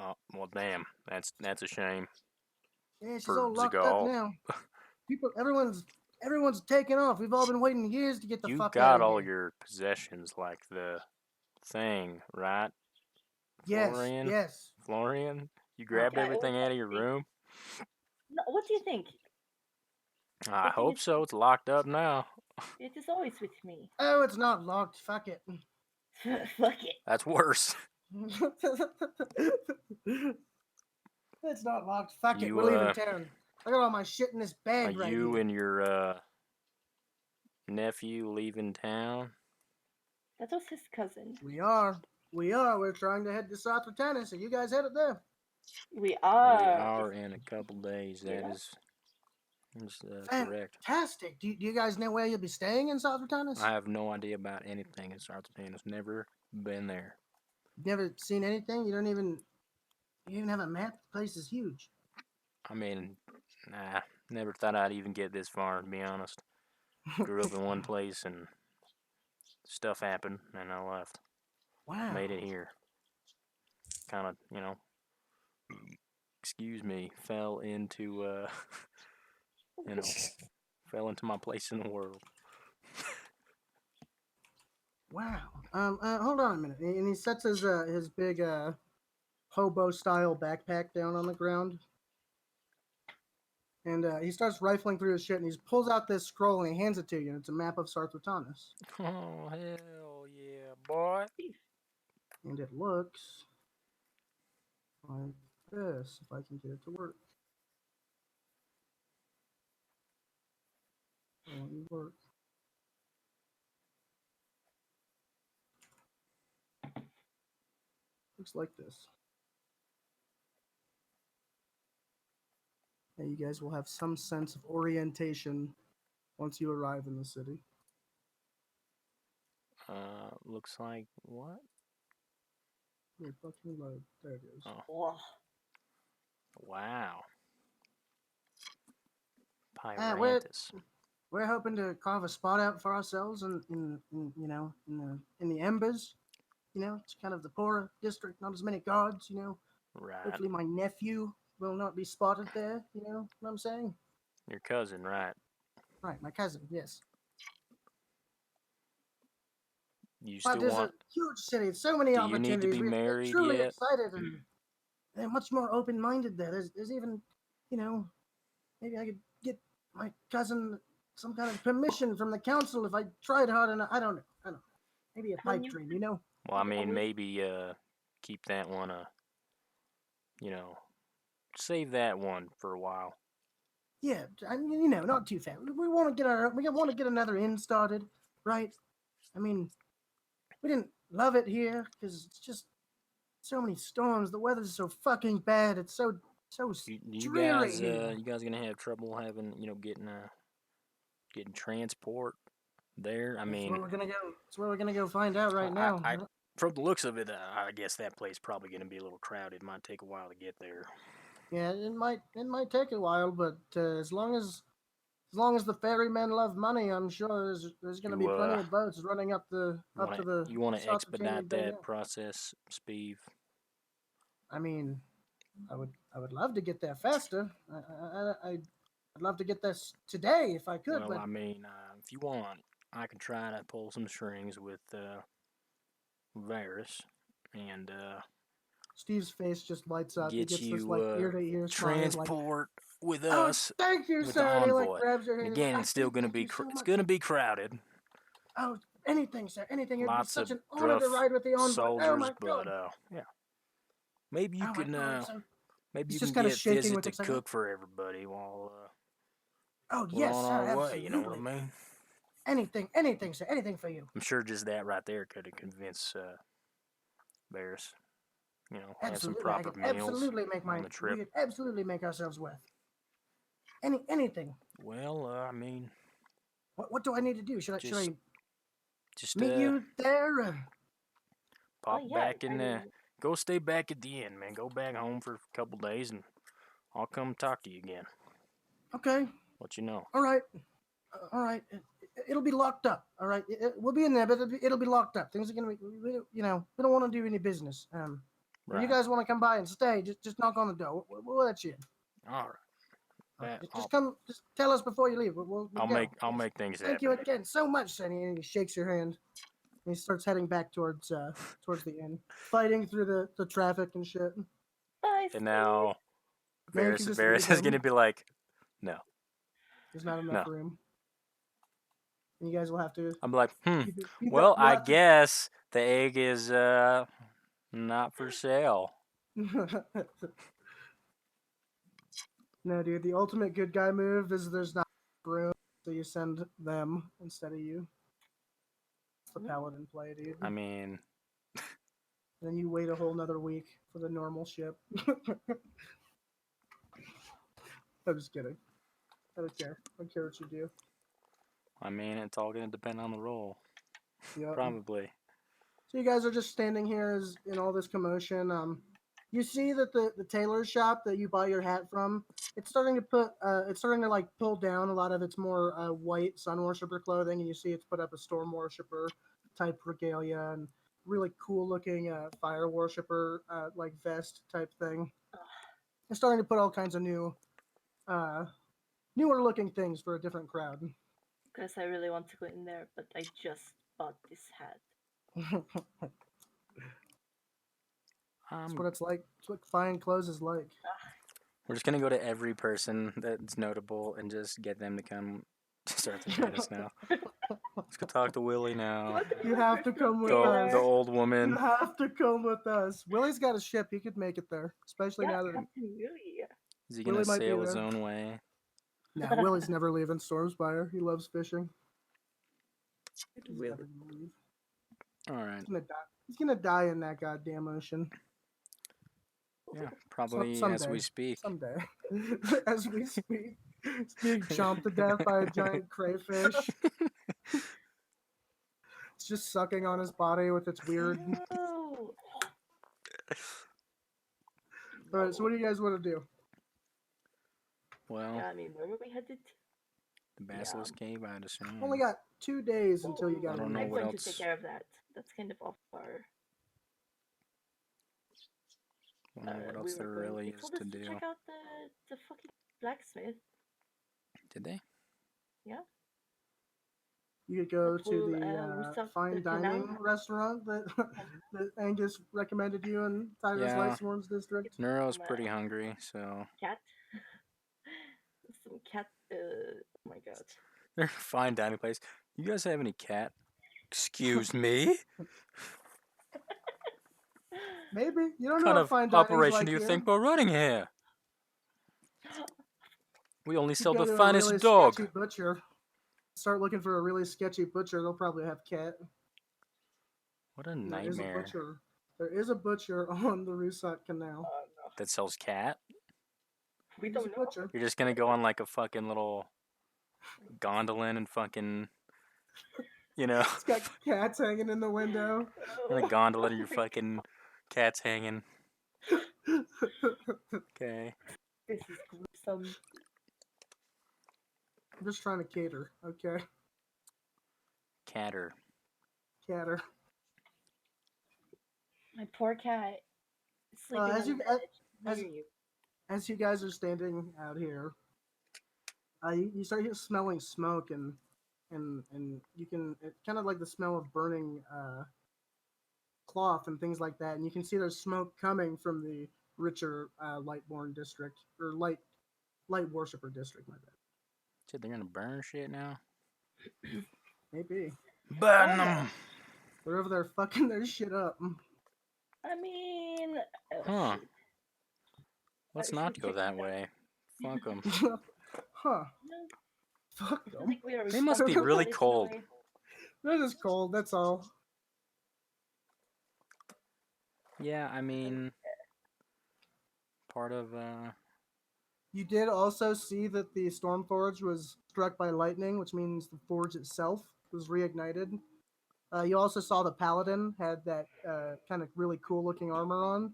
[SPEAKER 2] damn. That's a shame.
[SPEAKER 1] Yeah, she's
[SPEAKER 2] For
[SPEAKER 1] all locked up
[SPEAKER 2] Zagal.
[SPEAKER 1] now. Everyone's taking off. We've all been waiting years to get the
[SPEAKER 2] You
[SPEAKER 1] fuck out
[SPEAKER 2] got
[SPEAKER 1] of
[SPEAKER 2] all
[SPEAKER 1] here.
[SPEAKER 2] your possessions, like the thing, right?
[SPEAKER 1] Yes,
[SPEAKER 2] Florian?
[SPEAKER 1] yes.
[SPEAKER 2] Florian? You grabbed
[SPEAKER 4] Yeah,
[SPEAKER 2] everything out of your room?
[SPEAKER 4] No, what do you think?
[SPEAKER 2] I
[SPEAKER 4] Everything
[SPEAKER 2] hope
[SPEAKER 4] is-
[SPEAKER 2] so. It's locked up now.
[SPEAKER 4] It is always with me.
[SPEAKER 1] Oh, it's not locked. Fuck it.
[SPEAKER 4] Fuck it.
[SPEAKER 2] That's worse.
[SPEAKER 1] It's not locked. Fuck it.
[SPEAKER 2] You,
[SPEAKER 1] We're leaving town. I got all my shit in this
[SPEAKER 2] Are
[SPEAKER 1] bag right
[SPEAKER 2] you
[SPEAKER 1] here.
[SPEAKER 2] and your nephew leaving town?
[SPEAKER 4] That was his cousin.
[SPEAKER 1] We are. We're trying to head to South Tennis. Are you guys headed there?
[SPEAKER 4] We
[SPEAKER 2] We
[SPEAKER 4] are.
[SPEAKER 2] are in a couple days. That
[SPEAKER 4] Yeah.
[SPEAKER 2] is correct.
[SPEAKER 1] Fantastic. Do you guys know where you'll be staying in South Tennis?
[SPEAKER 2] I have no idea about anything in Sartanas. Never been there.
[SPEAKER 1] Never seen anything? You even have a map? The place is huge.
[SPEAKER 2] I mean, nah, never thought I'd even get this far, to be honest. Grew up in one place and stuff happened and I left.
[SPEAKER 1] Wow.
[SPEAKER 2] Made it here. Kind of, excuse me, fell into, fell into my place in the world.
[SPEAKER 1] Wow. Hold on a minute. And he sets his big hobo style backpack down on the ground. And he starts rifling through his shit and he pulls out this scroll and he hands it to you. And it's a map of Sartotanis.
[SPEAKER 2] Oh, hell yeah, boy.
[SPEAKER 1] And it looks like this, if I can get it to work. It won't work. Looks like this. And you guys will have some sense of orientation once you arrive in the city.
[SPEAKER 2] Looks like what?
[SPEAKER 1] Here, fucking load. There it is.
[SPEAKER 2] Oh,
[SPEAKER 4] Whoa.
[SPEAKER 2] wow.
[SPEAKER 1] We're
[SPEAKER 2] Pyrantis.
[SPEAKER 1] hoping to carve a spot out for ourselves in the embers. It's kind of the poorer district, not as many guards.
[SPEAKER 2] Right.
[SPEAKER 1] Hopefully my nephew will not be spotted there. You know what I'm saying?
[SPEAKER 2] Your cousin, right?
[SPEAKER 1] Right, my cousin. Yes.
[SPEAKER 2] You
[SPEAKER 1] But
[SPEAKER 2] still
[SPEAKER 1] there's
[SPEAKER 2] want?
[SPEAKER 1] a huge city. So many
[SPEAKER 2] Do you
[SPEAKER 1] opportunities.
[SPEAKER 2] need to be
[SPEAKER 1] We're
[SPEAKER 2] married
[SPEAKER 1] truly
[SPEAKER 2] yet?
[SPEAKER 1] excited, and they're much more open-minded there. There's even, maybe I could get my cousin some kind of permission from the council if I tried hard enough. I don't know. Maybe a
[SPEAKER 4] When
[SPEAKER 1] pipe
[SPEAKER 4] you-
[SPEAKER 1] dream,
[SPEAKER 2] Well, I
[SPEAKER 4] Yeah,
[SPEAKER 2] mean,
[SPEAKER 4] we-
[SPEAKER 2] maybe keep that one save that one for a while.
[SPEAKER 1] Yeah, I mean, not too fast. We want to get another inn started, right? I mean, we didn't love it here because it's just so many storms. The weather's so fucking bad. It's so
[SPEAKER 2] You
[SPEAKER 1] dreary
[SPEAKER 2] guys,
[SPEAKER 1] here.
[SPEAKER 2] you guys gonna have trouble having, getting transport there? I
[SPEAKER 1] That's
[SPEAKER 2] mean,
[SPEAKER 1] where we're gonna go. That's where we're gonna go find out right now.
[SPEAKER 2] from the looks of it, I guess that place probably gonna be a little crowded. Might take a while to get there.
[SPEAKER 1] Yeah, it might take a while, but as long as the ferrymen love money, I'm sure there's gonna be plenty of boats running up to the.
[SPEAKER 2] You want to
[SPEAKER 1] South
[SPEAKER 2] expedite
[SPEAKER 1] Bay
[SPEAKER 2] that
[SPEAKER 1] now.
[SPEAKER 2] process, Steve?
[SPEAKER 1] I mean, I would love to get there faster. I'd love to get this today if I could,
[SPEAKER 2] Well,
[SPEAKER 1] but
[SPEAKER 2] I mean, if you want, I can try to pull some strings with Varus and
[SPEAKER 1] Steve's face just lights up. He
[SPEAKER 2] get
[SPEAKER 1] gets this
[SPEAKER 2] you
[SPEAKER 1] ear to ear smile.
[SPEAKER 2] transport with
[SPEAKER 1] Oh,
[SPEAKER 2] us
[SPEAKER 1] thank you,
[SPEAKER 2] with the
[SPEAKER 1] sir. And he
[SPEAKER 2] envoy.
[SPEAKER 1] grabs your
[SPEAKER 2] And
[SPEAKER 1] hand.
[SPEAKER 2] again,
[SPEAKER 1] I
[SPEAKER 2] it's still
[SPEAKER 1] thank
[SPEAKER 2] gonna be
[SPEAKER 1] you so
[SPEAKER 2] it's
[SPEAKER 1] much.
[SPEAKER 2] gonna be crowded.
[SPEAKER 1] Oh, anything, sir. Anything. It'd be
[SPEAKER 2] Lots
[SPEAKER 1] such
[SPEAKER 2] of
[SPEAKER 1] an honor to
[SPEAKER 2] rough
[SPEAKER 1] ride with the envoy.
[SPEAKER 2] soldiers,
[SPEAKER 1] Oh my
[SPEAKER 2] but
[SPEAKER 1] god.
[SPEAKER 2] yeah. Maybe you
[SPEAKER 1] Oh my
[SPEAKER 2] can
[SPEAKER 1] god. So,
[SPEAKER 2] maybe
[SPEAKER 1] he's
[SPEAKER 2] you
[SPEAKER 1] just
[SPEAKER 2] can
[SPEAKER 1] kinda
[SPEAKER 2] get
[SPEAKER 1] shaking
[SPEAKER 2] visit
[SPEAKER 1] with
[SPEAKER 2] to
[SPEAKER 1] excitement.
[SPEAKER 2] cook for everybody while
[SPEAKER 1] oh
[SPEAKER 2] we're
[SPEAKER 1] yes,
[SPEAKER 2] on
[SPEAKER 1] sir.
[SPEAKER 2] our way. You know what I
[SPEAKER 1] Absolutely.
[SPEAKER 2] mean?
[SPEAKER 1] Anything, sir. Anything for you.
[SPEAKER 2] I'm sure just that right there could have convinced Varus. Have some
[SPEAKER 1] Absolutely. I
[SPEAKER 2] proper
[SPEAKER 1] could
[SPEAKER 2] meals
[SPEAKER 1] absolutely make
[SPEAKER 2] on the
[SPEAKER 1] we
[SPEAKER 2] trip.
[SPEAKER 1] could absolutely make ourselves worth. Anything.
[SPEAKER 2] Well, I mean,
[SPEAKER 1] What do I need to do? Should I
[SPEAKER 2] just
[SPEAKER 1] meet you there?
[SPEAKER 2] pop
[SPEAKER 4] Oh, yeah,
[SPEAKER 2] back in there. Go stay back at the inn, man. Go back home for a couple days, and I'll come talk to you again.
[SPEAKER 1] Okay.
[SPEAKER 2] Let you know.
[SPEAKER 1] All right. All right. It'll be locked up. All right. We'll be in there, but it'll be locked up. Things are gonna be. We don't want to do any business. If
[SPEAKER 2] Right.
[SPEAKER 1] you guys want to come by and stay, just knock on the door. We'll let you in.
[SPEAKER 2] All right.
[SPEAKER 1] Just come. Just tell us before you leave. We'll
[SPEAKER 2] I'll
[SPEAKER 1] go.
[SPEAKER 2] make things
[SPEAKER 1] Thank
[SPEAKER 2] happen.
[SPEAKER 1] you again so much, Sonny. And he shakes your hand. And he starts heading back towards the inn, fighting through the traffic and shit.
[SPEAKER 4] Bye,
[SPEAKER 2] And now
[SPEAKER 1] Now you can
[SPEAKER 2] Varus
[SPEAKER 1] just
[SPEAKER 2] is
[SPEAKER 1] leave
[SPEAKER 2] gonna
[SPEAKER 1] him.
[SPEAKER 2] be like, no.
[SPEAKER 1] There's not enough
[SPEAKER 2] No.
[SPEAKER 1] room. And you guys will have to.
[SPEAKER 2] I'm like,
[SPEAKER 1] You'll
[SPEAKER 2] I
[SPEAKER 1] have to-
[SPEAKER 2] guess the egg is not for sale.
[SPEAKER 1] No, dude. The ultimate good guy move is there's not room. So you send them instead of you. It's the paladin play, dude.
[SPEAKER 2] I mean,
[SPEAKER 1] And then you wait a whole nother week for the normal ship. I'm just kidding. I don't care. I don't care what you do.
[SPEAKER 2] it's all gonna depend on the roll,
[SPEAKER 1] Yep.
[SPEAKER 2] probably.
[SPEAKER 1] So you guys are just standing here as in all this commotion. You see that the tailor shop that you buy your hat from, it's starting to like pull down a lot of its more white sun worshiper clothing, and you see it's put up a storm worshiper type regalia and really cool looking fire worshiper like vest type thing. It's starting to put all kinds of newer looking things for a different crowd.
[SPEAKER 4] Because I really want to go in there, but I just bought this hat.
[SPEAKER 1] That's what it's like. It's what fine clothes is like.
[SPEAKER 2] We're just gonna go to every person that's notable and just get them to come start the status now. Let's go talk to Willie now.
[SPEAKER 1] You have to come with
[SPEAKER 2] The
[SPEAKER 1] us.
[SPEAKER 2] old
[SPEAKER 1] You
[SPEAKER 2] woman.
[SPEAKER 1] have to come with us. Willie's got a ship. He could make it there, especially
[SPEAKER 4] Yeah,
[SPEAKER 1] now that.
[SPEAKER 4] Captain Willie.
[SPEAKER 2] Is he gonna
[SPEAKER 1] Willie might be
[SPEAKER 2] sail his
[SPEAKER 1] there.
[SPEAKER 2] own way?
[SPEAKER 1] Nah, Willie's never leaving Storm Spire. He loves fishing. He's
[SPEAKER 3] Willie.
[SPEAKER 1] never gonna leave.
[SPEAKER 2] All right.
[SPEAKER 1] He's gonna die. He's gonna die in that goddamn ocean
[SPEAKER 2] Yeah, probably as
[SPEAKER 1] someday.
[SPEAKER 2] we speak.
[SPEAKER 1] someday. As we speak, he's being chomped to death by a giant crayfish. It's just sucking on his body with its weird.
[SPEAKER 4] No.
[SPEAKER 1] All right, so what do you guys want to do?
[SPEAKER 2] Well,
[SPEAKER 4] Yeah, I mean, where were we headed?
[SPEAKER 2] the Basilisk Cave, I'd assume.
[SPEAKER 1] Only got 2 days until you got
[SPEAKER 2] I don't
[SPEAKER 1] in
[SPEAKER 2] know
[SPEAKER 1] there.
[SPEAKER 4] I'm
[SPEAKER 2] what
[SPEAKER 4] going to
[SPEAKER 2] else-
[SPEAKER 4] take care of that. That's kind of off our.
[SPEAKER 2] I don't know what
[SPEAKER 4] we
[SPEAKER 2] else
[SPEAKER 4] were
[SPEAKER 2] there
[SPEAKER 4] going-
[SPEAKER 2] really
[SPEAKER 4] they
[SPEAKER 2] is
[SPEAKER 4] told
[SPEAKER 2] to
[SPEAKER 4] us
[SPEAKER 2] do.
[SPEAKER 4] check out the fucking blacksmith.
[SPEAKER 2] Did they?
[SPEAKER 1] You could go
[SPEAKER 4] That
[SPEAKER 1] to
[SPEAKER 4] will,
[SPEAKER 1] the
[SPEAKER 4] restock
[SPEAKER 1] fine
[SPEAKER 4] the
[SPEAKER 1] dining
[SPEAKER 4] canal.
[SPEAKER 1] restaurant that that Angus recommended you in Tyrus
[SPEAKER 2] Yeah.
[SPEAKER 1] Lightsworn's district.
[SPEAKER 2] Neuro's
[SPEAKER 4] Um,
[SPEAKER 2] pretty hungry, so
[SPEAKER 4] Cat. Some cat. Oh my god.
[SPEAKER 2] they're a fine dining place. You guys have any cat? Excuse me?
[SPEAKER 1] Maybe you don't
[SPEAKER 2] What
[SPEAKER 1] know
[SPEAKER 2] kind
[SPEAKER 1] what
[SPEAKER 2] of
[SPEAKER 1] fine dining's
[SPEAKER 2] operation
[SPEAKER 1] like
[SPEAKER 2] do you
[SPEAKER 1] here.
[SPEAKER 2] think we're running here? We only
[SPEAKER 1] You
[SPEAKER 2] sell
[SPEAKER 1] go
[SPEAKER 2] the
[SPEAKER 1] to a
[SPEAKER 2] finest
[SPEAKER 1] really
[SPEAKER 2] dog.
[SPEAKER 1] sketchy butcher. Start looking for a really sketchy butcher. They'll probably have cat.
[SPEAKER 2] What a
[SPEAKER 1] There is a
[SPEAKER 2] nightmare.
[SPEAKER 1] butcher. There is a butcher on the Rusat Canal.
[SPEAKER 4] No.
[SPEAKER 2] That sells cat?
[SPEAKER 4] We
[SPEAKER 1] He's a
[SPEAKER 4] don't know.
[SPEAKER 1] butcher.
[SPEAKER 2] You're just gonna go on like a fucking little gondolin and fucking, you know,
[SPEAKER 1] It's got cats hanging in the window.
[SPEAKER 2] in a gondola and your fucking cat's hanging. Okay.
[SPEAKER 4] This is gruesome.
[SPEAKER 1] I'm just trying to cater, okay?
[SPEAKER 2] Catter.
[SPEAKER 1] Cater.
[SPEAKER 4] My poor cat. is Sleeping
[SPEAKER 1] as
[SPEAKER 4] on
[SPEAKER 1] you-
[SPEAKER 4] the bed
[SPEAKER 1] as-
[SPEAKER 4] near you.
[SPEAKER 1] As you guys are standing out here, you start smelling smoke and you can it's kind of like the smell of burning cloth and things like that, and you can see there's smoke coming from the richer Lightborn district or light worshiper district. My bad.
[SPEAKER 2] Shit, they're gonna burn shit now?
[SPEAKER 1] Maybe
[SPEAKER 2] Burn
[SPEAKER 4] Yeah.
[SPEAKER 2] them!
[SPEAKER 1] they're over there fucking their shit up.
[SPEAKER 4] I mean. Oh,
[SPEAKER 2] Huh.
[SPEAKER 4] shit.
[SPEAKER 2] Let's
[SPEAKER 4] should
[SPEAKER 2] not go
[SPEAKER 4] check
[SPEAKER 2] that
[SPEAKER 4] it out.
[SPEAKER 2] way. Fuck them.
[SPEAKER 1] Huh?
[SPEAKER 4] No,
[SPEAKER 1] Fuck
[SPEAKER 4] I feel
[SPEAKER 1] them.
[SPEAKER 4] like we are
[SPEAKER 2] They must be
[SPEAKER 4] responsible
[SPEAKER 2] really
[SPEAKER 4] for this
[SPEAKER 2] cold.
[SPEAKER 4] noise.
[SPEAKER 1] They're just cold. That's all.
[SPEAKER 2] Yeah, I mean, part of,
[SPEAKER 1] You did also see that the Stormforge was struck by lightning, which means the forge itself was reignited. You also saw the Paladin had that kind of really cool looking armor on.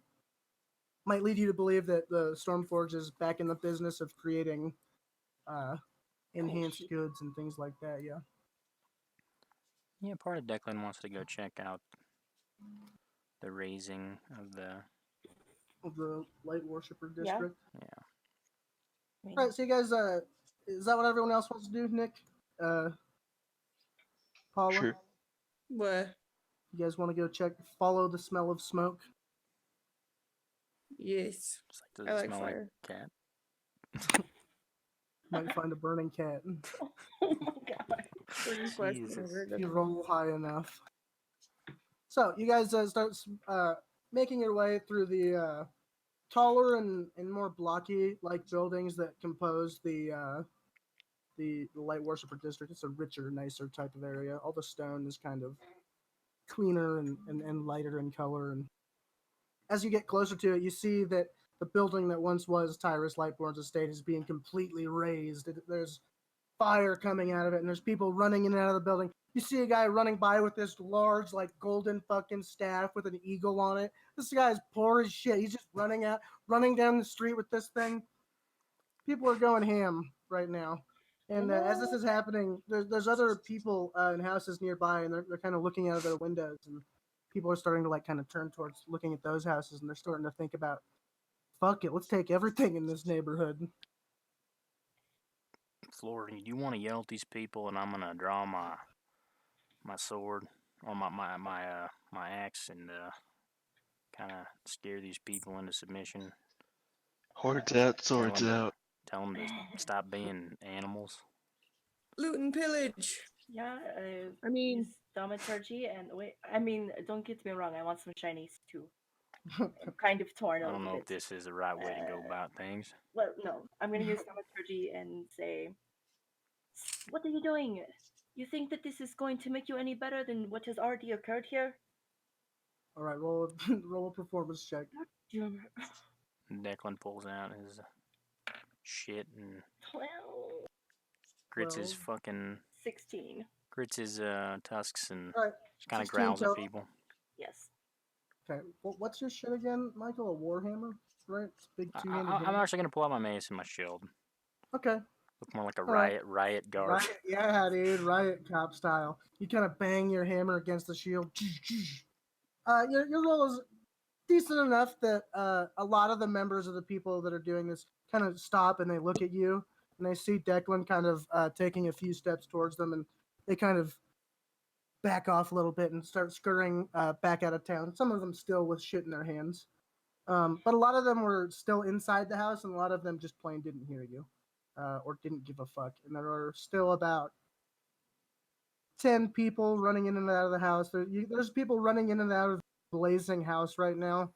[SPEAKER 1] Might lead you to believe that the Stormforge is back in the business of creating enhanced
[SPEAKER 4] shit.
[SPEAKER 1] goods and things like that, yeah.
[SPEAKER 2] yeah, part of Declan wants to go check out the raising of the,
[SPEAKER 1] Of the Light Worshipper
[SPEAKER 4] Yeah.
[SPEAKER 1] district.
[SPEAKER 2] yeah.
[SPEAKER 4] I mean,
[SPEAKER 1] Alright, so you guys, is that what everyone else wants to do, Nick? Paula?
[SPEAKER 5] Sure.
[SPEAKER 3] What?
[SPEAKER 1] You guys want to go follow the smell of smoke?
[SPEAKER 3] Yes.
[SPEAKER 2] It's like, does
[SPEAKER 3] I
[SPEAKER 2] it
[SPEAKER 3] like
[SPEAKER 2] smell
[SPEAKER 3] fire.
[SPEAKER 2] like cat?
[SPEAKER 1] Might find a burning cat
[SPEAKER 4] oh my god.
[SPEAKER 3] Pretty question
[SPEAKER 2] Jesus.
[SPEAKER 3] ever.
[SPEAKER 1] if you roll high enough. So you guys start making your way through the taller and more blocky like buildings that compose the the light worshiper district. It's a richer, nicer type of area. All the stone is kind of cleaner and lighter in color. And as you get closer to it, you see that the building that once was Tyrus Lightborn's estate is being completely razed. There's fire coming out of it, and there's people running in and out of the building. You see a guy running by with this large, like, golden fucking staff with an eagle on it. This guy's poor as shit. He's just running down the street with this thing. People are going ham right now. And as this is happening, there's other people in houses nearby, and they're kind of looking out of their windows, and people are starting to, like, kind of turn towards looking at those houses, and they're starting to think about, fuck it, let's take everything in this neighborhood.
[SPEAKER 2] Florian, you want to yell at these people, and I'm gonna draw my sword or my axe and kind of scare these people into submission.
[SPEAKER 5] Hordes out, swords out.
[SPEAKER 2] Tell them to stop being animals.
[SPEAKER 3] Loot and pillage.
[SPEAKER 4] Yeah,
[SPEAKER 3] I mean,
[SPEAKER 4] use thaumaturgy and wait. I mean, don't get me wrong. I want some shinies too. I'm kind of torn
[SPEAKER 2] I
[SPEAKER 4] over
[SPEAKER 2] don't know
[SPEAKER 4] it.
[SPEAKER 2] if this is the right way to go about things.
[SPEAKER 4] Well, no. I'm gonna use thaumaturgy and say, "What are you doing? You think that this is going to make you any better than what has already occurred here?"
[SPEAKER 1] All right, roll a performance check.
[SPEAKER 2] Declan pulls out his shit and
[SPEAKER 4] 12,
[SPEAKER 2] grits his
[SPEAKER 1] 12.
[SPEAKER 2] fucking
[SPEAKER 4] 16.
[SPEAKER 2] grits his tusks and
[SPEAKER 1] All right,
[SPEAKER 2] kind of
[SPEAKER 1] 16
[SPEAKER 2] growls at
[SPEAKER 1] total.
[SPEAKER 2] people.
[SPEAKER 4] Yes.
[SPEAKER 1] Okay, what's your shit again, Michael? A warhammer, right? It's a big two-handed
[SPEAKER 2] I'm
[SPEAKER 1] hammer.
[SPEAKER 2] actually gonna pull out my mace and my shield.
[SPEAKER 1] Okay.
[SPEAKER 2] Look more like a
[SPEAKER 1] right.
[SPEAKER 2] riot guard.
[SPEAKER 1] Riot, yeah, dude, riot cop style. You kind of bang your hammer against the shield. Your roll is decent enough that a lot of the members of the people that are doing this kind of stop and they look at you and they see Declan kind of taking a few steps towards them, and they kind of back off a little bit and start scurrying back out of town. Some of them still with shit in their hands. But a lot of them were still inside the house, and a lot of them just plain didn't hear you or didn't give a fuck. And there are still about 10 people running in and out of the house. There's people running in and out of the blazing house right now.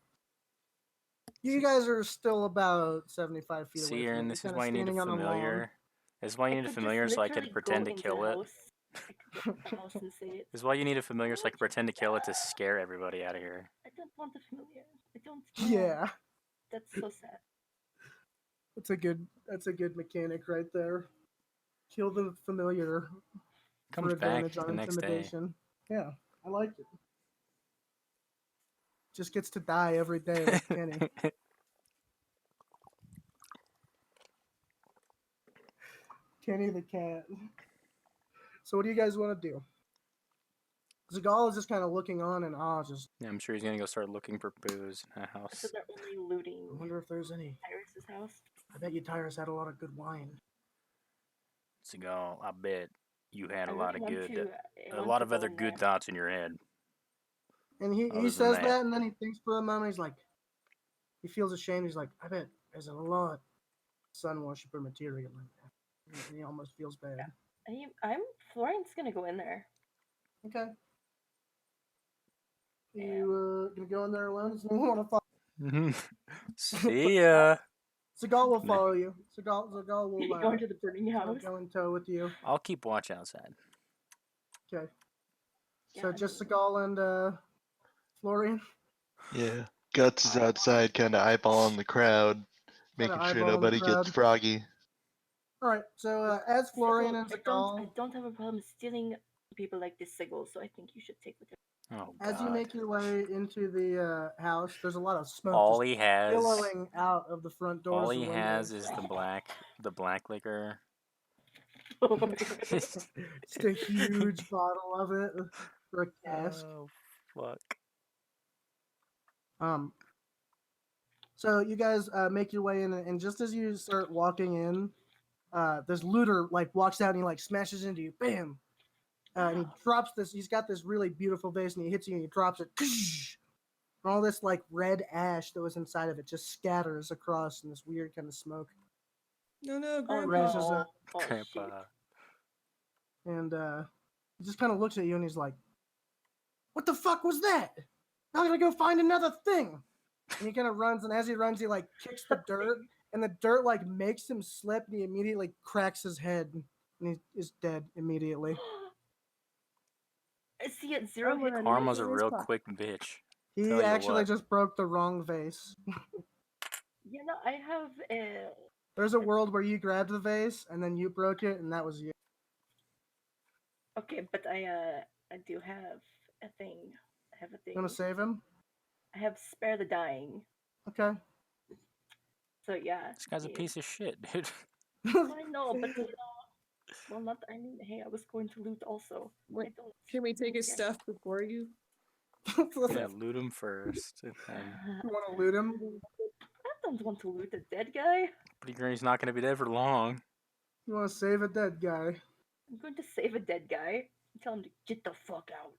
[SPEAKER 1] You guys are still about 75 feet away.
[SPEAKER 2] See,
[SPEAKER 1] from
[SPEAKER 2] Aaron,
[SPEAKER 1] it.
[SPEAKER 2] this
[SPEAKER 1] You're
[SPEAKER 2] is
[SPEAKER 1] kinda
[SPEAKER 2] why you need a
[SPEAKER 1] standing on the lawn.
[SPEAKER 2] familiar. This is why you need a
[SPEAKER 4] could
[SPEAKER 2] familiar
[SPEAKER 4] just
[SPEAKER 2] so I could
[SPEAKER 4] literally
[SPEAKER 2] pretend
[SPEAKER 4] go
[SPEAKER 2] to
[SPEAKER 4] into
[SPEAKER 2] kill
[SPEAKER 4] the
[SPEAKER 2] it.
[SPEAKER 4] house. I could go to the house and say it.
[SPEAKER 2] This is why you need a familiar so I can pretend to kill it to scare everybody out of here.
[SPEAKER 4] I don't want the familiar. I don't.
[SPEAKER 1] Yeah,
[SPEAKER 4] That's so sad.
[SPEAKER 1] that's a good mechanic right there. Kill the familiar for
[SPEAKER 2] Comes back
[SPEAKER 1] advantage on
[SPEAKER 2] the next day.
[SPEAKER 1] intimidation. Yeah, I like it. Just gets to die every day like Kenny. Kenny the cat. So what do you guys want to do? Zagal is just kind of looking on in awe. Just,
[SPEAKER 2] Yeah, I'm sure he's gonna go start looking for booze in a
[SPEAKER 4] So
[SPEAKER 2] house.
[SPEAKER 4] they're only looting
[SPEAKER 1] I wonder if there's any.
[SPEAKER 4] Tyrus's house.
[SPEAKER 1] I bet you Tyrus had a lot of good wine.
[SPEAKER 2] Seagal, I bet you had
[SPEAKER 4] I
[SPEAKER 2] a lot of
[SPEAKER 4] really want
[SPEAKER 2] good,
[SPEAKER 4] I
[SPEAKER 2] a
[SPEAKER 4] want
[SPEAKER 2] lot
[SPEAKER 4] to
[SPEAKER 2] of
[SPEAKER 4] go
[SPEAKER 2] other
[SPEAKER 4] in
[SPEAKER 2] good
[SPEAKER 4] there.
[SPEAKER 2] thoughts in your head.
[SPEAKER 1] And he
[SPEAKER 2] Other than
[SPEAKER 1] says
[SPEAKER 2] that.
[SPEAKER 1] that, and then he thinks for a moment. He's like, he feels ashamed. He's like, I bet there's a lot of sun worshiper material in there. And he almost feels bad.
[SPEAKER 4] Florian's gonna go in there.
[SPEAKER 1] Okay. You gonna go in there alone? Does anyone want to follow?
[SPEAKER 2] See ya.
[SPEAKER 1] Seagal will follow you. Seagal will
[SPEAKER 4] You go into the burning house.
[SPEAKER 1] go in tow with you.
[SPEAKER 2] I'll keep watch outside.
[SPEAKER 1] Okay. So
[SPEAKER 4] Yeah,
[SPEAKER 1] just Seagal and Florian.
[SPEAKER 5] Yeah. Guts is outside, kind of eyeballing the crowd, making sure
[SPEAKER 1] eyeballing the
[SPEAKER 5] nobody gets
[SPEAKER 1] crowd.
[SPEAKER 5] froggy.
[SPEAKER 1] All right. So as Florian and
[SPEAKER 4] I
[SPEAKER 1] Seagal,
[SPEAKER 4] don't have a problem stealing people like this, Sigil. So I think you should take whatever.
[SPEAKER 2] Oh
[SPEAKER 1] as you
[SPEAKER 2] God.
[SPEAKER 1] make your way into the house, there's a lot of smoke
[SPEAKER 2] All
[SPEAKER 1] just
[SPEAKER 2] he has,
[SPEAKER 1] billowing out of the front doors.
[SPEAKER 2] all
[SPEAKER 1] and
[SPEAKER 2] he
[SPEAKER 1] windows.
[SPEAKER 2] has is the black liquor.
[SPEAKER 1] Just a huge bottle of it for a cask.
[SPEAKER 2] Oh fuck.
[SPEAKER 1] So you guys make your way in, and just as you start walking in, this looter like walks out and he like smashes into you, bam, and he drops this. He's got this really beautiful vase, and he hits you, and he drops it. And all this like red ash that was inside of it just scatters across in this weird kind of smoke.
[SPEAKER 3] No, no,
[SPEAKER 4] Oh,
[SPEAKER 3] Grandpa.
[SPEAKER 4] no. Oh,
[SPEAKER 2] Grandpa.
[SPEAKER 4] shit.
[SPEAKER 1] And he just kind of looks at you, and he's like, "What the fuck was that? I'm gonna go find another thing." And he kind of runs, and as he runs, he like kicks the dirt, and the dirt like makes him slip, and he immediately cracks his head, and and he is dead immediately.
[SPEAKER 4] Is he at 0
[SPEAKER 3] Oh,
[SPEAKER 4] hit
[SPEAKER 3] man.
[SPEAKER 4] points?
[SPEAKER 2] Karma's a
[SPEAKER 3] Nice
[SPEAKER 2] real
[SPEAKER 3] spot.
[SPEAKER 2] quick bitch.
[SPEAKER 1] He
[SPEAKER 2] Tell you
[SPEAKER 1] actually
[SPEAKER 2] what.
[SPEAKER 1] just broke the wrong vase.
[SPEAKER 4] You know, I have
[SPEAKER 1] There's a world where you grabbed the vase and then you broke it, and that was you.
[SPEAKER 4] okay, but I do have a thing. I have a thing.
[SPEAKER 1] You want to save him?
[SPEAKER 4] I have spare the dying.
[SPEAKER 1] Okay.
[SPEAKER 4] So yeah.
[SPEAKER 2] This guy's a piece of shit, dude.
[SPEAKER 4] I know, but you know, well, not. I mean, hey, I was going to loot also.
[SPEAKER 3] Wait,
[SPEAKER 4] I don't.
[SPEAKER 3] Can we take his
[SPEAKER 4] Yeah.
[SPEAKER 3] stuff before you?
[SPEAKER 2] Yeah, loot him first. And then...
[SPEAKER 1] You want to loot him?
[SPEAKER 4] I don't want to loot a dead guy.
[SPEAKER 2] But he's not going to be dead for long.
[SPEAKER 1] You want to save a dead guy?
[SPEAKER 4] I'm going to save a dead guy and tell him to get the fuck out.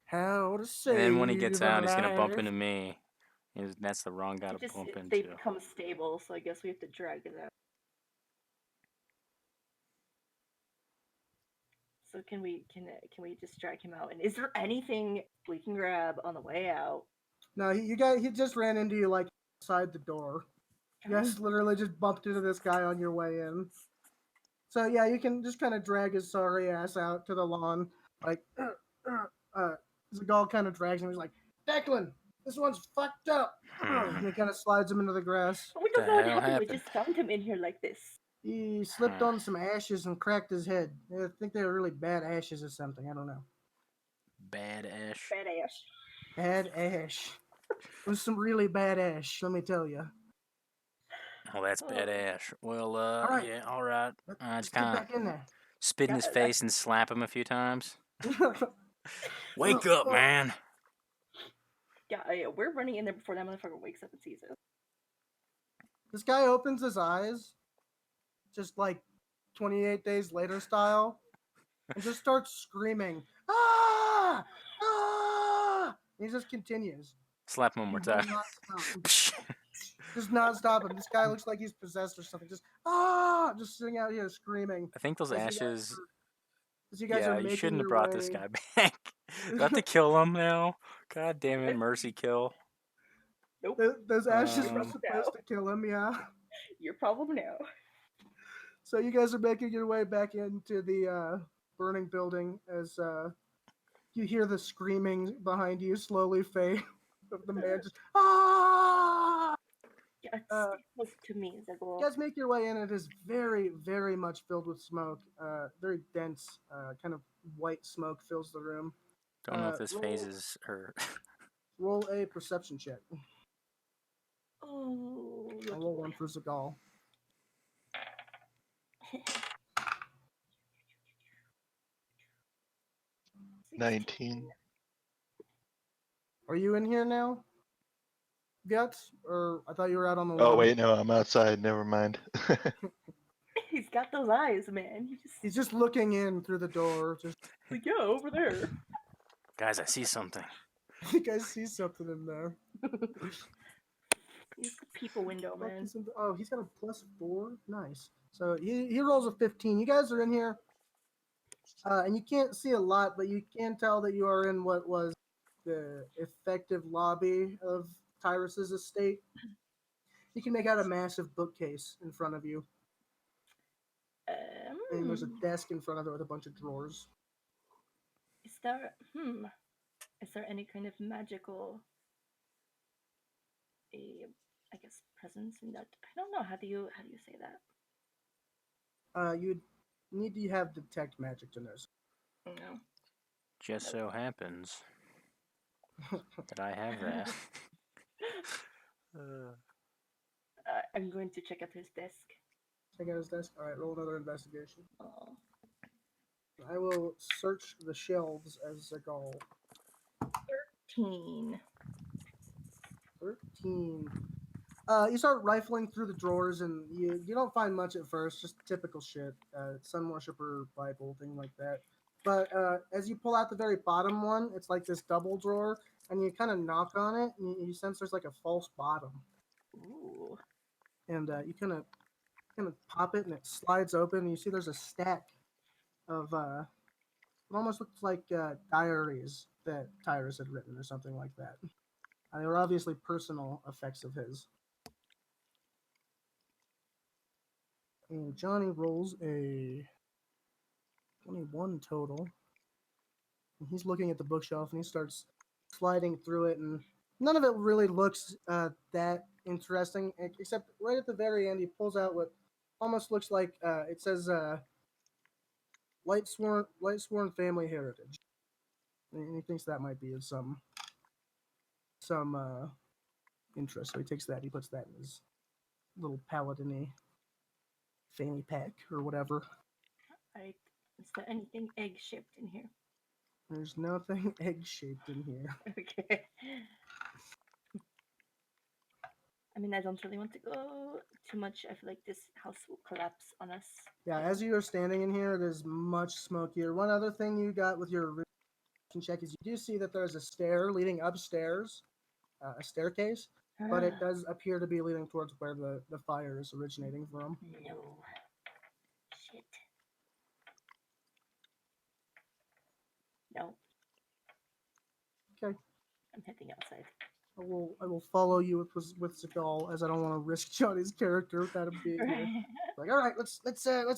[SPEAKER 1] How to save
[SPEAKER 2] And then when he gets
[SPEAKER 1] a
[SPEAKER 2] out, he's going to bump
[SPEAKER 1] life.
[SPEAKER 2] into me. That's the wrong guy to bump
[SPEAKER 4] They
[SPEAKER 2] into.
[SPEAKER 4] become stable, so I guess we have to drag them. So can we just drag him out? And is there anything we can grab on the way out?
[SPEAKER 1] No, he just ran into you like outside the door. You guys literally just bumped into this guy on your way in. So yeah, you can just kind of drag his sorry ass out to the lawn, like. Zagal kind of drags him. He's like, Declan, this one's fucked up. And he kind of slides him into the grass.
[SPEAKER 4] We don't know what
[SPEAKER 2] hell
[SPEAKER 4] happened. We
[SPEAKER 2] happened?
[SPEAKER 4] just found him in here like this.
[SPEAKER 1] He slipped on some ashes and cracked his head. I think they were really bad ashes or something. I don't know.
[SPEAKER 2] Bad ash.
[SPEAKER 4] Badass.
[SPEAKER 1] Bad ash. It was some really bad ash, let me tell you.
[SPEAKER 2] Oh, that's bad ash. Well,
[SPEAKER 1] right.
[SPEAKER 2] yeah, all right. I
[SPEAKER 1] Let's
[SPEAKER 2] just
[SPEAKER 1] get
[SPEAKER 2] kind of
[SPEAKER 1] back in there.
[SPEAKER 2] spit in his
[SPEAKER 4] Yeah,
[SPEAKER 2] face and slap him a few times. Wake up, man.
[SPEAKER 4] Yeah, we're running in there before that motherfucker wakes up and sees us.
[SPEAKER 1] This guy opens his eyes, just like 28 days later style, and just starts screaming, ah! Ah! And he just continues.
[SPEAKER 2] Slap him one more
[SPEAKER 1] He will
[SPEAKER 2] time.
[SPEAKER 1] not stop. Does not stop him. This guy looks like he's possessed or something. Just just sitting out here screaming.
[SPEAKER 2] I think those ashes.
[SPEAKER 1] As you guys are
[SPEAKER 2] Yeah, you
[SPEAKER 1] making
[SPEAKER 2] shouldn't have
[SPEAKER 1] your
[SPEAKER 2] brought
[SPEAKER 1] way.
[SPEAKER 2] this guy back. Do I have to kill him now? God damn it, mercy kill.
[SPEAKER 4] Nope.
[SPEAKER 1] Those ashes were
[SPEAKER 2] Um,
[SPEAKER 1] supposed to kill him, yeah.
[SPEAKER 4] Your problem now.
[SPEAKER 1] So you guys are making your way back into the burning building as you hear the screaming behind you slowly fade of the man just ah!
[SPEAKER 4] Yeah, stay close to me,
[SPEAKER 1] You
[SPEAKER 4] Zagor.
[SPEAKER 1] guys make your way in. It is very, very much filled with smoke. Very dense, kind of white smoke fills the room.
[SPEAKER 2] don't know if this
[SPEAKER 1] roll-
[SPEAKER 2] phases her.
[SPEAKER 1] Roll a perception check.
[SPEAKER 4] Oh,
[SPEAKER 1] I'll roll one for Zagal.
[SPEAKER 5] 19.
[SPEAKER 1] Are you in here now, Guts? Or I thought you were out on the lawn.
[SPEAKER 5] Oh wait, no, I'm outside. Never mind.
[SPEAKER 4] He's got those eyes, man.
[SPEAKER 1] He's just looking in through the door. Just
[SPEAKER 4] Like, yeah, over there.
[SPEAKER 2] Guys, I see something.
[SPEAKER 1] you guys see something in there.
[SPEAKER 4] He's the people window, man.
[SPEAKER 1] Oh, he's got a +4. Nice. So he rolls a 15. You guys are in here, and you can't see a lot, but you can tell that you are in what was the effective lobby of Tyrus's estate. You can make out a massive bookcase in front of you, and there's a desk in front of it with a bunch of drawers.
[SPEAKER 4] Is there any kind of magical, I guess, presence in that? I don't know. How do you say that?
[SPEAKER 1] You'd need to have detect magic to know.
[SPEAKER 4] No.
[SPEAKER 2] Just so happens that I have that.
[SPEAKER 4] I'm going to check out his desk.
[SPEAKER 1] Check out his desk. All right, roll another investigation.
[SPEAKER 4] Oh.
[SPEAKER 1] I will search the shelves as a goal.
[SPEAKER 4] 13.
[SPEAKER 1] 13. You start rifling through the drawers, and you don't find much at first, just typical shit. Sun Worshipper, Bible, thing like that. But as you pull out the very bottom one, it's like this double drawer, and you kind of knock on it, and you sense there's like a false bottom.
[SPEAKER 4] Ooh.
[SPEAKER 1] And you kind of pop it, and it slides open, and you see there's a stack of it almost looks like diaries that Tyrus had written or something like that. They were obviously personal effects of his. And Johnny rolls a 21 total. And he's looking at the bookshelf and he starts sliding through it, and none of it really looks that interesting, except right at the very end he pulls out what almost looks like it says light sworn family heritage, and he thinks that might be of some interest. So he takes that, he puts that in his little paladin-y fanny pack or whatever.
[SPEAKER 4] Alright. Is there anything egg shaped in here?
[SPEAKER 1] There's nothing egg-shaped in here.
[SPEAKER 4] Okay. I mean, I don't really want to go too much. I feel like this house will collapse on us.
[SPEAKER 1] Yeah, as you are standing in here, it is much smokier. One other thing you got with your reaction check is you do see that there's a stair leading upstairs, a staircase, but it does appear to be leading towards where the fire is originating from.
[SPEAKER 4] No. Shit. No.
[SPEAKER 1] Okay.
[SPEAKER 4] I'm heading outside.
[SPEAKER 1] I will follow you with Seagal, as I don't want to risk Johnny's character without him being here. Like, all right, let's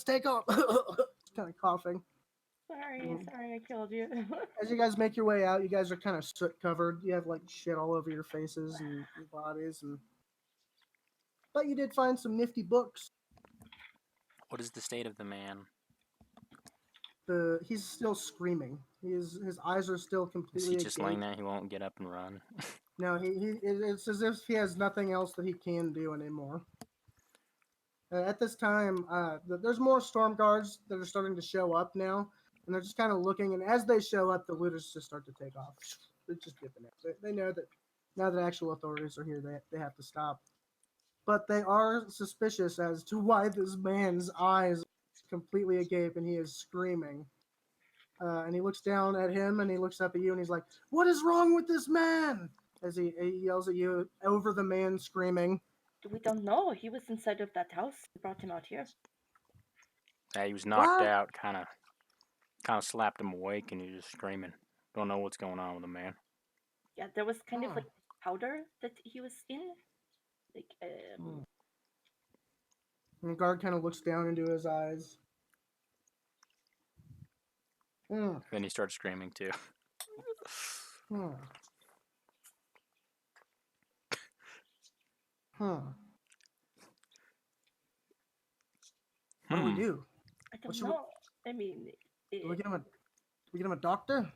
[SPEAKER 1] take off. Kind of coughing.
[SPEAKER 4] Sorry, I killed you.
[SPEAKER 1] As you guys make your way out, you guys are kind of soot covered. You have like shit all over your faces and your bodies, but you did find some nifty books.
[SPEAKER 2] What is the state of the man?
[SPEAKER 1] He's still screaming. His eyes are still
[SPEAKER 2] Is
[SPEAKER 1] completely
[SPEAKER 2] he just
[SPEAKER 1] agape.
[SPEAKER 2] laying there? He won't get up and run.
[SPEAKER 1] No, it's as if he has nothing else that he can do anymore. At this time, there's more storm guards that are starting to show up now, and they're just kind of looking. And as they show up, the looters just start to take off. They're just dipping out. They know that now that actual authorities are here, they have to stop. But they are suspicious as to why this man's eyes are completely agape and he is screaming. And he looks down at him and he looks up at you and he's like, "What is wrong with this man?" As he yells at you over the man screaming.
[SPEAKER 4] We don't know. He was inside of that house. We brought him out here.
[SPEAKER 2] Yeah, he was knocked
[SPEAKER 1] What?
[SPEAKER 2] out, kind of slapped him awake, and he was just screaming. Don't know what's going on with him, man.
[SPEAKER 4] Yeah, there was kind of
[SPEAKER 1] Hmm.
[SPEAKER 4] like powder that he was in. Like,
[SPEAKER 1] And the guard kind of looks down into his eyes. Hmm.
[SPEAKER 2] Then he starts screaming too.
[SPEAKER 1] Hmm. Huh. What do we do?
[SPEAKER 4] I
[SPEAKER 1] What
[SPEAKER 4] don't
[SPEAKER 1] should we-
[SPEAKER 4] know. I mean,
[SPEAKER 1] Do we get him a doctor?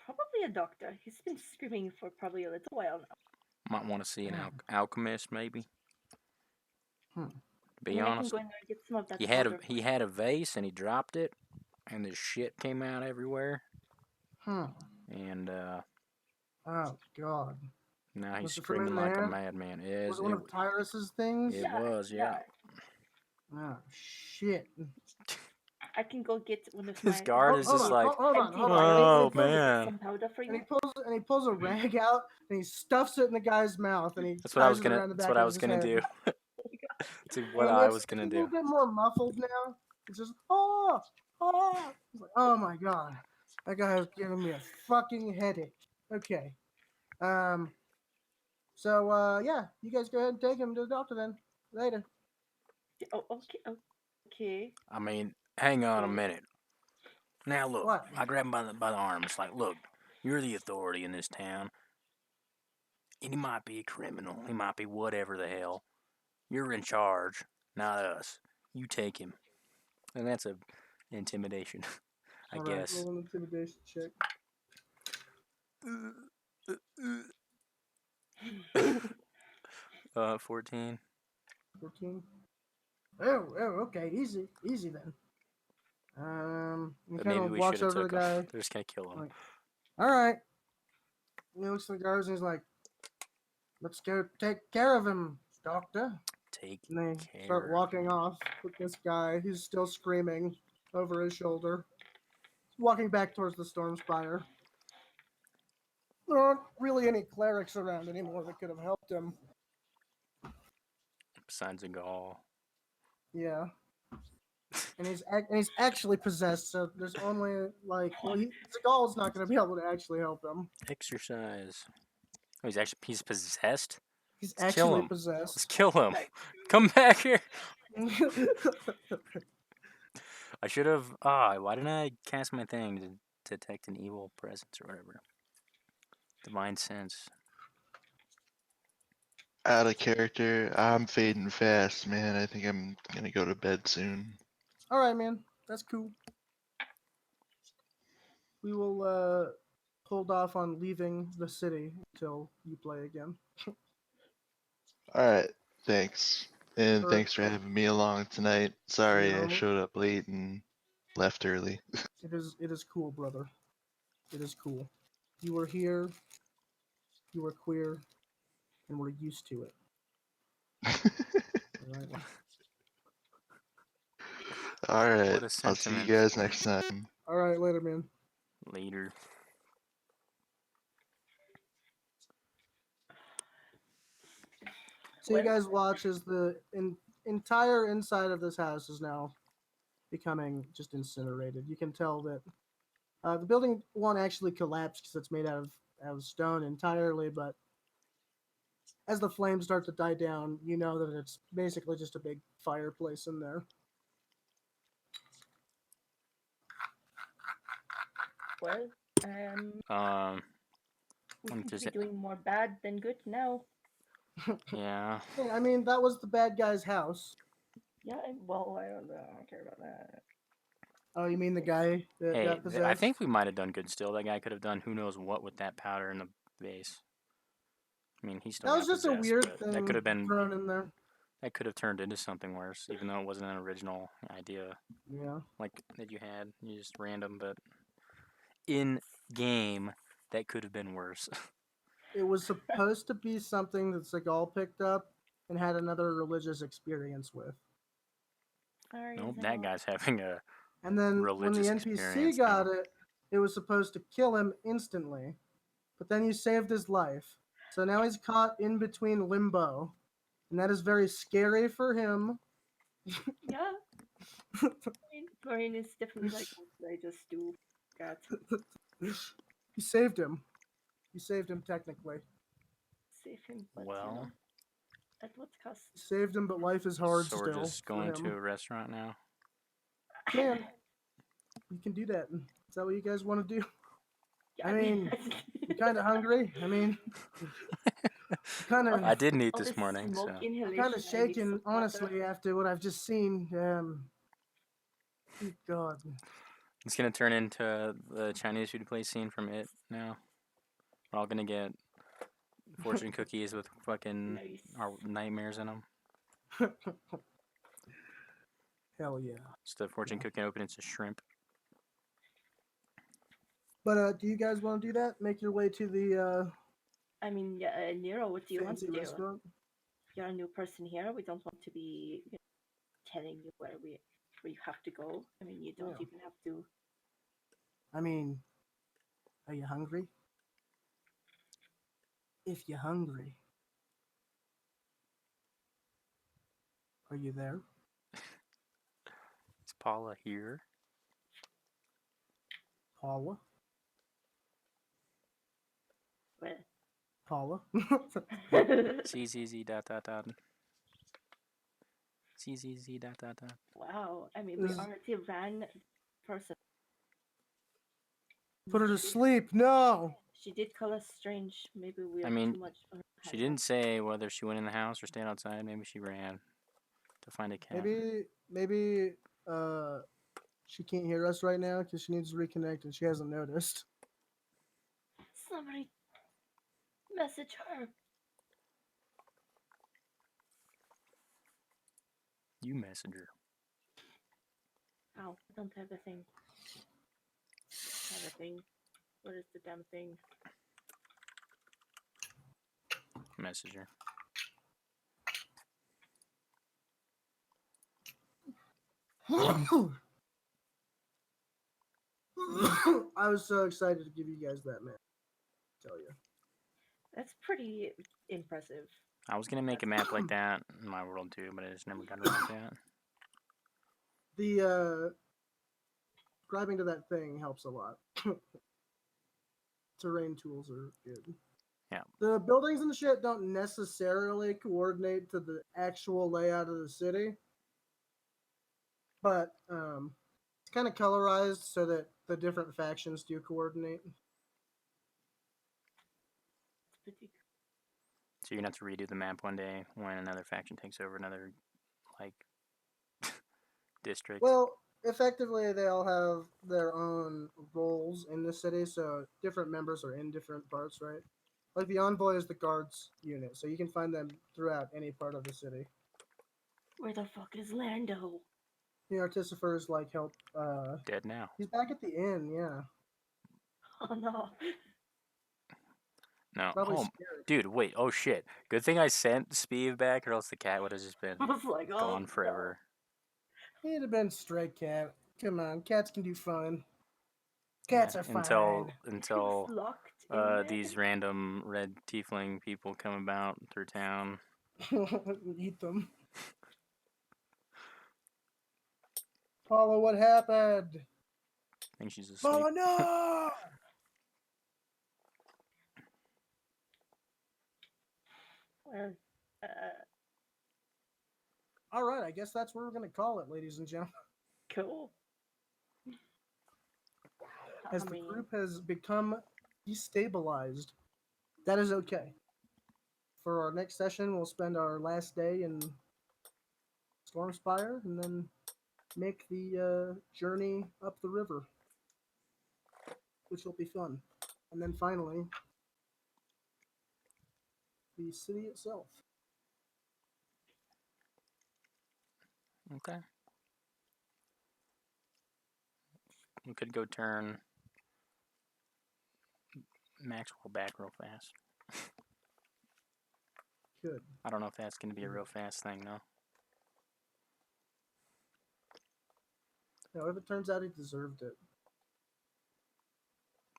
[SPEAKER 4] probably a doctor. He's been screaming for probably a little while now.
[SPEAKER 2] Might want to see an alchemist, maybe.
[SPEAKER 1] Hmm.
[SPEAKER 2] To be
[SPEAKER 4] I mean, I can
[SPEAKER 2] honest,
[SPEAKER 4] go in there and get some of that
[SPEAKER 2] he had
[SPEAKER 4] powder.
[SPEAKER 2] he had a vase and he dropped it, and the shit came out everywhere. And
[SPEAKER 1] Oh God.
[SPEAKER 2] now he's
[SPEAKER 1] Was it from in
[SPEAKER 2] screaming like a
[SPEAKER 1] there?
[SPEAKER 2] madman.
[SPEAKER 1] Was it one of Tyrus's things?
[SPEAKER 2] It was, yeah.
[SPEAKER 1] Oh shit.
[SPEAKER 4] I can go get one of
[SPEAKER 2] This
[SPEAKER 4] my.
[SPEAKER 2] guard is
[SPEAKER 1] Hold
[SPEAKER 2] just
[SPEAKER 1] on,
[SPEAKER 2] like,
[SPEAKER 1] hold on,
[SPEAKER 4] empty
[SPEAKER 1] hold
[SPEAKER 4] vials
[SPEAKER 1] on.
[SPEAKER 2] oh
[SPEAKER 4] and get
[SPEAKER 2] man.
[SPEAKER 4] some powder for
[SPEAKER 1] And
[SPEAKER 4] you.
[SPEAKER 1] he pulls a rag out and he stuffs it in the guy's mouth and he
[SPEAKER 2] That's what I was
[SPEAKER 1] ties it
[SPEAKER 2] gonna.
[SPEAKER 1] around the
[SPEAKER 2] That's
[SPEAKER 1] back
[SPEAKER 2] what I
[SPEAKER 1] of
[SPEAKER 2] was
[SPEAKER 1] his
[SPEAKER 2] gonna
[SPEAKER 1] head.
[SPEAKER 2] do. That's what
[SPEAKER 1] And
[SPEAKER 2] I
[SPEAKER 1] it's
[SPEAKER 2] was gonna
[SPEAKER 1] a
[SPEAKER 2] do.
[SPEAKER 1] little bit more muffled now. It's just It's like, oh my God, that guy is giving me a fucking headache. Okay. So yeah, you guys go ahead and take him to the doctor then. Later.
[SPEAKER 4] Oh, okay, okay.
[SPEAKER 2] I mean, hang on a minute. Now look,
[SPEAKER 1] What?
[SPEAKER 2] I grab him by the arm. It's like, look, you're the authority in this town. And he might be a criminal. He might be whatever the hell. You're in charge, not us. You take him. And that's a intimidation, I
[SPEAKER 1] All right,
[SPEAKER 2] guess.
[SPEAKER 1] roll an intimidation check.
[SPEAKER 2] 14.
[SPEAKER 1] 14. Oh, okay, easy then. He
[SPEAKER 2] But
[SPEAKER 1] kind
[SPEAKER 2] maybe
[SPEAKER 1] of
[SPEAKER 2] we
[SPEAKER 1] walks
[SPEAKER 2] should have
[SPEAKER 1] over to the
[SPEAKER 2] took him.
[SPEAKER 1] guy.
[SPEAKER 2] They're just gonna kill him.
[SPEAKER 1] Like, all right. And he looks at the guards and he's like, "Let's go take care of him, doctor."
[SPEAKER 2] Take
[SPEAKER 1] And they
[SPEAKER 2] care.
[SPEAKER 1] start walking off with this guy who's still screaming over his shoulder, walking back towards the Storm Spire. There aren't really any clerics around anymore that could have helped him.
[SPEAKER 2] Besides a gall.
[SPEAKER 1] Yeah. And he's actually possessed, so there's only like Seagal's not going to be able to actually help him.
[SPEAKER 2] Exercise. Oh, he's possessed?
[SPEAKER 1] He's
[SPEAKER 2] Let's kill
[SPEAKER 1] actually
[SPEAKER 2] him.
[SPEAKER 1] possessed.
[SPEAKER 2] Let's kill him. Come back here. I should have. Why didn't I cast my thing to detect an evil presence or whatever? Divine sense.
[SPEAKER 5] Out of character. I'm fading fast, man. I think I'm gonna go to bed soon.
[SPEAKER 1] All right, man. That's cool. We will hold off on leaving the city until you play again.
[SPEAKER 5] Alright, thanks. And
[SPEAKER 1] Or-
[SPEAKER 5] thanks for having me along tonight. Sorry I
[SPEAKER 1] No.
[SPEAKER 5] showed up late and left early.
[SPEAKER 1] It is cool, brother. It is cool. You were here. You were queer, and we're used to it. All right.
[SPEAKER 5] Alright,
[SPEAKER 2] What a
[SPEAKER 5] I'll see you
[SPEAKER 2] sentiment.
[SPEAKER 5] guys next time.
[SPEAKER 1] All right, later, man.
[SPEAKER 2] Later.
[SPEAKER 1] So you
[SPEAKER 4] Well-
[SPEAKER 1] guys watch as the entire inside of this house is now becoming just incinerated. You can tell that the building won't actually collapse because it's made out of stone entirely, but as the flames start to die down, you know that it's basically just a big fireplace in there.
[SPEAKER 4] Well, we
[SPEAKER 2] I'm
[SPEAKER 4] seem to
[SPEAKER 2] just-
[SPEAKER 4] be doing more bad than good now.
[SPEAKER 2] Yeah.
[SPEAKER 1] Yeah, I mean, that was the bad guy's house.
[SPEAKER 4] Yeah, well, I don't care about that.
[SPEAKER 1] Oh, you mean the guy that
[SPEAKER 2] Hey,
[SPEAKER 1] got possessed?
[SPEAKER 2] I think we might have done good still. That guy could have done who knows what with that powder in the vase. I mean, he still
[SPEAKER 1] that was
[SPEAKER 2] got
[SPEAKER 1] just a
[SPEAKER 2] possessed,
[SPEAKER 1] weird
[SPEAKER 2] but
[SPEAKER 1] thing
[SPEAKER 2] that could have been
[SPEAKER 1] thrown in there.
[SPEAKER 2] that could have turned into something worse, even though it wasn't an original idea
[SPEAKER 1] Yeah.
[SPEAKER 2] like that you had. You just random, but in game that could have been worse.
[SPEAKER 1] It was supposed to be something that Seagal picked up and had another religious experience with.
[SPEAKER 4] Sorry,
[SPEAKER 2] Nope,
[SPEAKER 4] Zell.
[SPEAKER 2] that guy's having a
[SPEAKER 1] And then when the
[SPEAKER 2] religious
[SPEAKER 1] NPC
[SPEAKER 2] experience
[SPEAKER 1] got
[SPEAKER 2] now.
[SPEAKER 1] it, it was supposed to kill him instantly. But then you saved his life. So now he's caught in between limbo. And that is very scary for him.
[SPEAKER 4] Yeah. Florian is definitely like, what did I just do? God,
[SPEAKER 1] You saved him. You saved him technically.
[SPEAKER 4] save him, but
[SPEAKER 2] Well.
[SPEAKER 4] at what cost?
[SPEAKER 1] You saved him, but life is hard
[SPEAKER 2] So we're
[SPEAKER 1] still.
[SPEAKER 2] just
[SPEAKER 1] for
[SPEAKER 2] going
[SPEAKER 1] him.
[SPEAKER 2] to a restaurant now.
[SPEAKER 1] Man, you can do that. Is that what you guys want to do?
[SPEAKER 4] Yeah,
[SPEAKER 1] I mean, you kind of hungry? I mean, kind of.
[SPEAKER 2] I didn't eat
[SPEAKER 4] all
[SPEAKER 2] this morning,
[SPEAKER 4] smoke
[SPEAKER 2] so
[SPEAKER 4] inhalation,
[SPEAKER 1] Kind
[SPEAKER 4] I
[SPEAKER 1] of
[SPEAKER 4] need
[SPEAKER 1] shaken,
[SPEAKER 4] some water.
[SPEAKER 1] honestly, after what I've just seen. Good God.
[SPEAKER 2] it's gonna turn into the Chinese food place scene from it now. We're all gonna get fortune cookies with fucking
[SPEAKER 4] Nice.
[SPEAKER 2] our nightmares in them.
[SPEAKER 1] Hell yeah.
[SPEAKER 2] It's the fortune cookie open. It's a shrimp.
[SPEAKER 1] But do you guys want to do that? Make your way to the
[SPEAKER 4] I mean, yeah, Nero, what do you want
[SPEAKER 1] fancy
[SPEAKER 4] to do?
[SPEAKER 1] restaurant?
[SPEAKER 4] If you're a new person here, we don't want to be telling you where you have to go. I mean, you don't
[SPEAKER 1] Yeah.
[SPEAKER 4] even have to.
[SPEAKER 1] I mean, are you hungry? If you're hungry, are you there?
[SPEAKER 2] Is Paula here?
[SPEAKER 1] Paula?
[SPEAKER 4] Well,
[SPEAKER 1] Paula?
[SPEAKER 2] CZZ dot dot dot. CZZ dot dot dot.
[SPEAKER 4] wow. I mean, we
[SPEAKER 1] Is-
[SPEAKER 4] already ran person.
[SPEAKER 1] Put her to sleep. No!
[SPEAKER 4] She did call us strange. Maybe we are
[SPEAKER 2] mean,
[SPEAKER 4] too much for her.
[SPEAKER 2] She didn't say whether she went in the house or stayed outside. Maybe she ran to find a cat.
[SPEAKER 1] Maybe she can't hear us right now because she needs to reconnect and she hasn't noticed.
[SPEAKER 4] Somebody message her.
[SPEAKER 2] You messenger.
[SPEAKER 4] Ow, I don't have a thing. Have a thing. What is the damn thing?
[SPEAKER 2] Messenger.
[SPEAKER 1] I was so excited to give you guys that, man. Tell you.
[SPEAKER 4] That's pretty impressive.
[SPEAKER 2] I was gonna make a map like that in my world too, but I just never got around to it.
[SPEAKER 1] The grabbing to that thing helps a lot. Terrain tools are good.
[SPEAKER 2] Yeah.
[SPEAKER 1] The buildings and shit don't necessarily coordinate to the actual layout of the city. But It's kind of colorized so that the different factions do coordinate.
[SPEAKER 4] It's pretty
[SPEAKER 2] So you're gonna have to redo the map one day when another faction takes over another like district.
[SPEAKER 1] Well, effectively, they all have their own roles in the city, so different members are in different parts, right? Like the envoy is the guards unit, so you can find them throughout any part of the city.
[SPEAKER 4] Where the fuck is Lando?
[SPEAKER 1] The Artificer is like help.
[SPEAKER 2] Dead now.
[SPEAKER 1] He's back at the inn, yeah.
[SPEAKER 4] Oh no.
[SPEAKER 2] No.
[SPEAKER 1] Probably
[SPEAKER 2] Oh,
[SPEAKER 1] scared.
[SPEAKER 2] dude, wait. Oh shit. Good thing I sent Speeve back, or else the cat would have just been
[SPEAKER 4] I was like, oh,
[SPEAKER 2] gone forever.
[SPEAKER 1] He'd have been stray cat. Come on, cats can do fun. Cats
[SPEAKER 2] Yeah,
[SPEAKER 1] are
[SPEAKER 2] until
[SPEAKER 1] fine.
[SPEAKER 4] No. It's locked in
[SPEAKER 2] these random red tiefling people come about through town.
[SPEAKER 1] Eat them. Paula, what happened?
[SPEAKER 2] I think she's asleep.
[SPEAKER 1] Paula, no!
[SPEAKER 4] Well,
[SPEAKER 1] All right, I guess that's what we're going to call it, ladies and gentlemen.
[SPEAKER 4] cool.
[SPEAKER 1] As
[SPEAKER 4] I
[SPEAKER 1] the
[SPEAKER 4] mean,
[SPEAKER 1] group has become destabilized, that is okay. For our next session, we'll spend our last day in Storm Spire and then make the journey up the river, which will be fun. And then finally, the city itself.
[SPEAKER 2] Okay. We could go turn Maxwell back real fast.
[SPEAKER 1] Good.
[SPEAKER 2] I don't know if that's going to be a real fast thing, though.
[SPEAKER 1] Now, if it turns out he deserved it,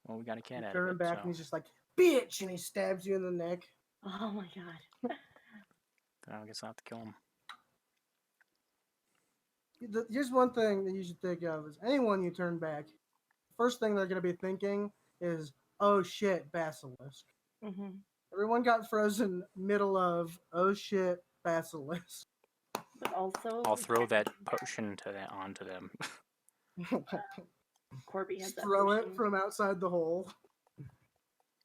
[SPEAKER 2] Well, we got a cat
[SPEAKER 1] you
[SPEAKER 2] out
[SPEAKER 1] turn
[SPEAKER 2] of
[SPEAKER 1] him
[SPEAKER 2] it,
[SPEAKER 1] back
[SPEAKER 2] so
[SPEAKER 1] and he's just like, bitch! And he stabs you in the neck.
[SPEAKER 4] oh my god.
[SPEAKER 2] I guess I'll have to kill him.
[SPEAKER 1] Here's one thing that you should think of is anyone you turn back, first thing they're going to be thinking is, oh shit, Basilisk.
[SPEAKER 4] Mm-hmm.
[SPEAKER 1] Everyone got frozen middle of, oh shit, Basilisk.
[SPEAKER 4] But also,
[SPEAKER 2] I'll
[SPEAKER 4] we
[SPEAKER 2] throw
[SPEAKER 4] can't
[SPEAKER 2] that
[SPEAKER 4] forget
[SPEAKER 2] potion onto them.
[SPEAKER 4] Corby has
[SPEAKER 1] Just
[SPEAKER 4] that
[SPEAKER 1] throw it
[SPEAKER 4] potion.
[SPEAKER 1] from outside the hole.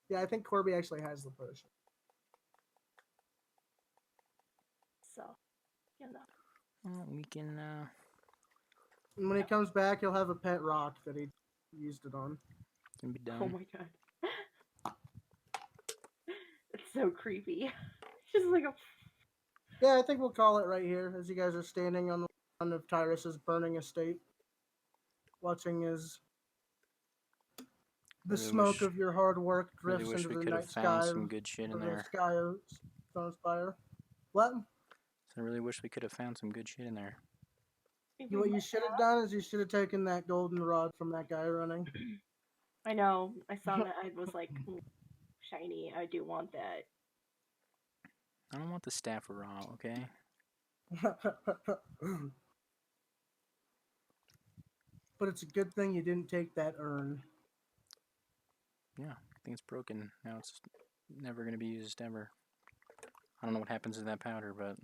[SPEAKER 1] Yeah, I think Corby actually has the potion.
[SPEAKER 4] So, you know.
[SPEAKER 2] Well, we can,
[SPEAKER 1] And when he comes back, he'll have a pet rock that he used it on.
[SPEAKER 2] can be done.
[SPEAKER 4] Oh my god. It's so creepy. Just like a.
[SPEAKER 1] Yeah, I think we'll call it right here as you guys are standing on the lawn of Tyrus's burning estate, watching as the
[SPEAKER 2] Really
[SPEAKER 1] smoke
[SPEAKER 2] wish-
[SPEAKER 1] of your hard work
[SPEAKER 2] Really
[SPEAKER 1] drifts
[SPEAKER 2] wish
[SPEAKER 1] into
[SPEAKER 2] we
[SPEAKER 1] the
[SPEAKER 2] could have
[SPEAKER 1] night
[SPEAKER 2] found
[SPEAKER 1] sky
[SPEAKER 2] some
[SPEAKER 1] of
[SPEAKER 2] good shit in
[SPEAKER 1] the
[SPEAKER 2] there.
[SPEAKER 1] sky of Storm Spire. What?
[SPEAKER 2] I really wish we could have found some good shit in there.
[SPEAKER 1] What you should have done is you should have taken that golden rod from that guy running.
[SPEAKER 4] I know. I saw that. I was like, "Ooh, shiny. I do want that.
[SPEAKER 2] I don't want the staff raw, okay?
[SPEAKER 1] But it's a good thing you didn't take that urn.
[SPEAKER 2] Yeah, I think it's broken. Now it's never going to be used ever. I don't know what happens to that powder, but...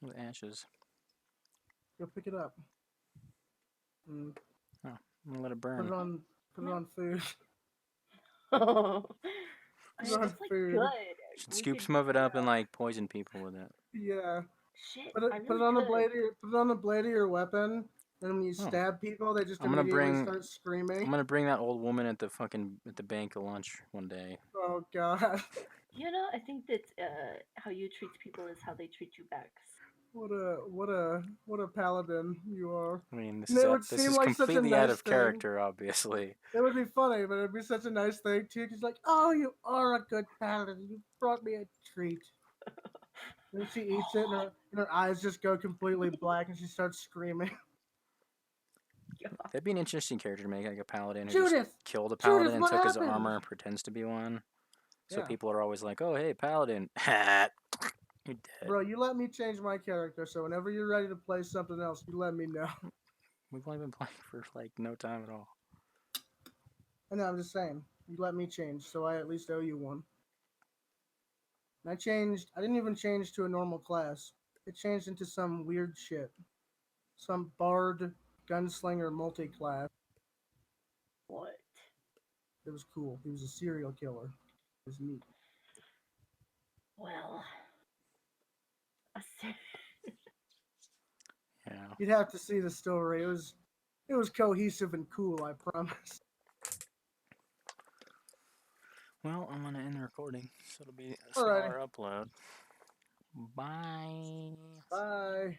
[SPEAKER 2] The ashes.
[SPEAKER 1] Go pick it up. And
[SPEAKER 2] I'm going to let it
[SPEAKER 1] put
[SPEAKER 2] burn.
[SPEAKER 1] it on. Put it on food.
[SPEAKER 4] Oh,
[SPEAKER 1] It's
[SPEAKER 4] that's
[SPEAKER 1] on
[SPEAKER 4] like
[SPEAKER 1] food.
[SPEAKER 4] good.
[SPEAKER 2] Should
[SPEAKER 4] We
[SPEAKER 2] scoop
[SPEAKER 4] could,
[SPEAKER 2] some of it up and like poison people with it.
[SPEAKER 1] Yeah.
[SPEAKER 4] Shit,
[SPEAKER 1] Put
[SPEAKER 4] I
[SPEAKER 1] it
[SPEAKER 4] really
[SPEAKER 1] on the
[SPEAKER 4] could.
[SPEAKER 1] blade. Put it on the blade of your weapon. And when you
[SPEAKER 2] Oh.
[SPEAKER 1] stab people, they just
[SPEAKER 2] I'm gonna
[SPEAKER 1] immediately
[SPEAKER 2] bring-
[SPEAKER 1] start screaming.
[SPEAKER 2] I'm gonna bring that old woman at the bank to lunch one day.
[SPEAKER 1] Oh god.
[SPEAKER 4] You know, I think that how you treat people is how they treat you back.
[SPEAKER 1] What a paladin you are.
[SPEAKER 2] I mean, this
[SPEAKER 1] And
[SPEAKER 2] is
[SPEAKER 1] it would
[SPEAKER 2] this
[SPEAKER 1] seem
[SPEAKER 2] is
[SPEAKER 1] like such a
[SPEAKER 2] completely out
[SPEAKER 1] nice
[SPEAKER 2] of
[SPEAKER 1] thing.
[SPEAKER 2] character, obviously.
[SPEAKER 1] It would be funny, but it'd be such a nice thing too. Cause like, oh, you are a good paladin. You brought me a treat. And then she eats it, and her eyes just go completely black, and she starts screaming.
[SPEAKER 2] That'd be an interesting character to make, like a paladin who
[SPEAKER 1] Judith!
[SPEAKER 2] just killed a
[SPEAKER 1] Judith,
[SPEAKER 2] paladin and
[SPEAKER 1] what
[SPEAKER 2] took his
[SPEAKER 1] happened?
[SPEAKER 2] armor and pretends to be one. So
[SPEAKER 1] Yeah.
[SPEAKER 2] people are always like, "Oh, hey, paladin, hat, you're dead."
[SPEAKER 1] Bro, you let me change my character, so whenever you're ready to play something else, you let me know.
[SPEAKER 2] We've only been playing for like no time at all.
[SPEAKER 1] I know, I'm just saying. You let me change, so I at least owe you one. And I didn't even change to a normal class. It changed into some weird shit. some bard gunslinger multi-class.
[SPEAKER 4] What?
[SPEAKER 1] It was cool. He was a serial killer. It was neat.
[SPEAKER 4] Well, a ser-
[SPEAKER 2] Yeah.
[SPEAKER 1] You'd have to see the story. It was cohesive and cool, I promise.
[SPEAKER 2] Well, I'm gonna end the recording, so it'll be a
[SPEAKER 1] Alrighty.
[SPEAKER 2] smaller upload. Bye.
[SPEAKER 1] Bye.